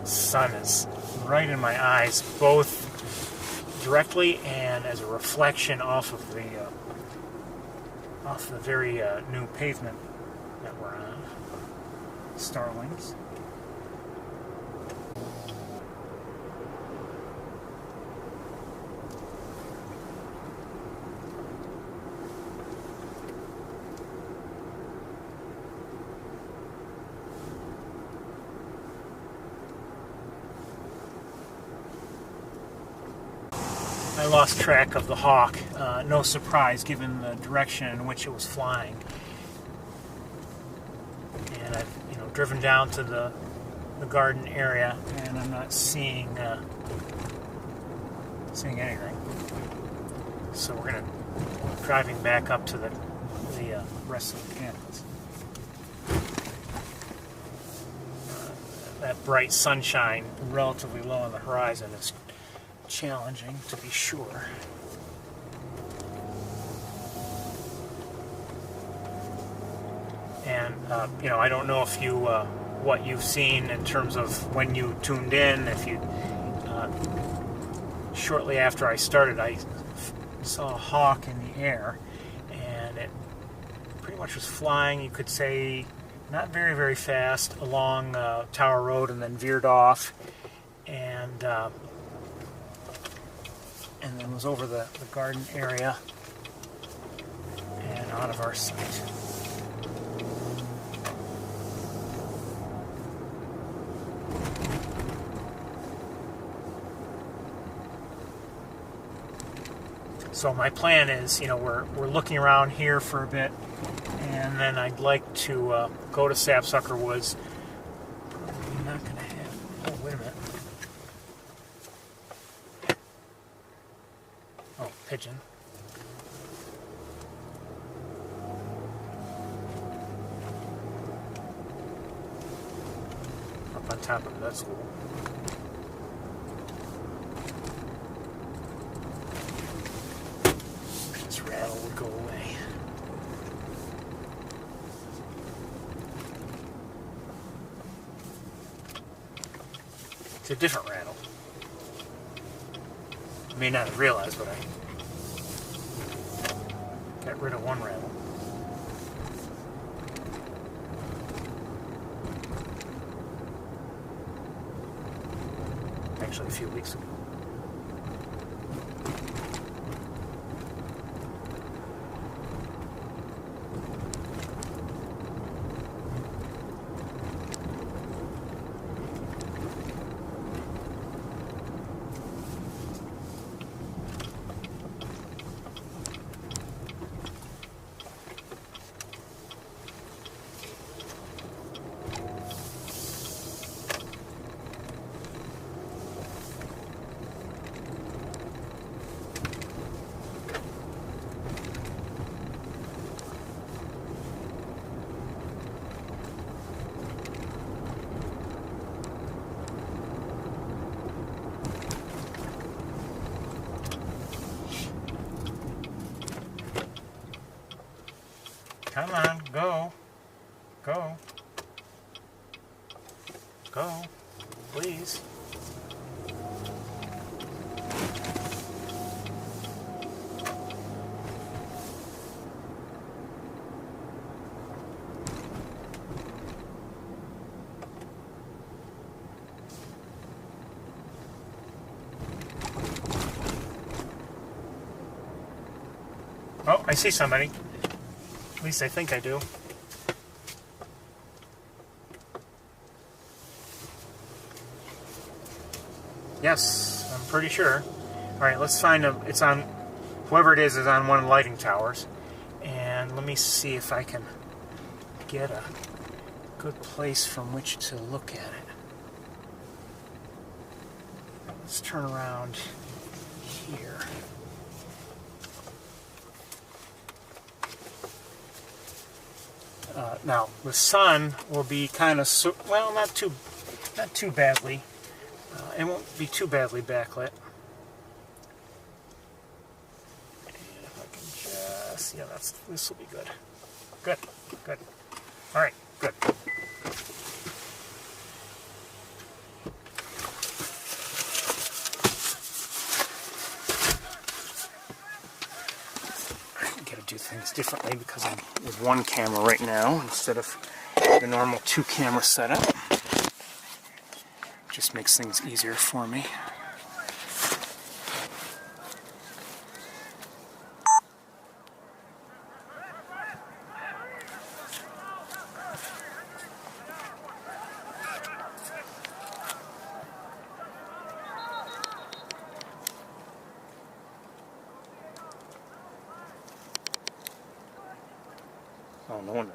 The sun is right in my eyes, both directly and as a reflection off of the very new pavement that we're on. Starlings. I lost track of the hawk. No surprise given the direction in which it was flying. And I've driven down to the garden area, and I'm not seeing anything. So we're driving back up to the rest of the campus. That bright sunshine, relatively low on the horizon, is challenging to be sure. And I don't know if you what you've seen in terms of when you tuned in. If you shortly after I started, I saw a hawk in the air, and it pretty much was flying. You could say not very, very fast along Tower Road, and then veered off, and then was over the garden area and out of our sight. So my plan is, we're looking around here for a bit, and then I'd like to go to Sapsucker Woods. Probably not going to have... Oh, wait a minute. Oh, pigeon. Up on top of it, that's cool. Rattle would go away. It's a different rattle. I may not have realized, but I got rid of one rattle. Actually, a few weeks ago. Come on, go. Go. Go. Please. Oh, I see somebody. At least I think I do. Yes, I'm pretty sure. Alright, let's find a... It's on... Whoever it is on one of the lighting towers. And let me see if I can get a good place from which to look at it. Let's turn around here. Now the sun will be kind of well, not too badly. It won't be too badly backlit. And if I can just, yeah, this will be good. Good, good. All right, good. Do things differently because I'm with one camera right now instead of the normal 2-camera setup. Just makes things easier for me. Oh, no wonder.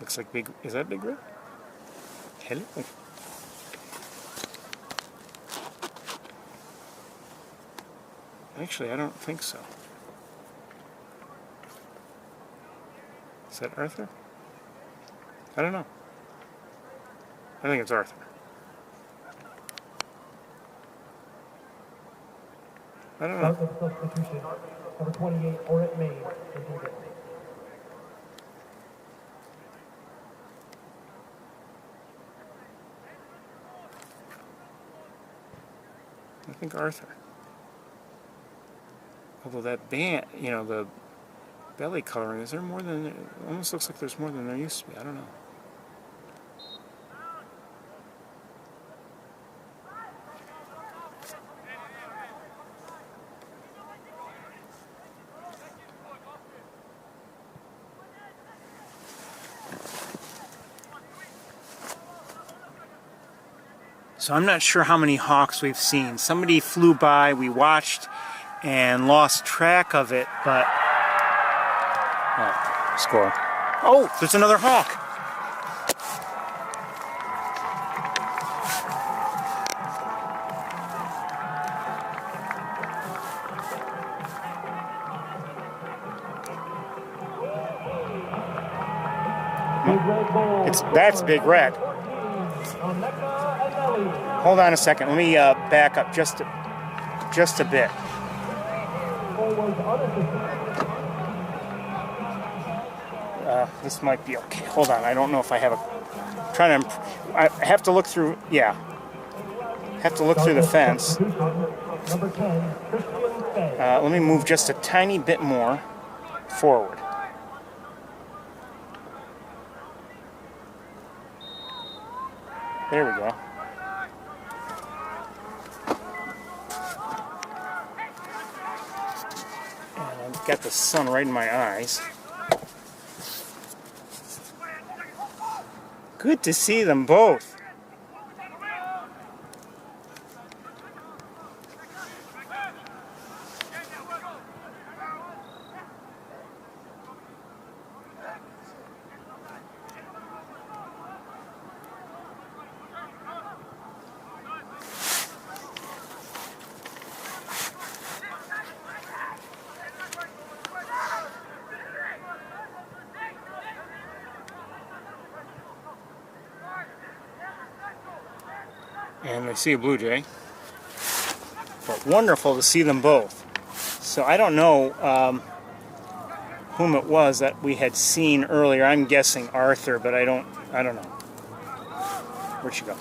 Looks like big... Is that Big Red? Hello? Actually, I don't think so. Is that Arthur? I don't know. I think it's Arthur. I don't know. Substitution, number 28, Orrit May. I think Arthur. Although that band, you know, the belly coloring, is there more than... It almost looks like there's more than there used to be. I don't know. So I'm not sure how many hawks we've seen. Somebody flew by, we watched, and lost track of it, but... Oh, score. Oh, there's another hawk! That's Big Red. Hold on a second. Let me back up just a bit. This might be okay. Hold on. I don't know if I have a... Trying to... I have to look through... Yeah. Have to look through the fence. Let me move just a tiny bit more forward. There we go. And I've got the sun right in my eyes. Good to see them both. And I see a blue jay. But wonderful to see them both. So I don't know whom it was that we had seen earlier. I'm guessing Arthur, but I don't know. Where'd she go?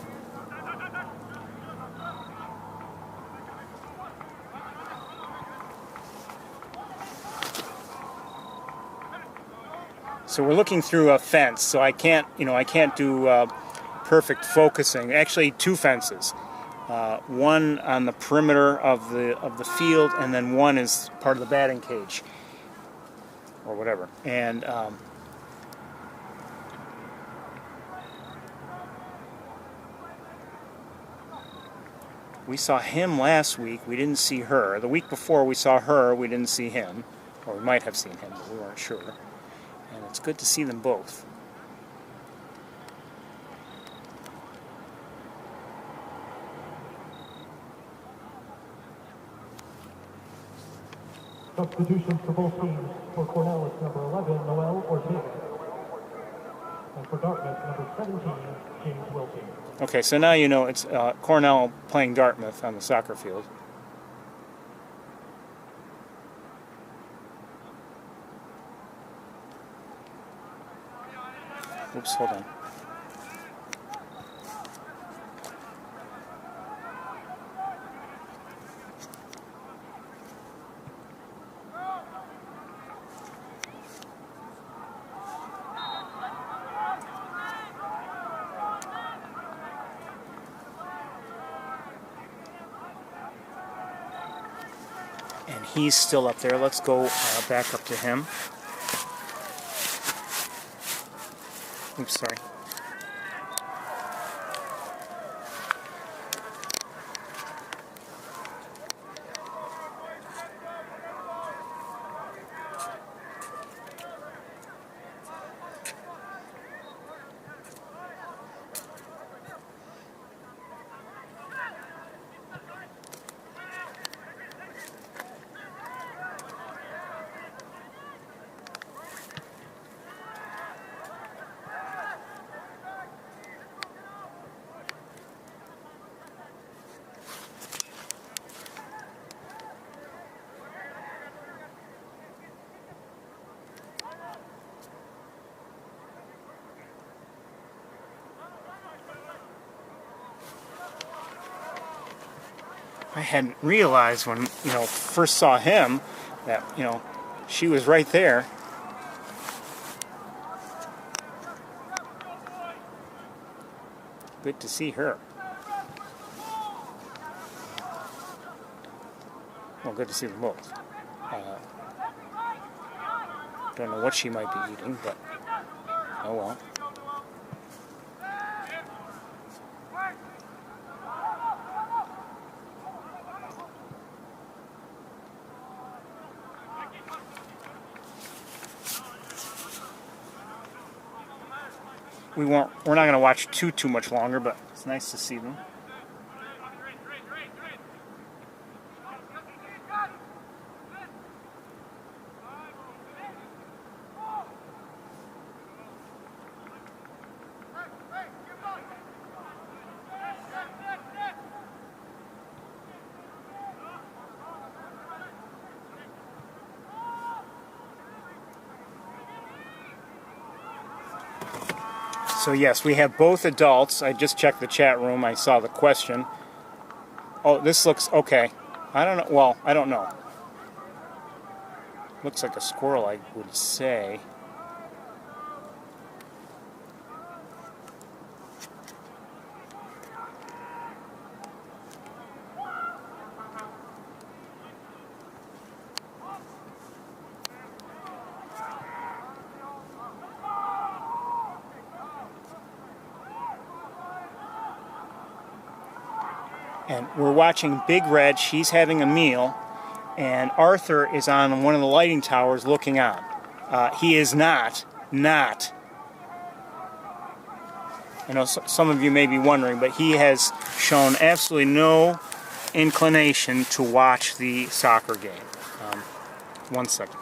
So we're looking through a fence, so I can't do perfect focusing. Actually, two fences. One on the perimeter of the field, and then one is part of the batting cage, or whatever. And we saw him last week. We didn't see her. The week before we saw her. We didn't see him, or we might have seen him, but we weren't sure. And it's good to see them both. Substitutions for both teams. For Cornell, it's number 11, Noel Ortega. And for Dartmouth, number 17, James Wilson. Okay, so now you know it's Cornell playing Dartmouth on the soccer field. Oops, hold on. And he's still up there. Let's go back up to him. Oops, sorry. I hadn't realized when, first saw him that, she was right there. Good to see her. Well, good to see them both. Don't know what she might be eating, but oh well. We're not going to watch too much longer, but it's nice to see them. So yes, we have both adults. I just checked the chat room. I saw the question. Oh, this looks okay. I don't know. Well, I don't know. Looks like a squirrel, I would say. And we're watching Big Red. She's having a meal. And Arthur is on one of the lighting towers looking on. He is not. I know some of you may be wondering, but he has shown absolutely no inclination to watch the soccer game. 1 second.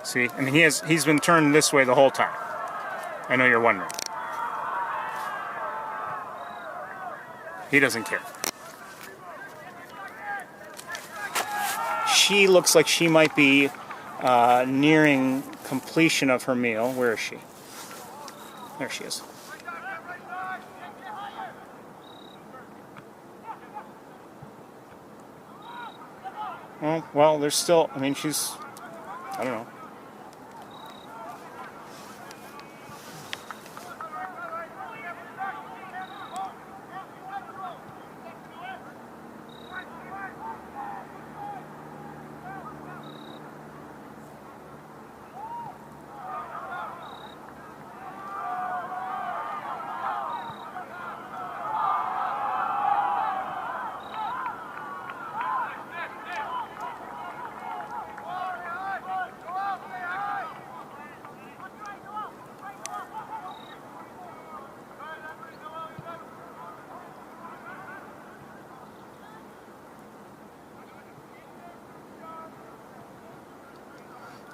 See, I mean, he's been turned this way the whole time. I know you're wondering. He doesn't care. she looks like she might be nearing completion of her meal. Where is she? There she is. Well, there's still, I mean, she's, I don't know.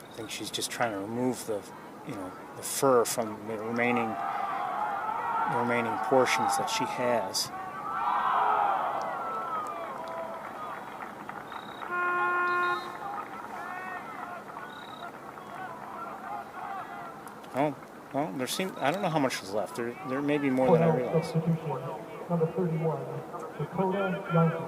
I think she's just trying to remove the, the fur from the remaining portions that she has. Oh, well, I don't know how much is left. There may be more than I realize. Substitution, number 31, Dakota Youngkin.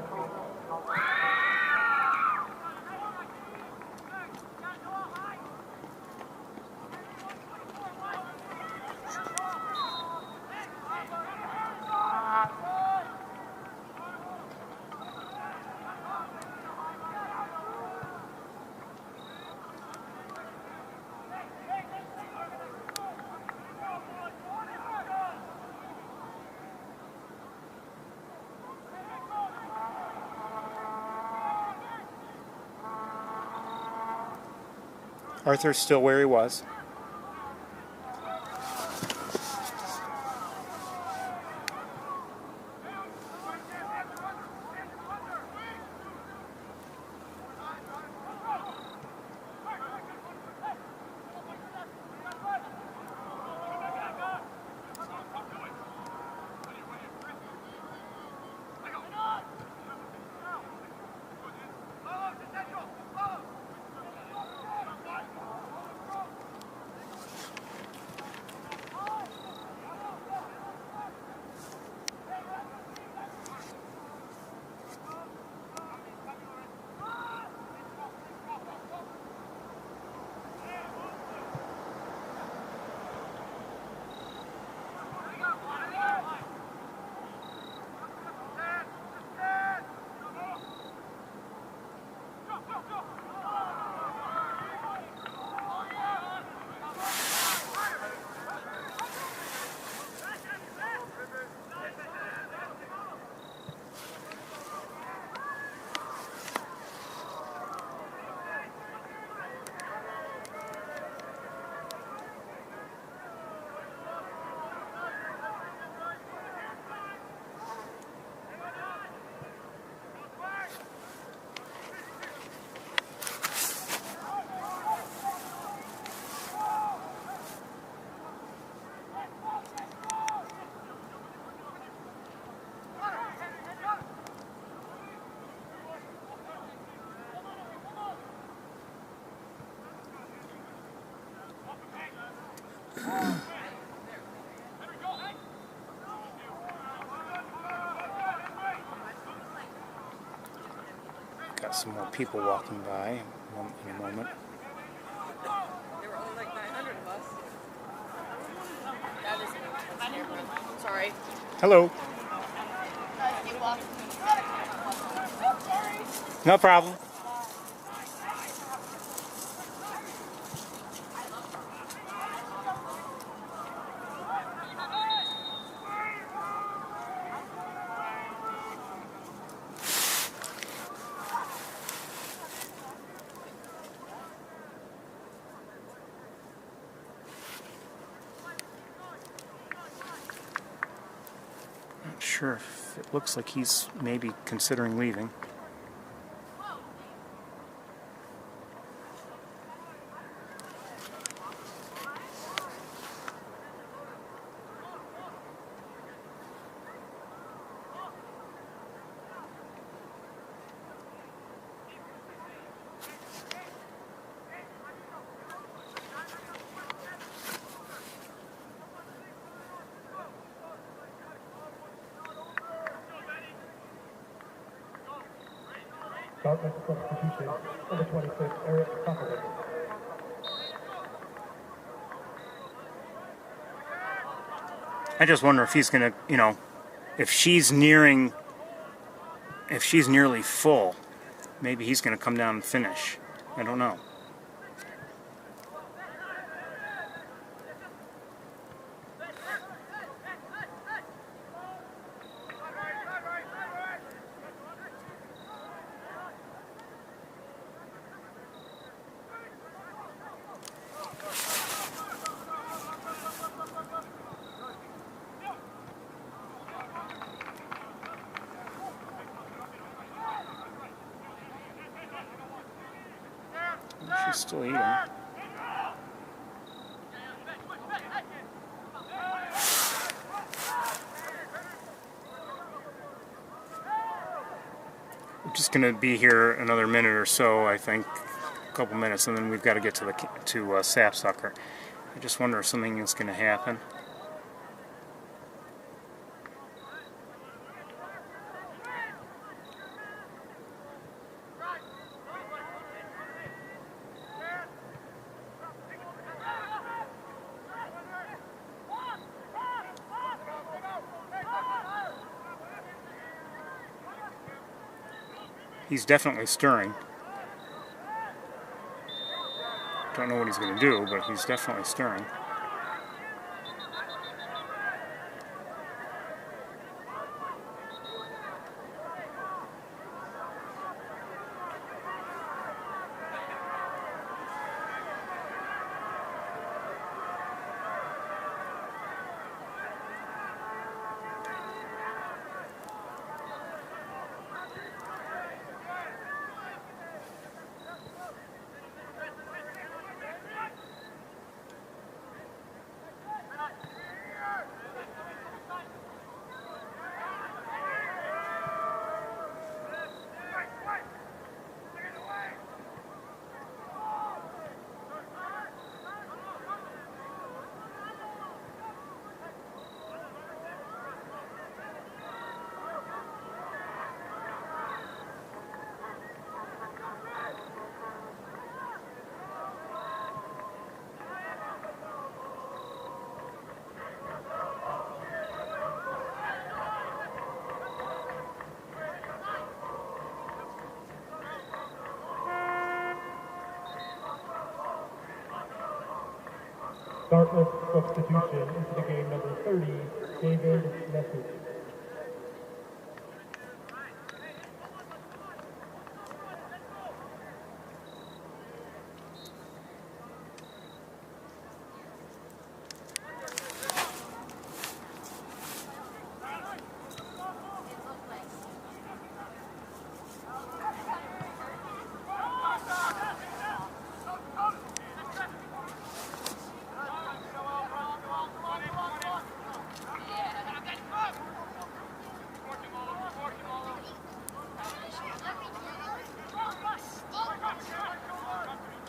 Arthur's still where he was. Got some more people walking by in a moment. There were only like 900 of us. That is my neighborhood. Sorry. Hello. No problem. Not sure if it looks like he's maybe considering leaving. Dartmouth substitution, number 26, Eric Sopowicz. I just wonder if he's going to, you know, if she's nearly full, maybe he's going to come down and finish. I don't know. She's still eating. We're just going to be here another minute or so, I think, a couple minutes, and then we've got to get to Sapsucker. I just wonder if something is going to happen. He's definitely stirring. Don't know what he's going to do, but he's definitely stirring. Dartmouth substitution into the game, number 30, David Message.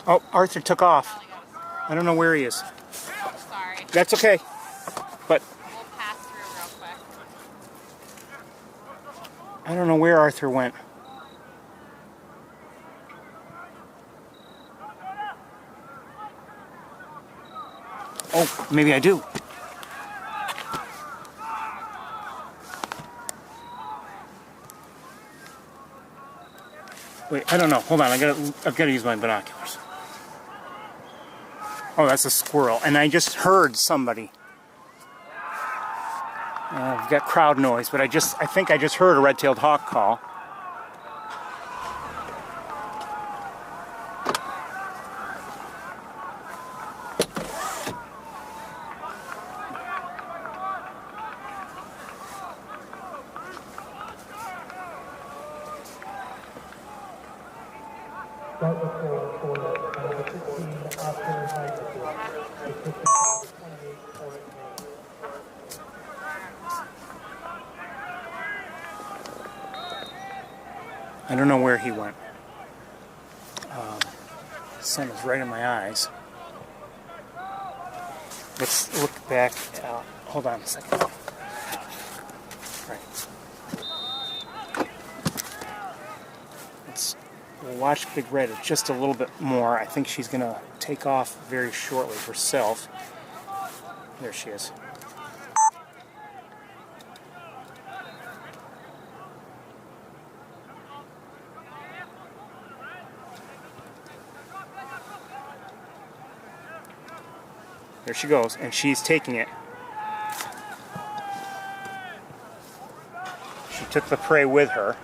Oh, Arthur took off. I don't know where he is. Sorry. That's okay. But We'll pass through real quick. I don't know where Arthur went. Oh, maybe I do. Wait, I don't know. Hold on, I've got to use my binoculars. Oh, that's a squirrel, and I just heard somebody. I've got crowd noise, but I think I just heard a red-tailed hawk call. Dartmouth for number 16, Oscar Highnessy. Assistant number 28, Oren May. I don't know where he went. The sun is right in my eyes. Let's look back. Hold on a second. Right. Let's watch Big Red just a little bit more. I think she's going to take off very shortly herself. There she is. There she goes, and she's taking it. She took the prey with her.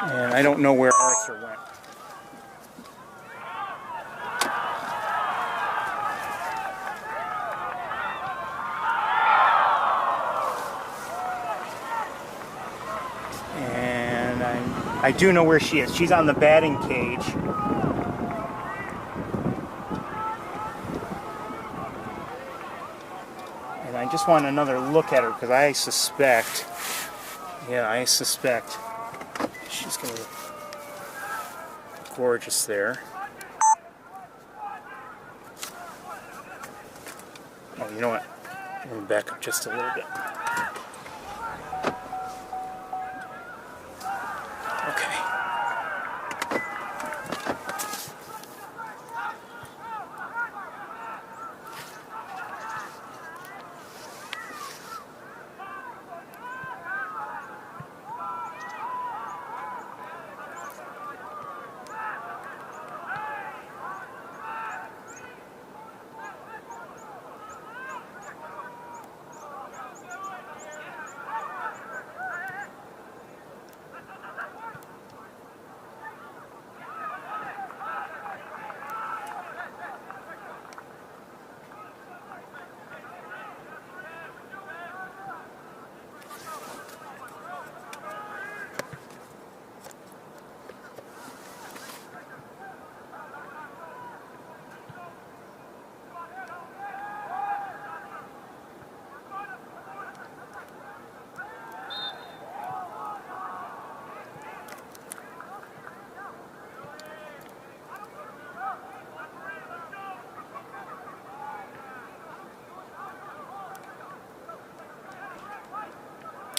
And I don't know where Arthur went. And I do know where she is. She's on the batting cage. And I just want another look at her because I suspect she's going to look gorgeous there. Oh, you know what? I'm going to back up just a little bit. Okay.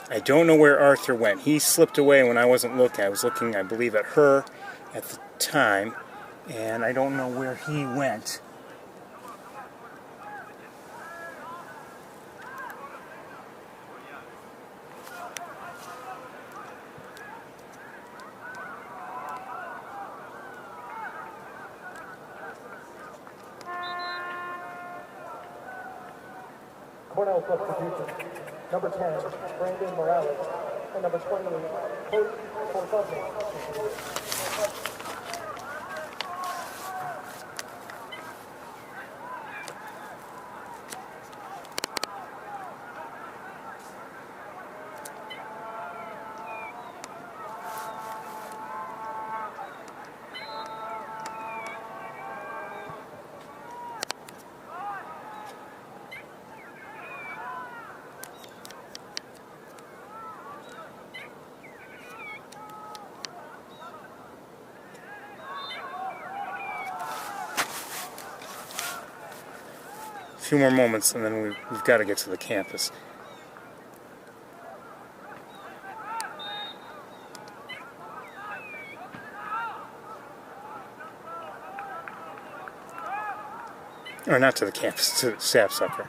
I don't know where Arthur went. He slipped away when I wasn't looking. I was looking, I believe, at her at the time, and I don't know where he went. Cornell substitution. Number 10, Brandon Morales, and number 28, Coach Cortez. A few more moments, and then we've got to get to the campus. Or not to the campus, to Sapsucker.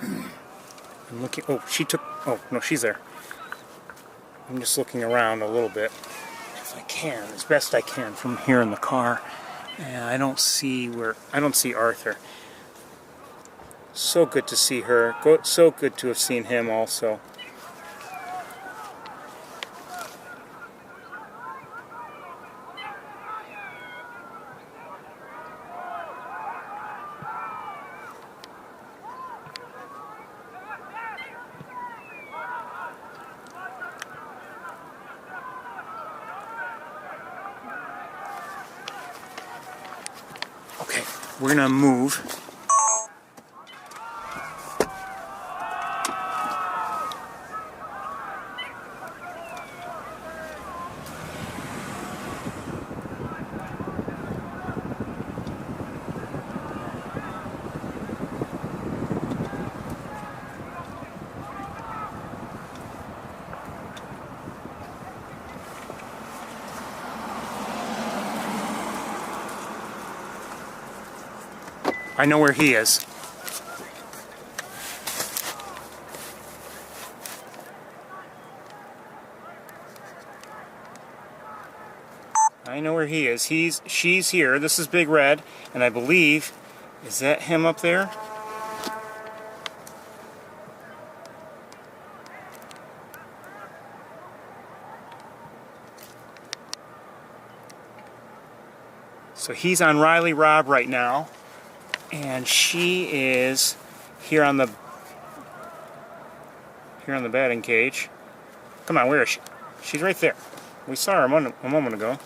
I'm looking. Oh, she took. Oh no, she's there. I'm just looking around a little bit, if I can, as best I can from here in the car. And I don't see Arthur. So good to see her. So good to have seen him also. Okay, we're gonna move. I know where he is. I know where he is. She's here. This is Big Red, and I believe, is that him up there? So he's on Riley Rob right now, and she is here on the batting cage. Come on, where is she? She's right there. We saw her a moment ago.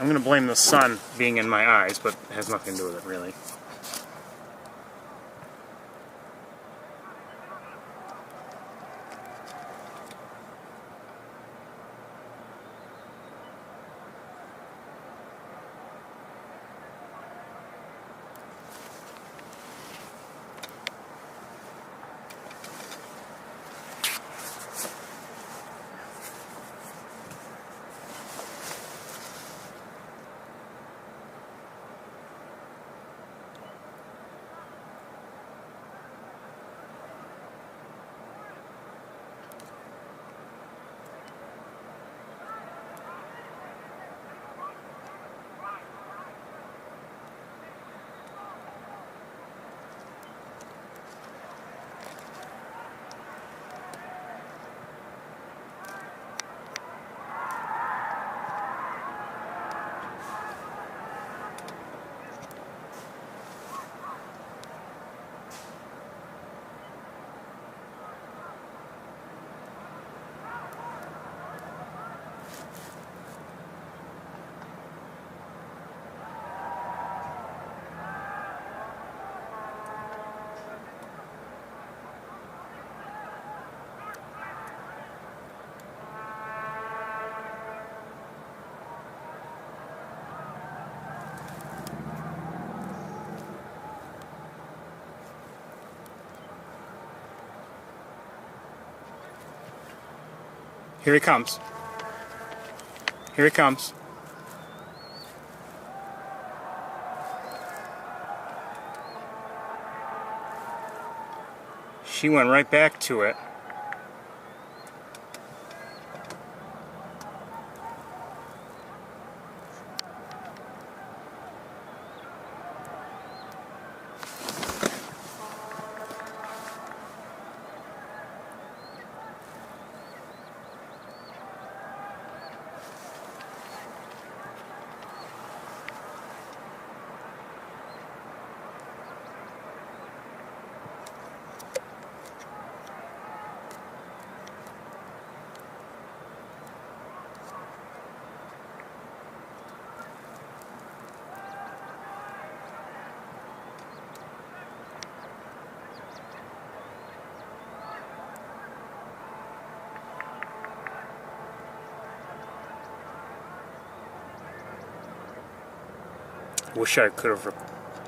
I'm going to blame the sun being in my eyes, but it has nothing to do with it, really. Here he comes. Here he comes. She went right back to it.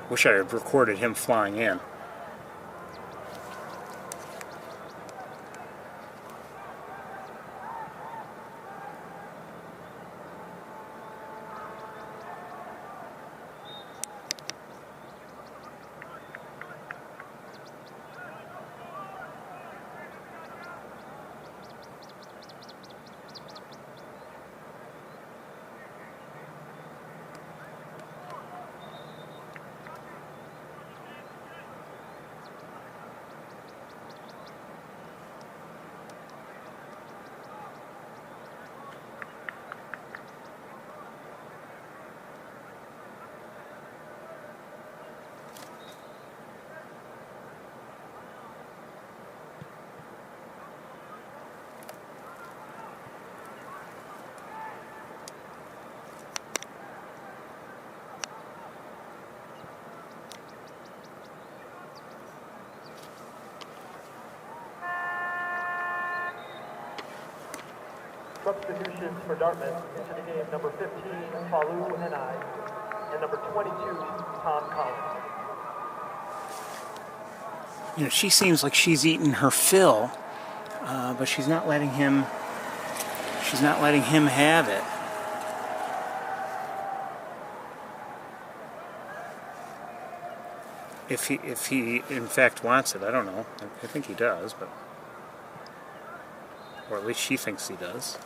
Wish I had recorded him flying in. Substitutions for Dartmouth into the game: number 15, Falu and and number 22, Tom Collins. You know, she seems like she's eaten her fill, but she's not letting him. She's not letting him have it. If he in fact wants it, I don't know. I think he does, but or at least she thinks he does.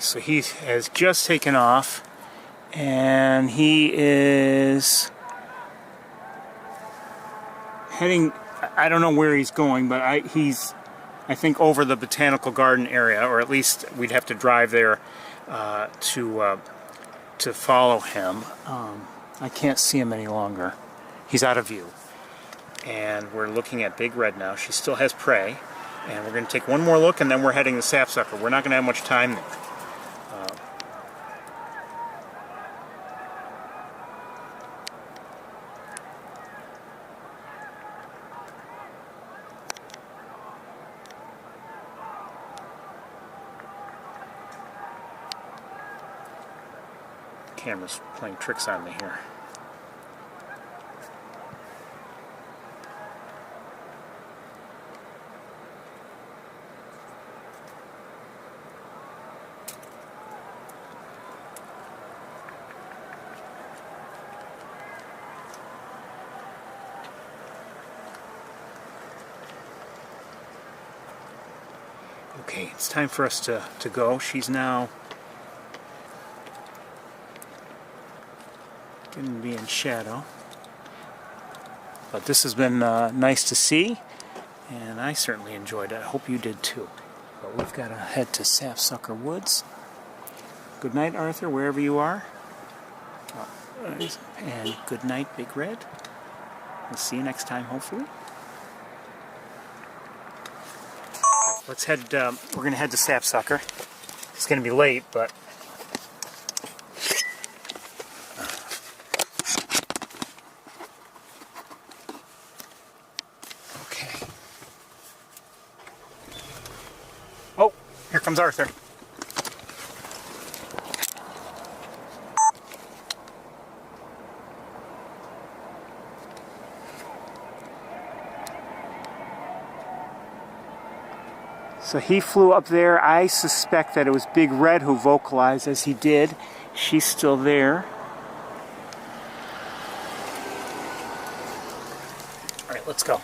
So he has just taken off, and he is heading, I don't know where he's going, but he's, I think, over the botanical garden area, or at least we'd have to drive there to follow him. I can't see him any longer. He's out of view. And we're looking at Big Red now. She still has prey, and we're going to take one more look, and then we're heading to Sapsucker. We're not going to have much time there. Camera's playing tricks on me here. Okay, it's time for us to go. She's now going to be in shadow. But this has been nice to see, and I certainly enjoyed it. I hope you did too. But we've got to head to Sapsucker Woods. Good night, Arthur, wherever you are. And good night, Big Red. We'll see you next time, hopefully. Let's head, we're going to head to Sapsucker. It's going to be late, but okay. Oh, here comes Arthur. So he flew up there. I suspect that it was Big Red who vocalized as he did. She's still there. let's go.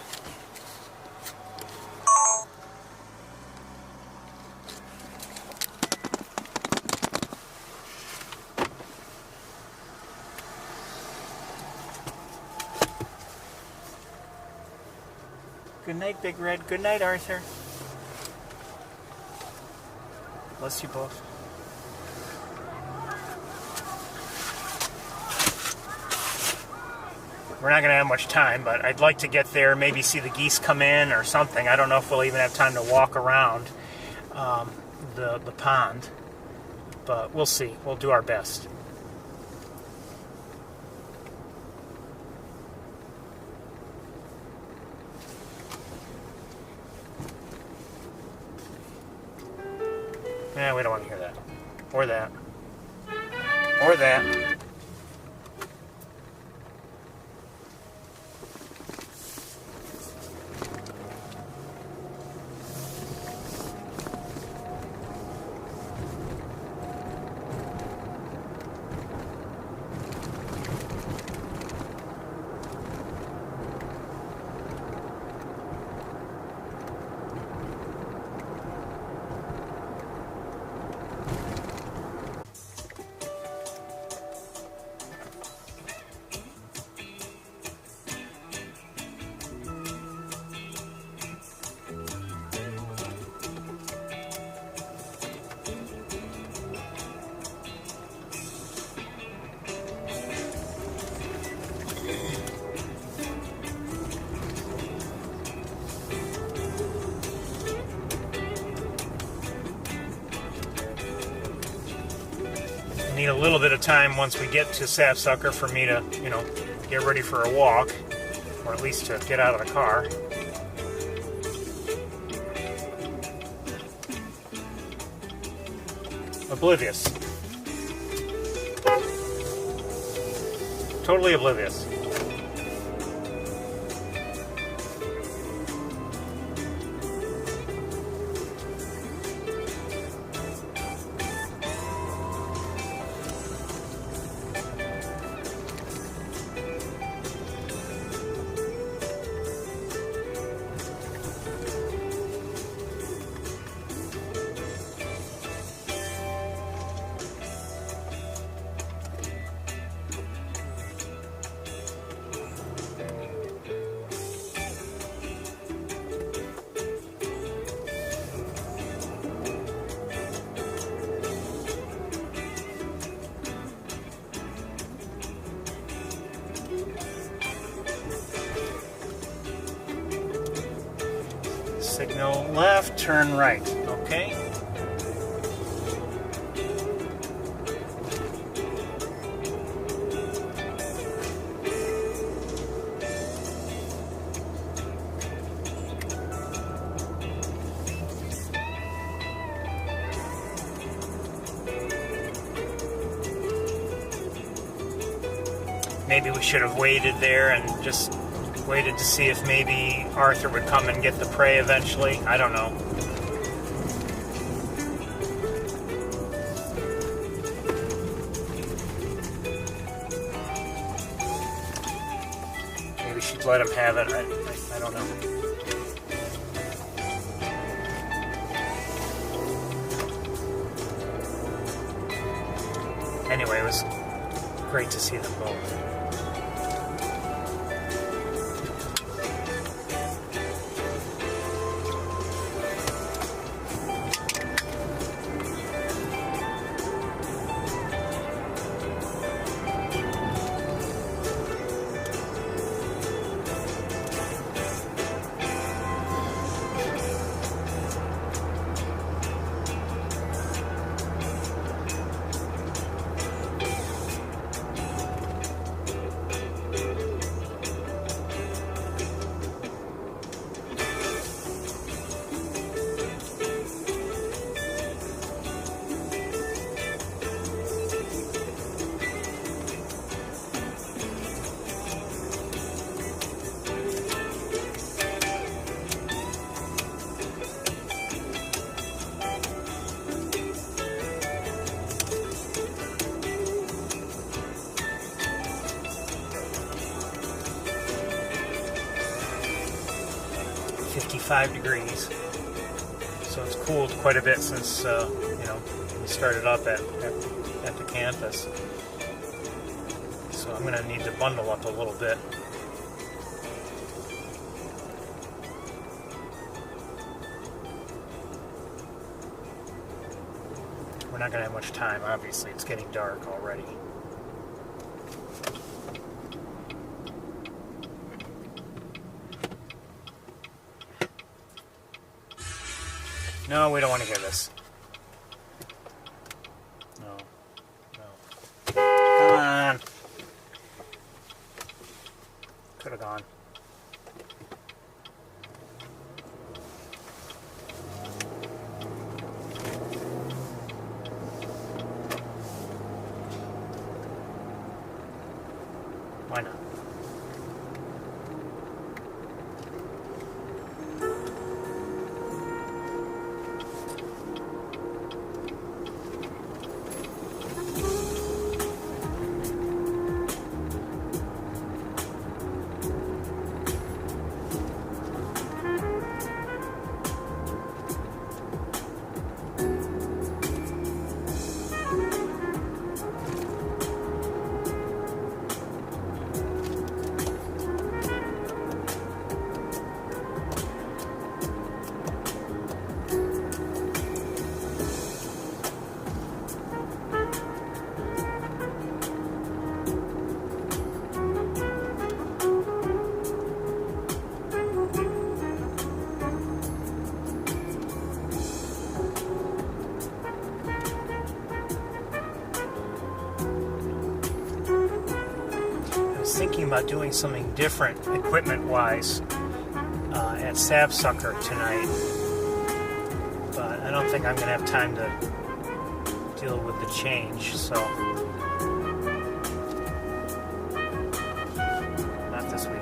Good night, Big Red. Good night, Arthur. Bless you both. We're not going to have much time, but I'd like to get there, maybe see the geese come in or something. I don't know if we'll even have time to walk around the pond, but we'll see. We'll do our best. Yeah, we don't want to hear that. Or that. Or that. Need a little bit of time once we get to Sapsucker for me to, get ready for a walk, or at least to get out of the car. Oblivious. Totally oblivious. Signal left, turn right. Okay. Maybe we should have waited there and just waited to see if maybe Arthur would come and get the prey eventually. I don't know. Maybe she'd let him have it. I don't know. Anyway, it was great to see them both. 85 degrees. So it's cooled quite a bit since we started up at the campus. So I'm going to need to bundle up a little bit. We're not going to have much time, obviously. It's getting dark already. No, we don't want to hear this. No. Come on. Could have gone. Why not? Thinking about doing something different equipment-wise at Sapsucker tonight, but I don't think I'm going to have time to deal with the change, so not this week.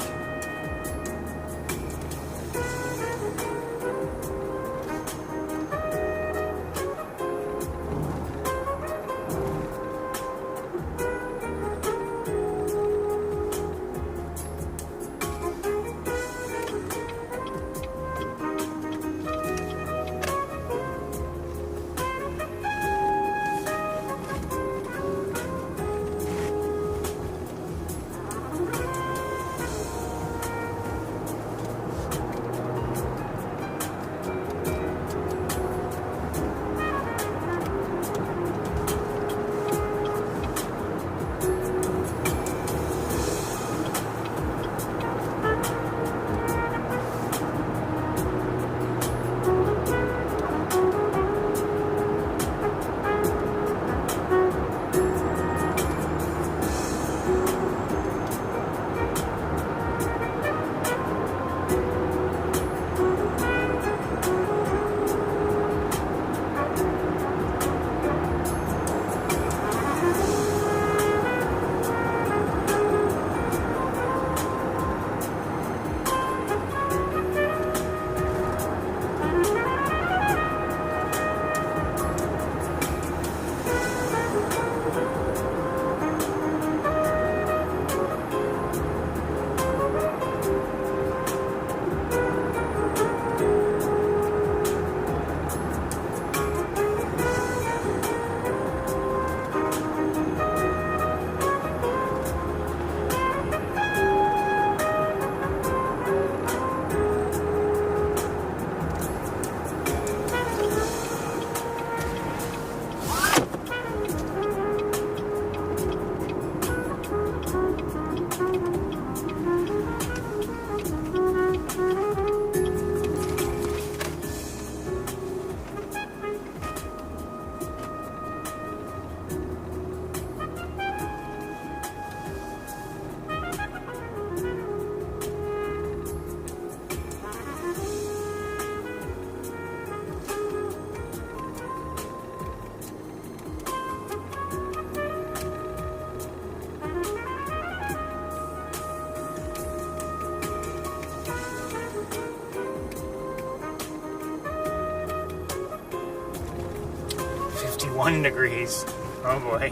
One degrees. Oh boy.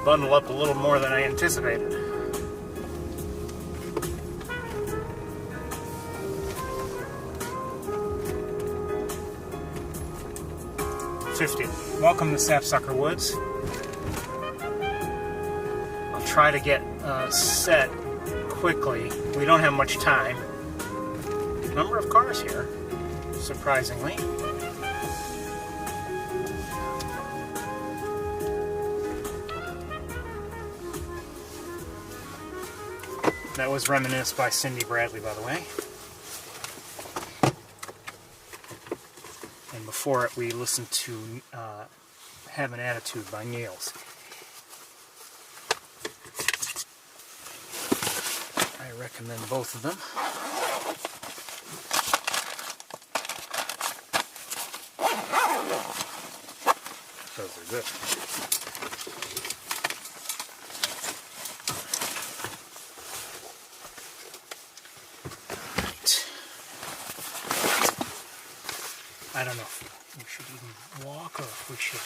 bundle up a little more than I anticipated. $50. Welcome to Sapsucker Woods. I'll try to get set quickly. We don't have much time. Number of cars here, surprisingly. That was reminisced by Cindy Bradley, by the way. And before it, we listened to Have an Attitude by Niels. I recommend both of them. Those are good. I don't know if we should even walk or if we should.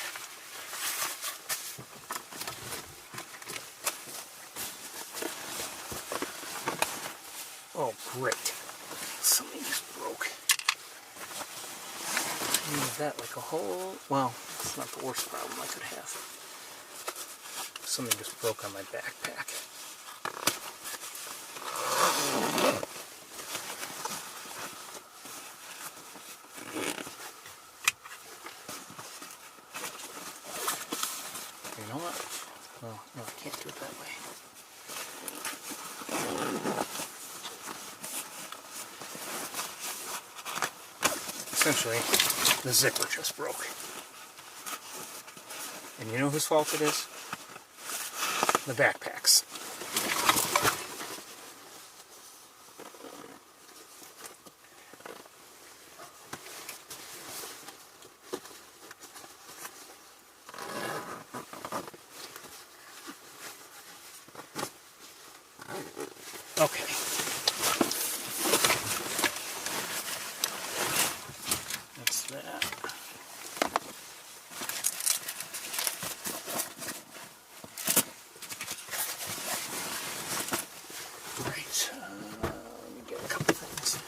Oh, great. Something just broke. I need that like a whole. Well, it's not the worst problem I could have. Something just broke on my backpack. You know what? Well, no, I can't do it that way. Essentially, the zipper just broke. And you know whose fault it is? The backpacks. Okay. That's that. Right. Let me get a couple things.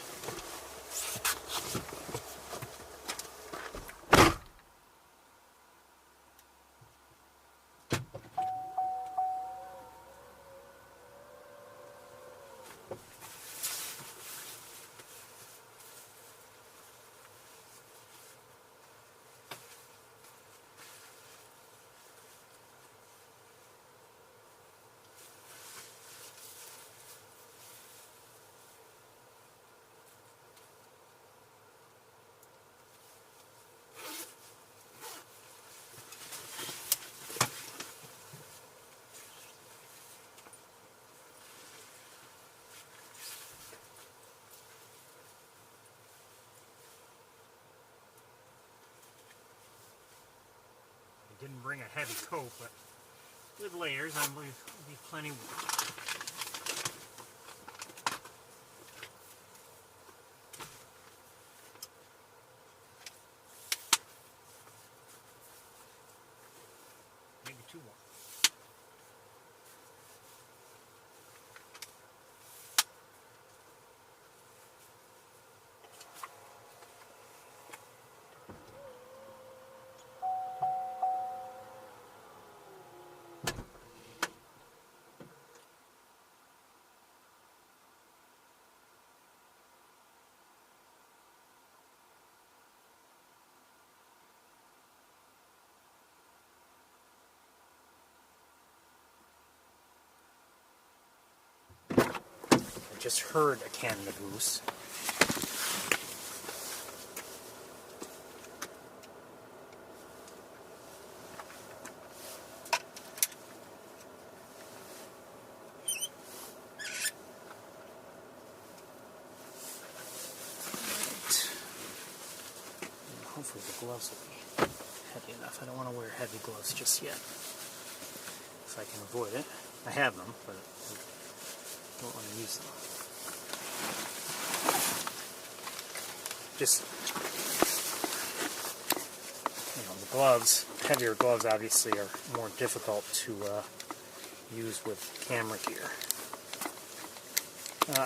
Didn't bring a heavy coat, but with layers, I believe will be plenty warm. Maybe too warm. I just heard a Canada goose. Hopefully the gloves will be heavy enough. I don't want to wear heavy gloves just yet. If I can avoid it. I have them, but I don't want to use them. Just, you know, the gloves, heavier gloves obviously are more difficult to use with camera gear.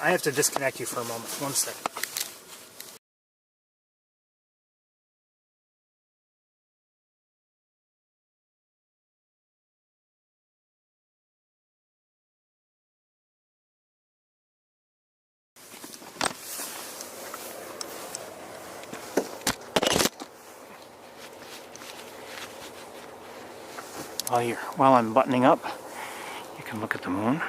I have to disconnect you for a moment. One second. While I'm buttoning up, you can look at the moon.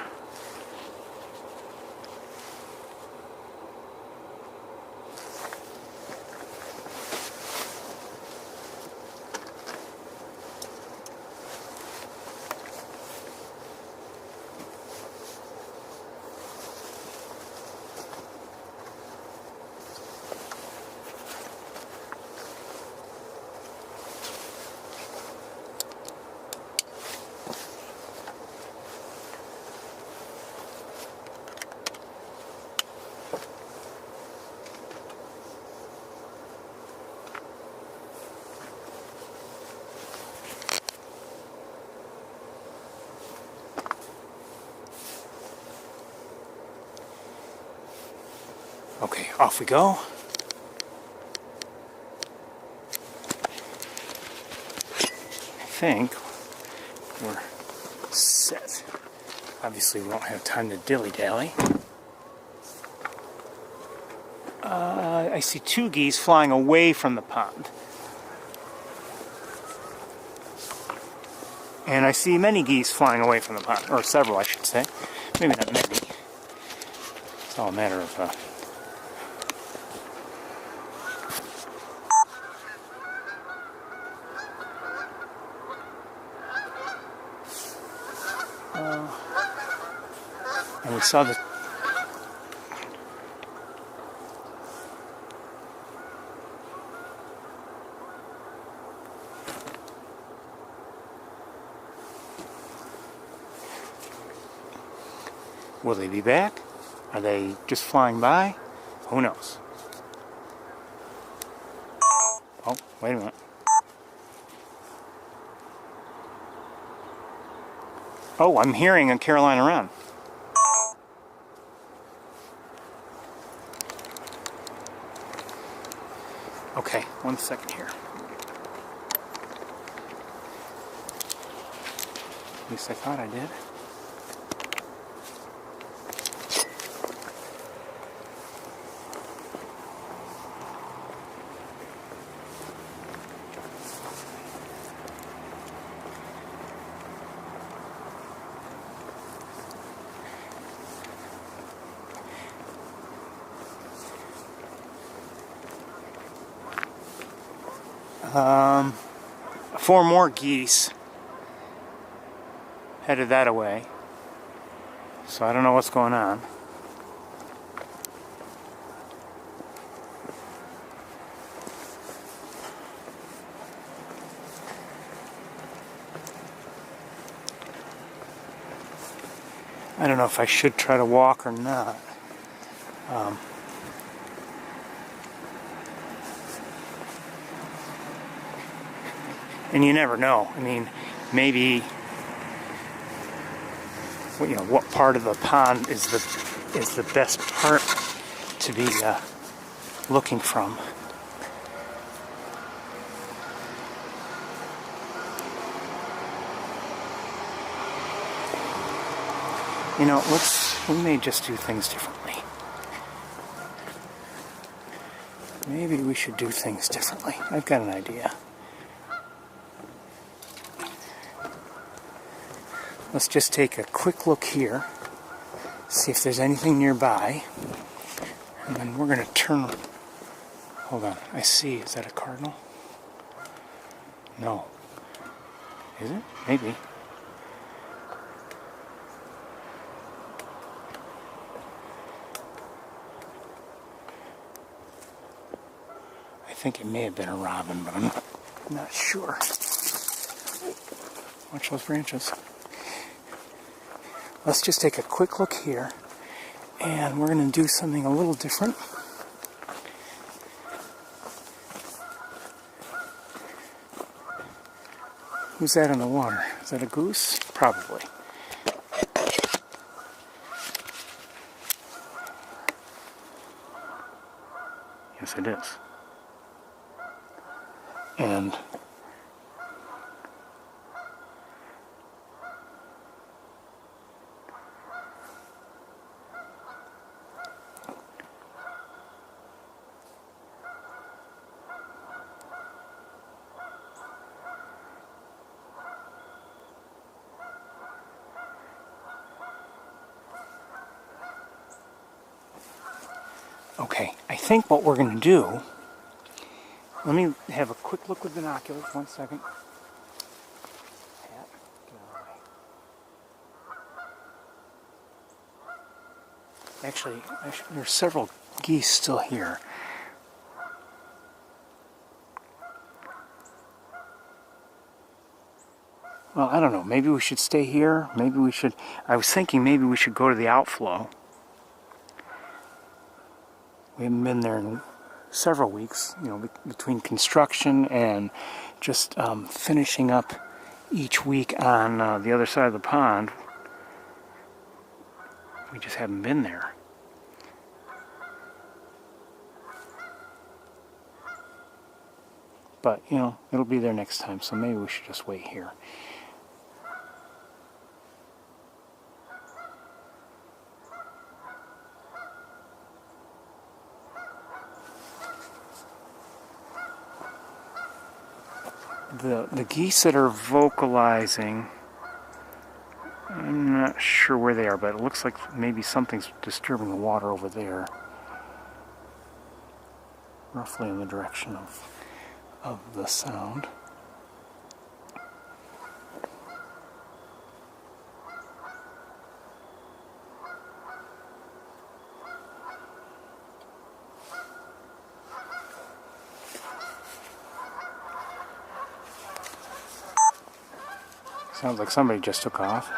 Okay, off we go. I think we're set. Obviously, we won't have time to dilly-dally. I see 2 geese flying away from the pond. And I see many geese flying away from the pond. Or several, I should say. Maybe not many. It's all a matter of... and we saw the... Will they be back? Are they just flying by? Who knows? Oh, wait a minute. Oh, I'm hearing a Carolina wren. Okay, 1 second here. At least I thought I did. Four more geese headed that way, so I don't know what's going on. I don't know if I should try to walk or not. And you never know. I mean, maybe, you know, what part of the pond is the best part to be looking from. You know, we may just do things differently. Maybe we should do things differently. I've got an idea. Let's just take a quick look here, see if there's anything nearby, and then we're going to turn... Hold on, I see. Is that a cardinal? No. Is it? Maybe. I think it may have been a robin, but I'm not sure. Watch those branches. Let's just take a quick look here, and we're going to do something a little different. Who's that in the water? Is that a goose? Probably. Yes, it is. And okay, I think what we're going to do, let me have a quick look with binoculars, 1 second. Pat, get out of the way. Actually, there's several geese still here. Well, I don't know, maybe we should stay here, maybe we should, I was thinking maybe we should go to the outflow. We haven't been there in several weeks, you know, between construction and just finishing up each week on the other side of the pond. We just haven't been there. But, you know, it'll be there next time, so maybe we should just wait here. The geese that are vocalizing, I'm not sure where they are, but it looks like maybe something's disturbing the water over there. Roughly in the direction of the sound. Sounds like somebody just took off.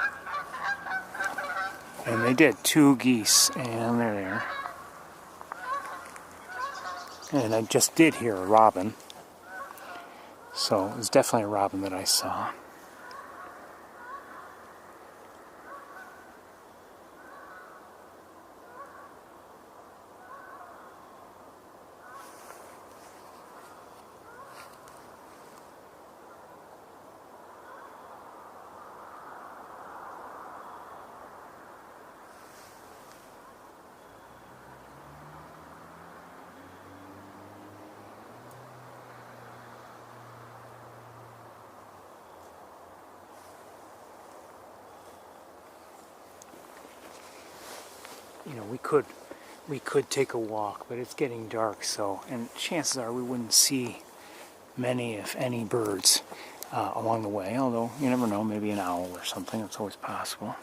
And they did, 2 geese, and they're there. And I just did hear a robin. So it was definitely a robin that I saw. You know, we could take a walk, but it's getting dark, so, and chances are we wouldn't see many, if any, birds along the way, although you never know, maybe an owl or something, it's always possible.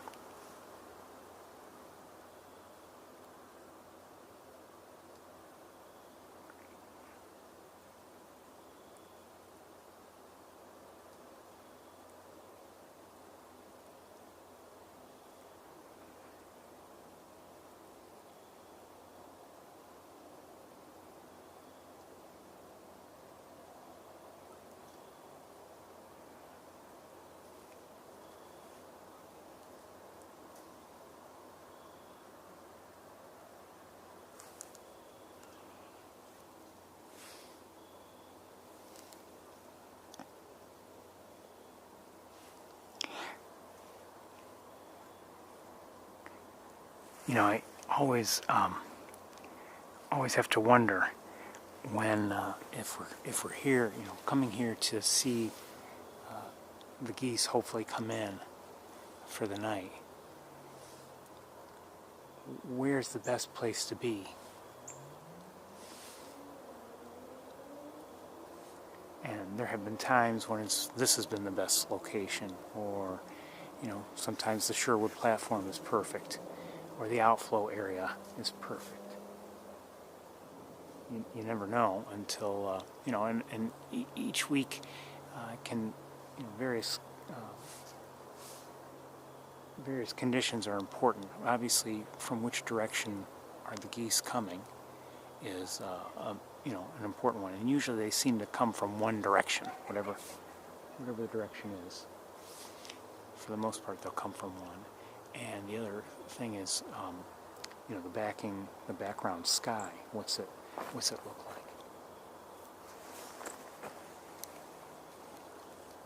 You know, I always have to wonder when, if we're here, you know, coming here to see the geese hopefully come in for the night, where's the best place to be? And there have been times when this has been the best location, or, you know, sometimes the Sherwood platform is perfect, or the outflow area is perfect. You never know until, you know, and each week can, you know, various conditions are important. Obviously, from which direction are the geese coming is, you know, an important one. And usually they seem to come from one direction, whatever the direction is. For the most part, they'll come from one. And the other thing is, you know, the background sky. What's it? What's it look like?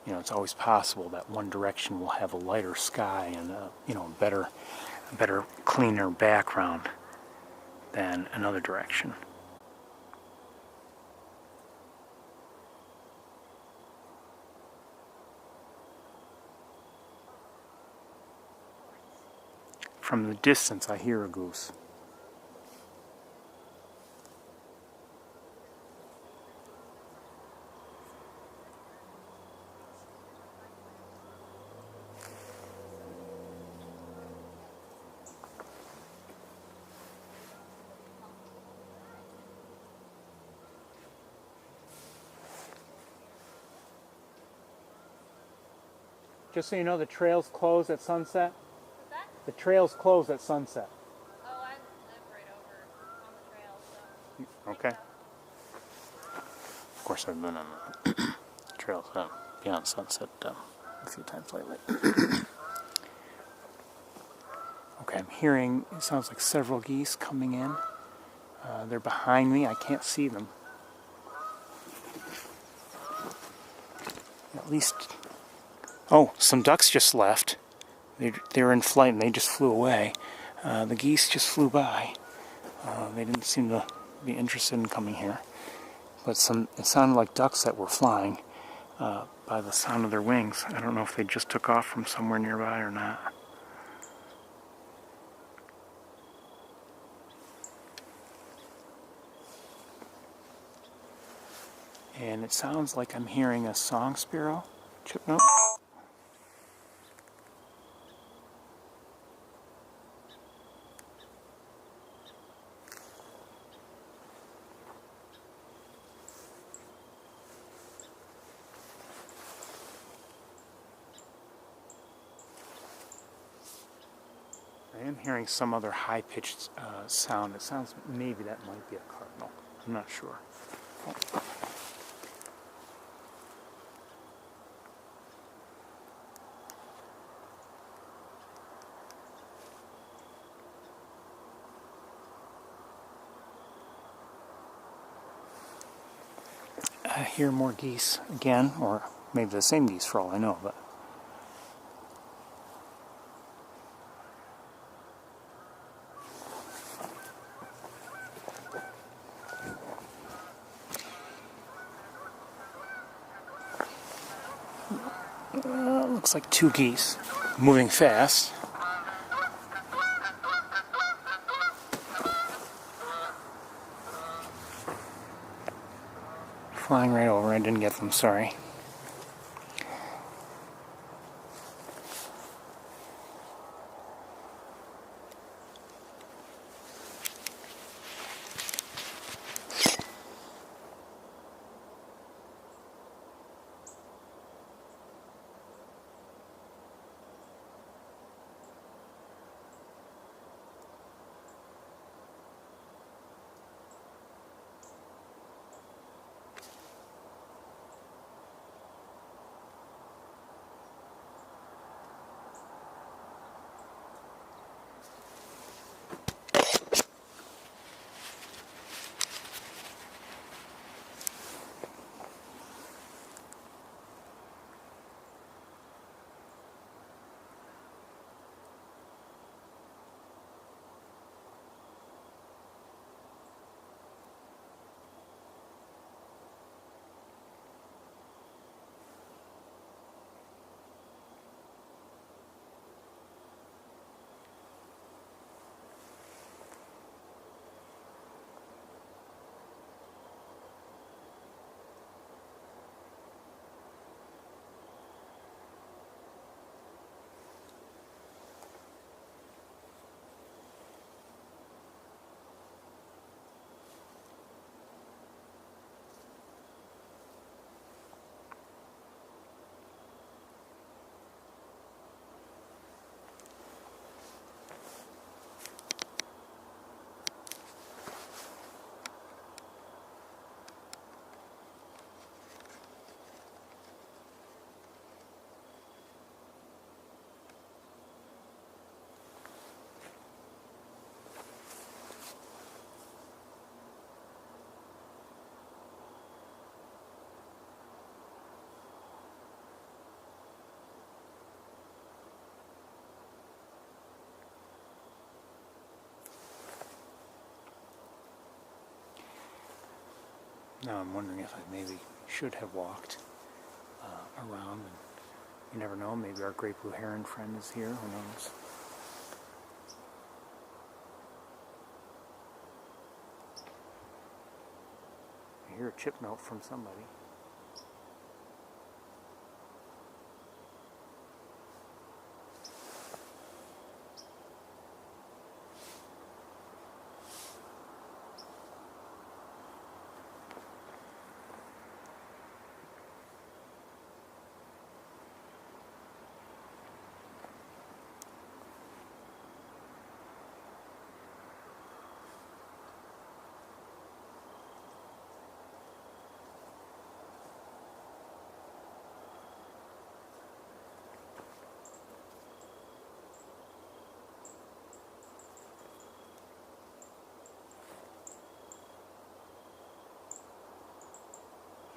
You know, it's always possible that one direction will have a lighter sky and a, you know, better, cleaner background than another direction. From the distance, I hear a goose. Just so you know, the trails close at sunset. What's that? The trails close at sunset. Oh, I live right over on the trail, so. Okay. Of course, I've been on the trails beyond sunset a few times lately. Okay, I'm hearing, it sounds like several geese coming in. They're behind me. I can't see them. At least... Oh, some ducks just left. They were in flight and they just flew away. The geese just flew by. They didn't seem to be interested in coming here. But it sounded like ducks that were flying by the sound of their wings. I don't know if they just took off from somewhere nearby or not. And it sounds like I'm hearing a song sparrow chip note. I am hearing some other high-pitched sound. It sounds, maybe that might be a cardinal. I'm not sure. Oh. I hear more geese again, or maybe the same geese for all I know, but looks like two geese moving fast. Flying right over. I didn't get them, sorry. Now I'm wondering if I maybe should have walked around. And you never know, maybe our great blue heron friend is here, who knows. I hear a chip note from somebody.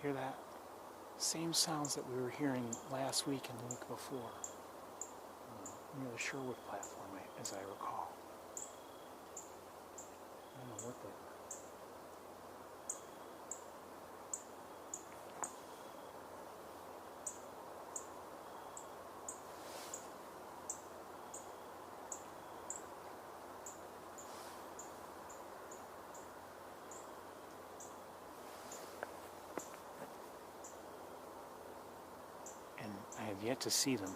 Hear that? Same sounds that we were hearing last week and the week before, near the Sherwood platform, as I recall. I don't know what the... And I have yet to see them.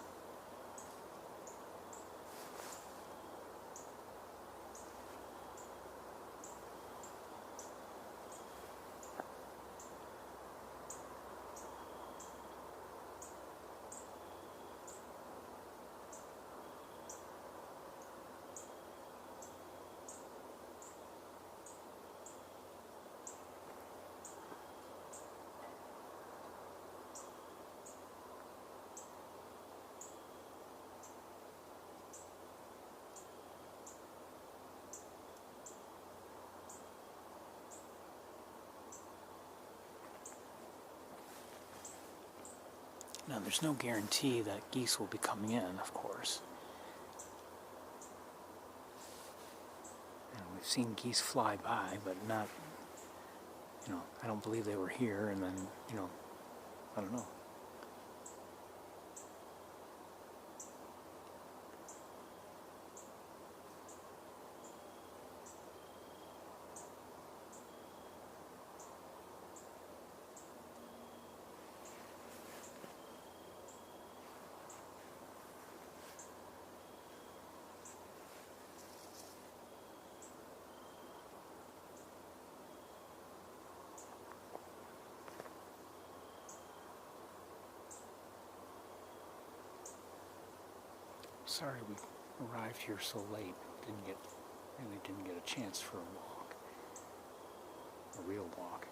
Now, there's no guarantee that geese will be coming in, of course. We've seen geese fly by, but not, I don't believe they were here, and then, I don't know. Sorry we arrived here so late. Really didn't get a chance for a walk. A real walk.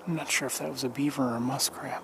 I'm not sure if that was a beaver or a muskrat.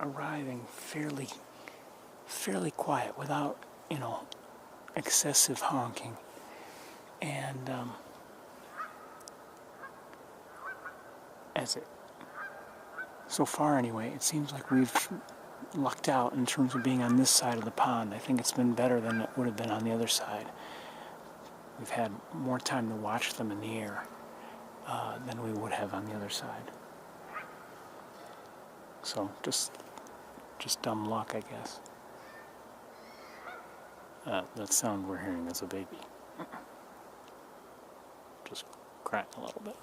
arriving fairly quiet without, excessive honking. And so far anyway, it seems like we've lucked out in terms of being on this side of the pond. I think it's been better than it would have been on the other side. We've had more time to watch them in the air than we would have on the other side. So just dumb luck, I guess. That sound we're hearing is a baby. Just crying a little bit.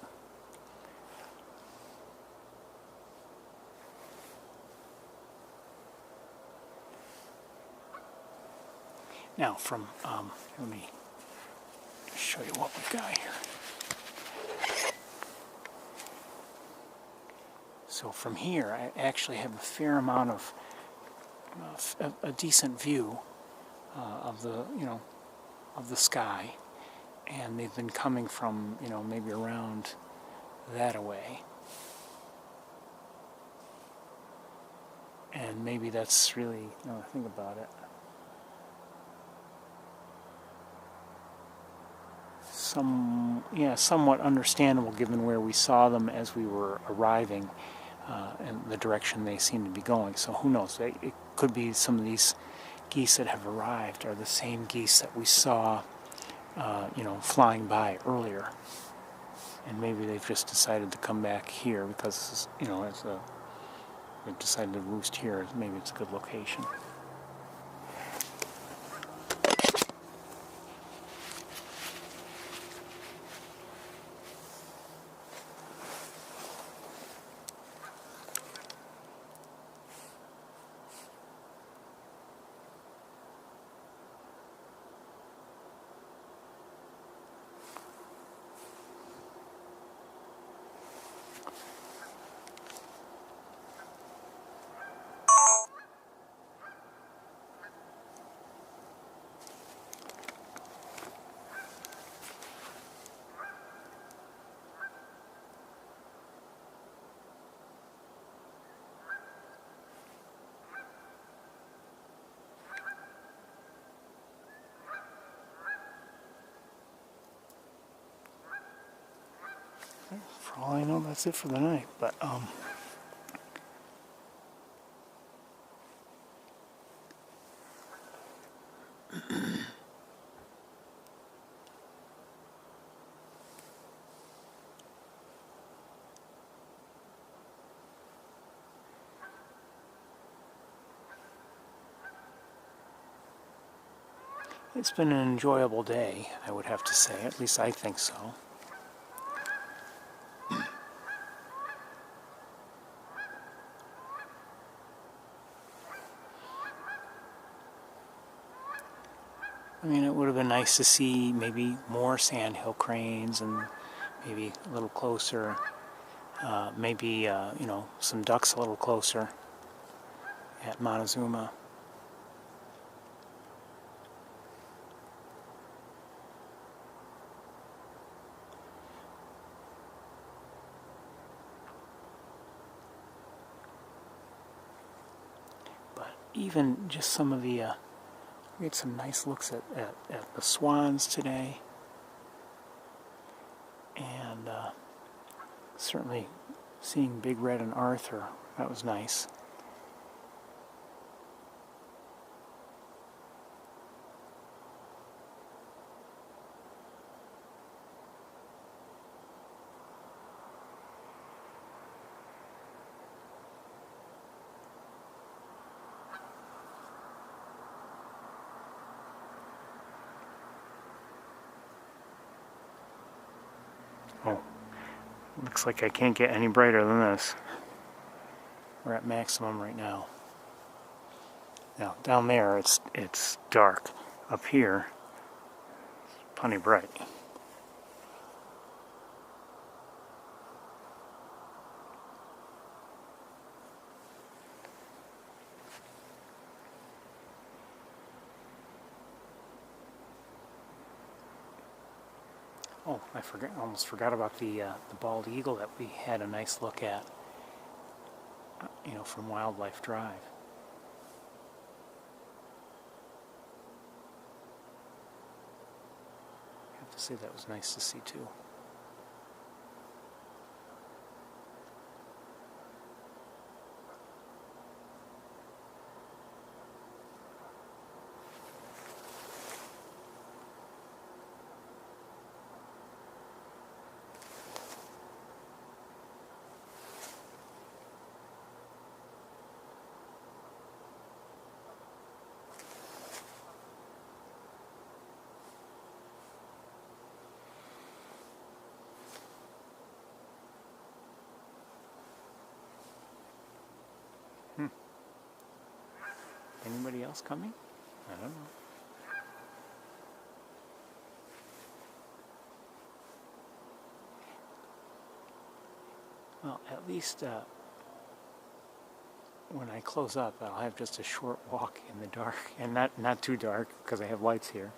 Now let me show you what we've got here. So from here, I actually have a fair amount of a decent view of the sky, and they've been coming from maybe around that away, and maybe that's really now I think about it. Somewhat understandable given where we saw them as we were arriving and the direction they seem to be going. So who knows? It could be some of these geese that have arrived are the same geese that we saw, flying by earlier. And maybe they've just decided to come back here because, they've decided to roost here. Maybe it's a good location. For all I know, that's it for the night. But it's been an enjoyable day, I would have to say. At least I think so. I mean, it would have been nice to see maybe more sandhill cranes and maybe a little closer, maybe, some ducks a little closer at Montezuma. But even just some of the we had some nice looks at the swans today, and certainly seeing Big Red and Arthur, that was nice. Oh, looks like I can't get any brighter than this. We're at maximum right now. Now, down there it's dark. Up here, it's plenty bright. Oh, almost forgot about the bald eagle that we had a nice look at. from Wildlife Drive. I have to say that was nice to see too. Anybody else coming? I don't know. Well, at least when I close up, I'll have just a short walk in the dark, and not too dark because I have lights here.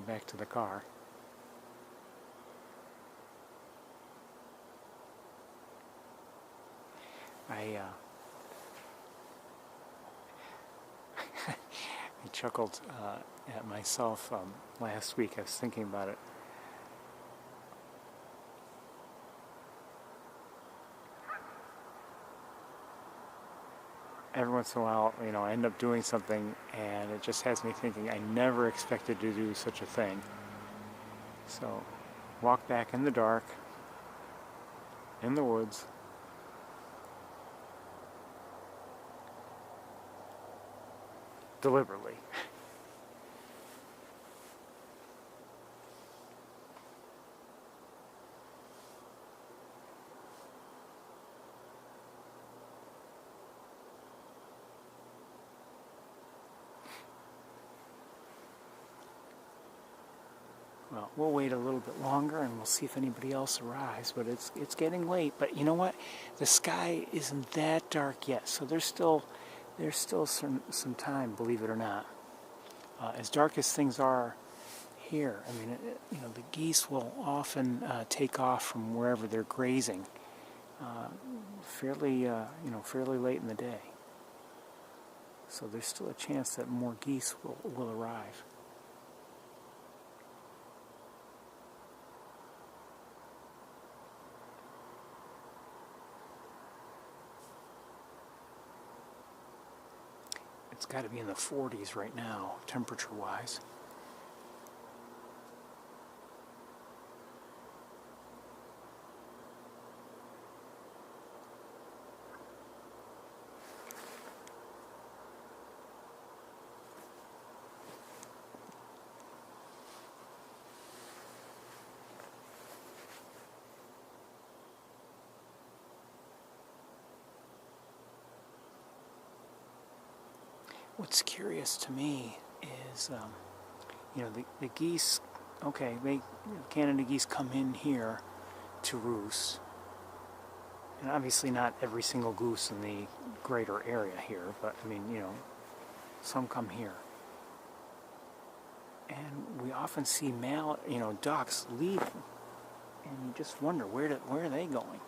Back to the car. I chuckled at myself last week. I was thinking about it. Every once in a while, I end up doing something and it just has me thinking, I never expected to do such a thing. So, walk back in the dark, in the woods. Deliberately. Well, we'll wait a little bit longer and we'll see if anybody else arrives, but it's getting late. But you know what? The sky isn't that dark yet, so there's still some time, believe it or not. As dark as things are here, I mean, the geese will often take off from wherever they're grazing fairly late in the day. So there's still a chance that more geese will arrive. It's got to be in the 40s right now, temperature-wise. What's curious to me is, the geese, okay, Canada geese come in here to roost. And obviously not every single goose in the greater area here, but I mean, some come here. And we often see ducks leaving. And you just wonder, where are they going?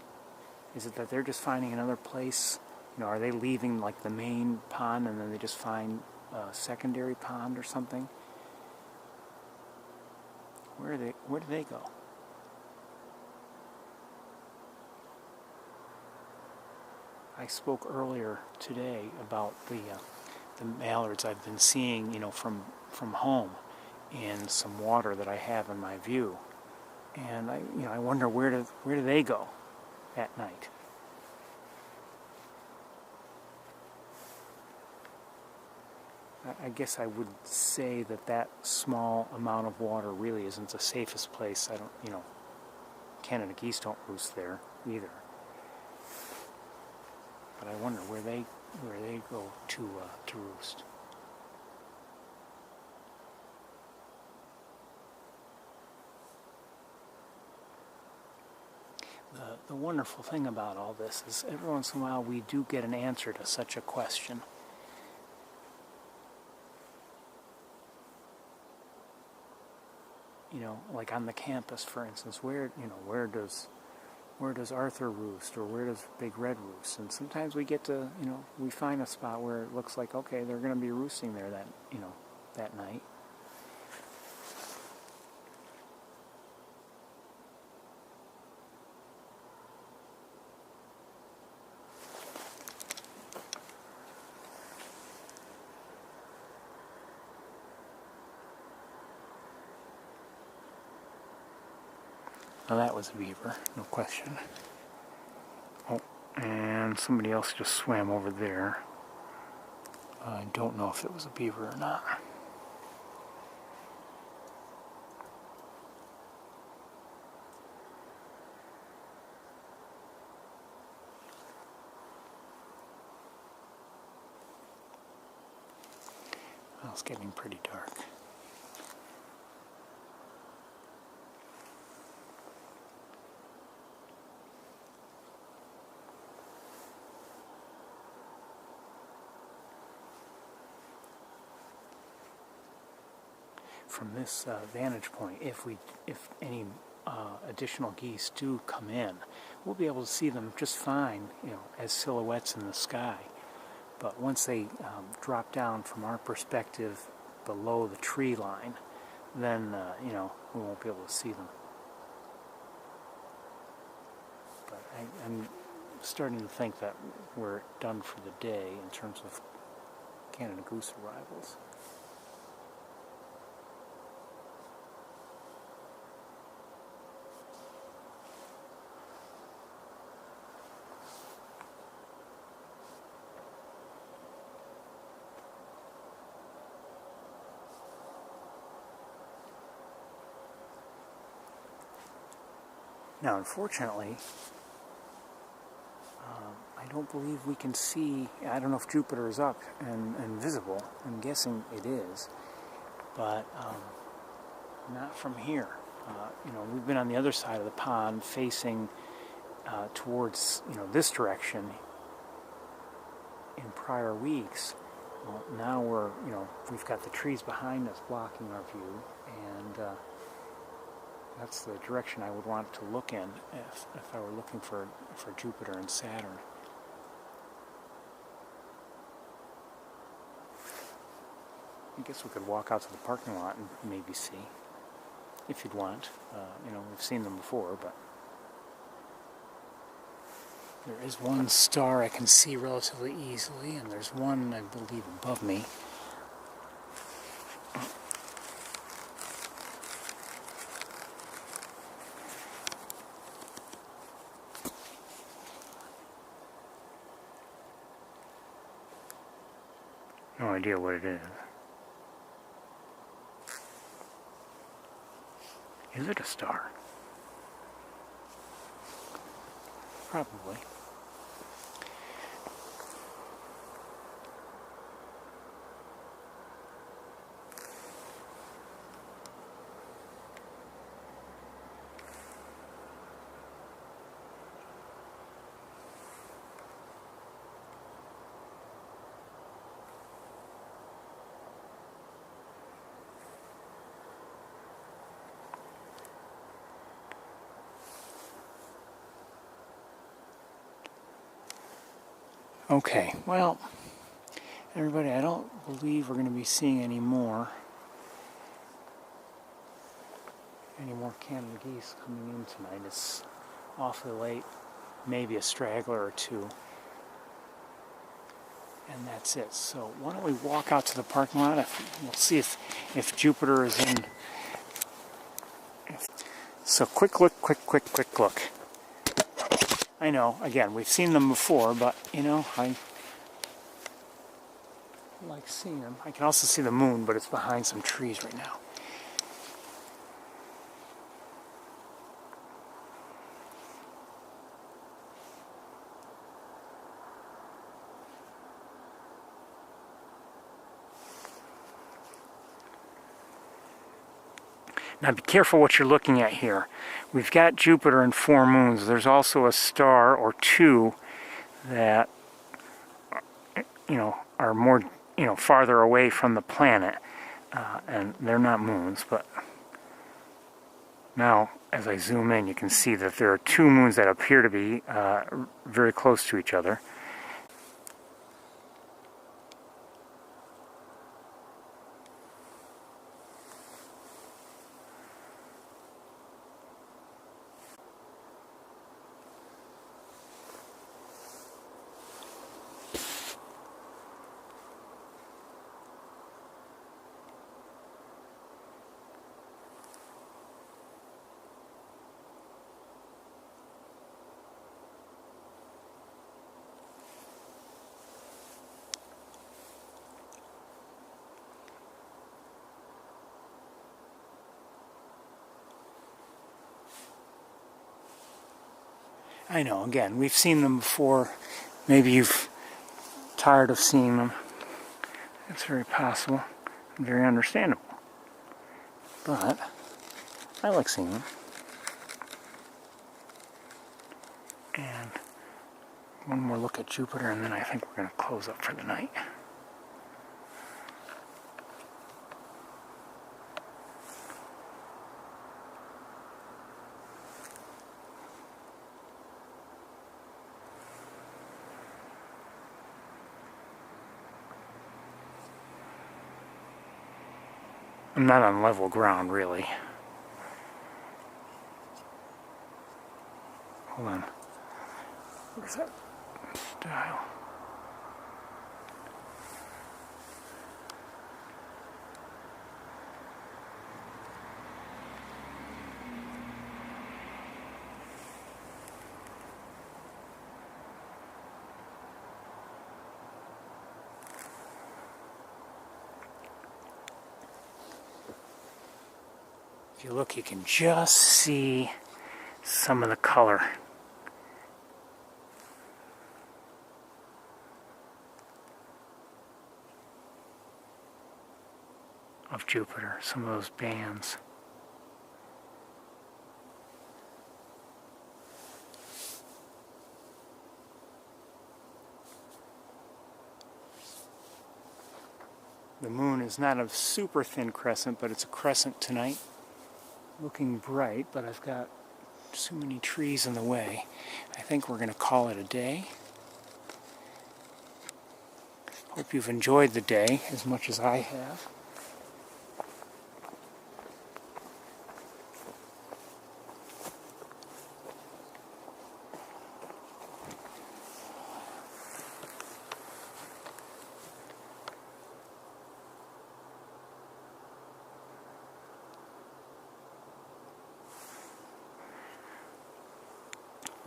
Is it that they're just finding another place? Are they leaving like the main pond and then they just find a secondary pond or something? Where do they go? I spoke earlier today about the mallards I've been seeing, from home in some water that I have in my view, and I wonder where do they go at night? I guess I would say that small amount of water really isn't the safest place. Canada geese don't roost there either. But I wonder where they go to roost. The wonderful thing about all this is every once in a while we do get an answer to such a question. Like on the campus, for instance, where does where does Arthur roost, or where does Big Red roost? And sometimes we get to, we find a spot where it looks like, okay, they're going to be roosting there that night. Now that was a beaver, no question. Oh, and somebody else just swam over there. I don't know if it was a beaver or not. Well, it's getting pretty dark. From this vantage point, if any additional geese do come in, we'll be able to see them just fine, as silhouettes in the sky. But once they drop down from our perspective below the tree line, then we won't be able to see them. But I'm starting to think that we're done for the day in terms of Canada goose arrivals. Now, unfortunately, I don't believe we can see. I don't know if Jupiter is up and visible. I'm guessing it is, but not from here. We've been on the other side of the pond, facing towards this direction in prior weeks. Well, now we've got the trees behind us blocking our view, and that's the direction I would want to look in if I were looking for Jupiter and Saturn. I guess we could walk out to the parking lot and maybe see, if you'd want. We've seen them before, but there is one star I can see relatively easily, and there's one, I believe, above me. No idea what it is. Is it a star? Probably. Okay, well, everybody, I don't believe we're going to be seeing any more Canada geese coming in tonight. It's awfully late, maybe a straggler or two, and that's it. So why don't we walk out to the parking lot? We'll see if Jupiter is in. So quick look. I know, again, we've seen them before, but, I like seeing them. I can also see the moon, but it's behind some trees right now. Now be careful what you're looking at here. We've got Jupiter and 4 moons. There's also a star or 2 that, are more, farther away from the planet. And they're not moons, but Now, as I zoom in, you can see that there are two moons that appear to be very close to each other. I know, again, we've seen them before. Maybe you've tired of seeing them. It's very possible and very understandable. But I like seeing them. And one more look at Jupiter, and then I think we're going to close up for the night. I'm not on level ground, really. Hold on. Where's that dial? If you look, you can just see some of the color. Of Jupiter, some of those bands. The moon is not a super thin crescent, but it's a crescent tonight. Looking bright, but I've got so many trees in the way. I think we're going to call it a day. Hope you've enjoyed the day as much as I have.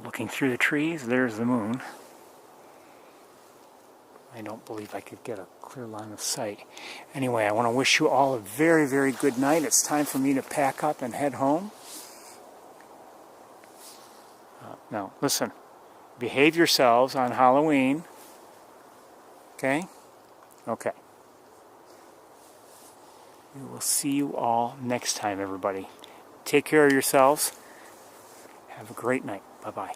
Looking through the trees, there's the moon. I don't believe I could get a clear line of sight. Anyway, I want to wish you all a very, very good night. It's time for me to pack up and head home. Now, listen. Behave yourselves on Halloween. Okay? Okay. We will see you all next time, everybody. Take care of yourselves. Have a great night. Bye-bye.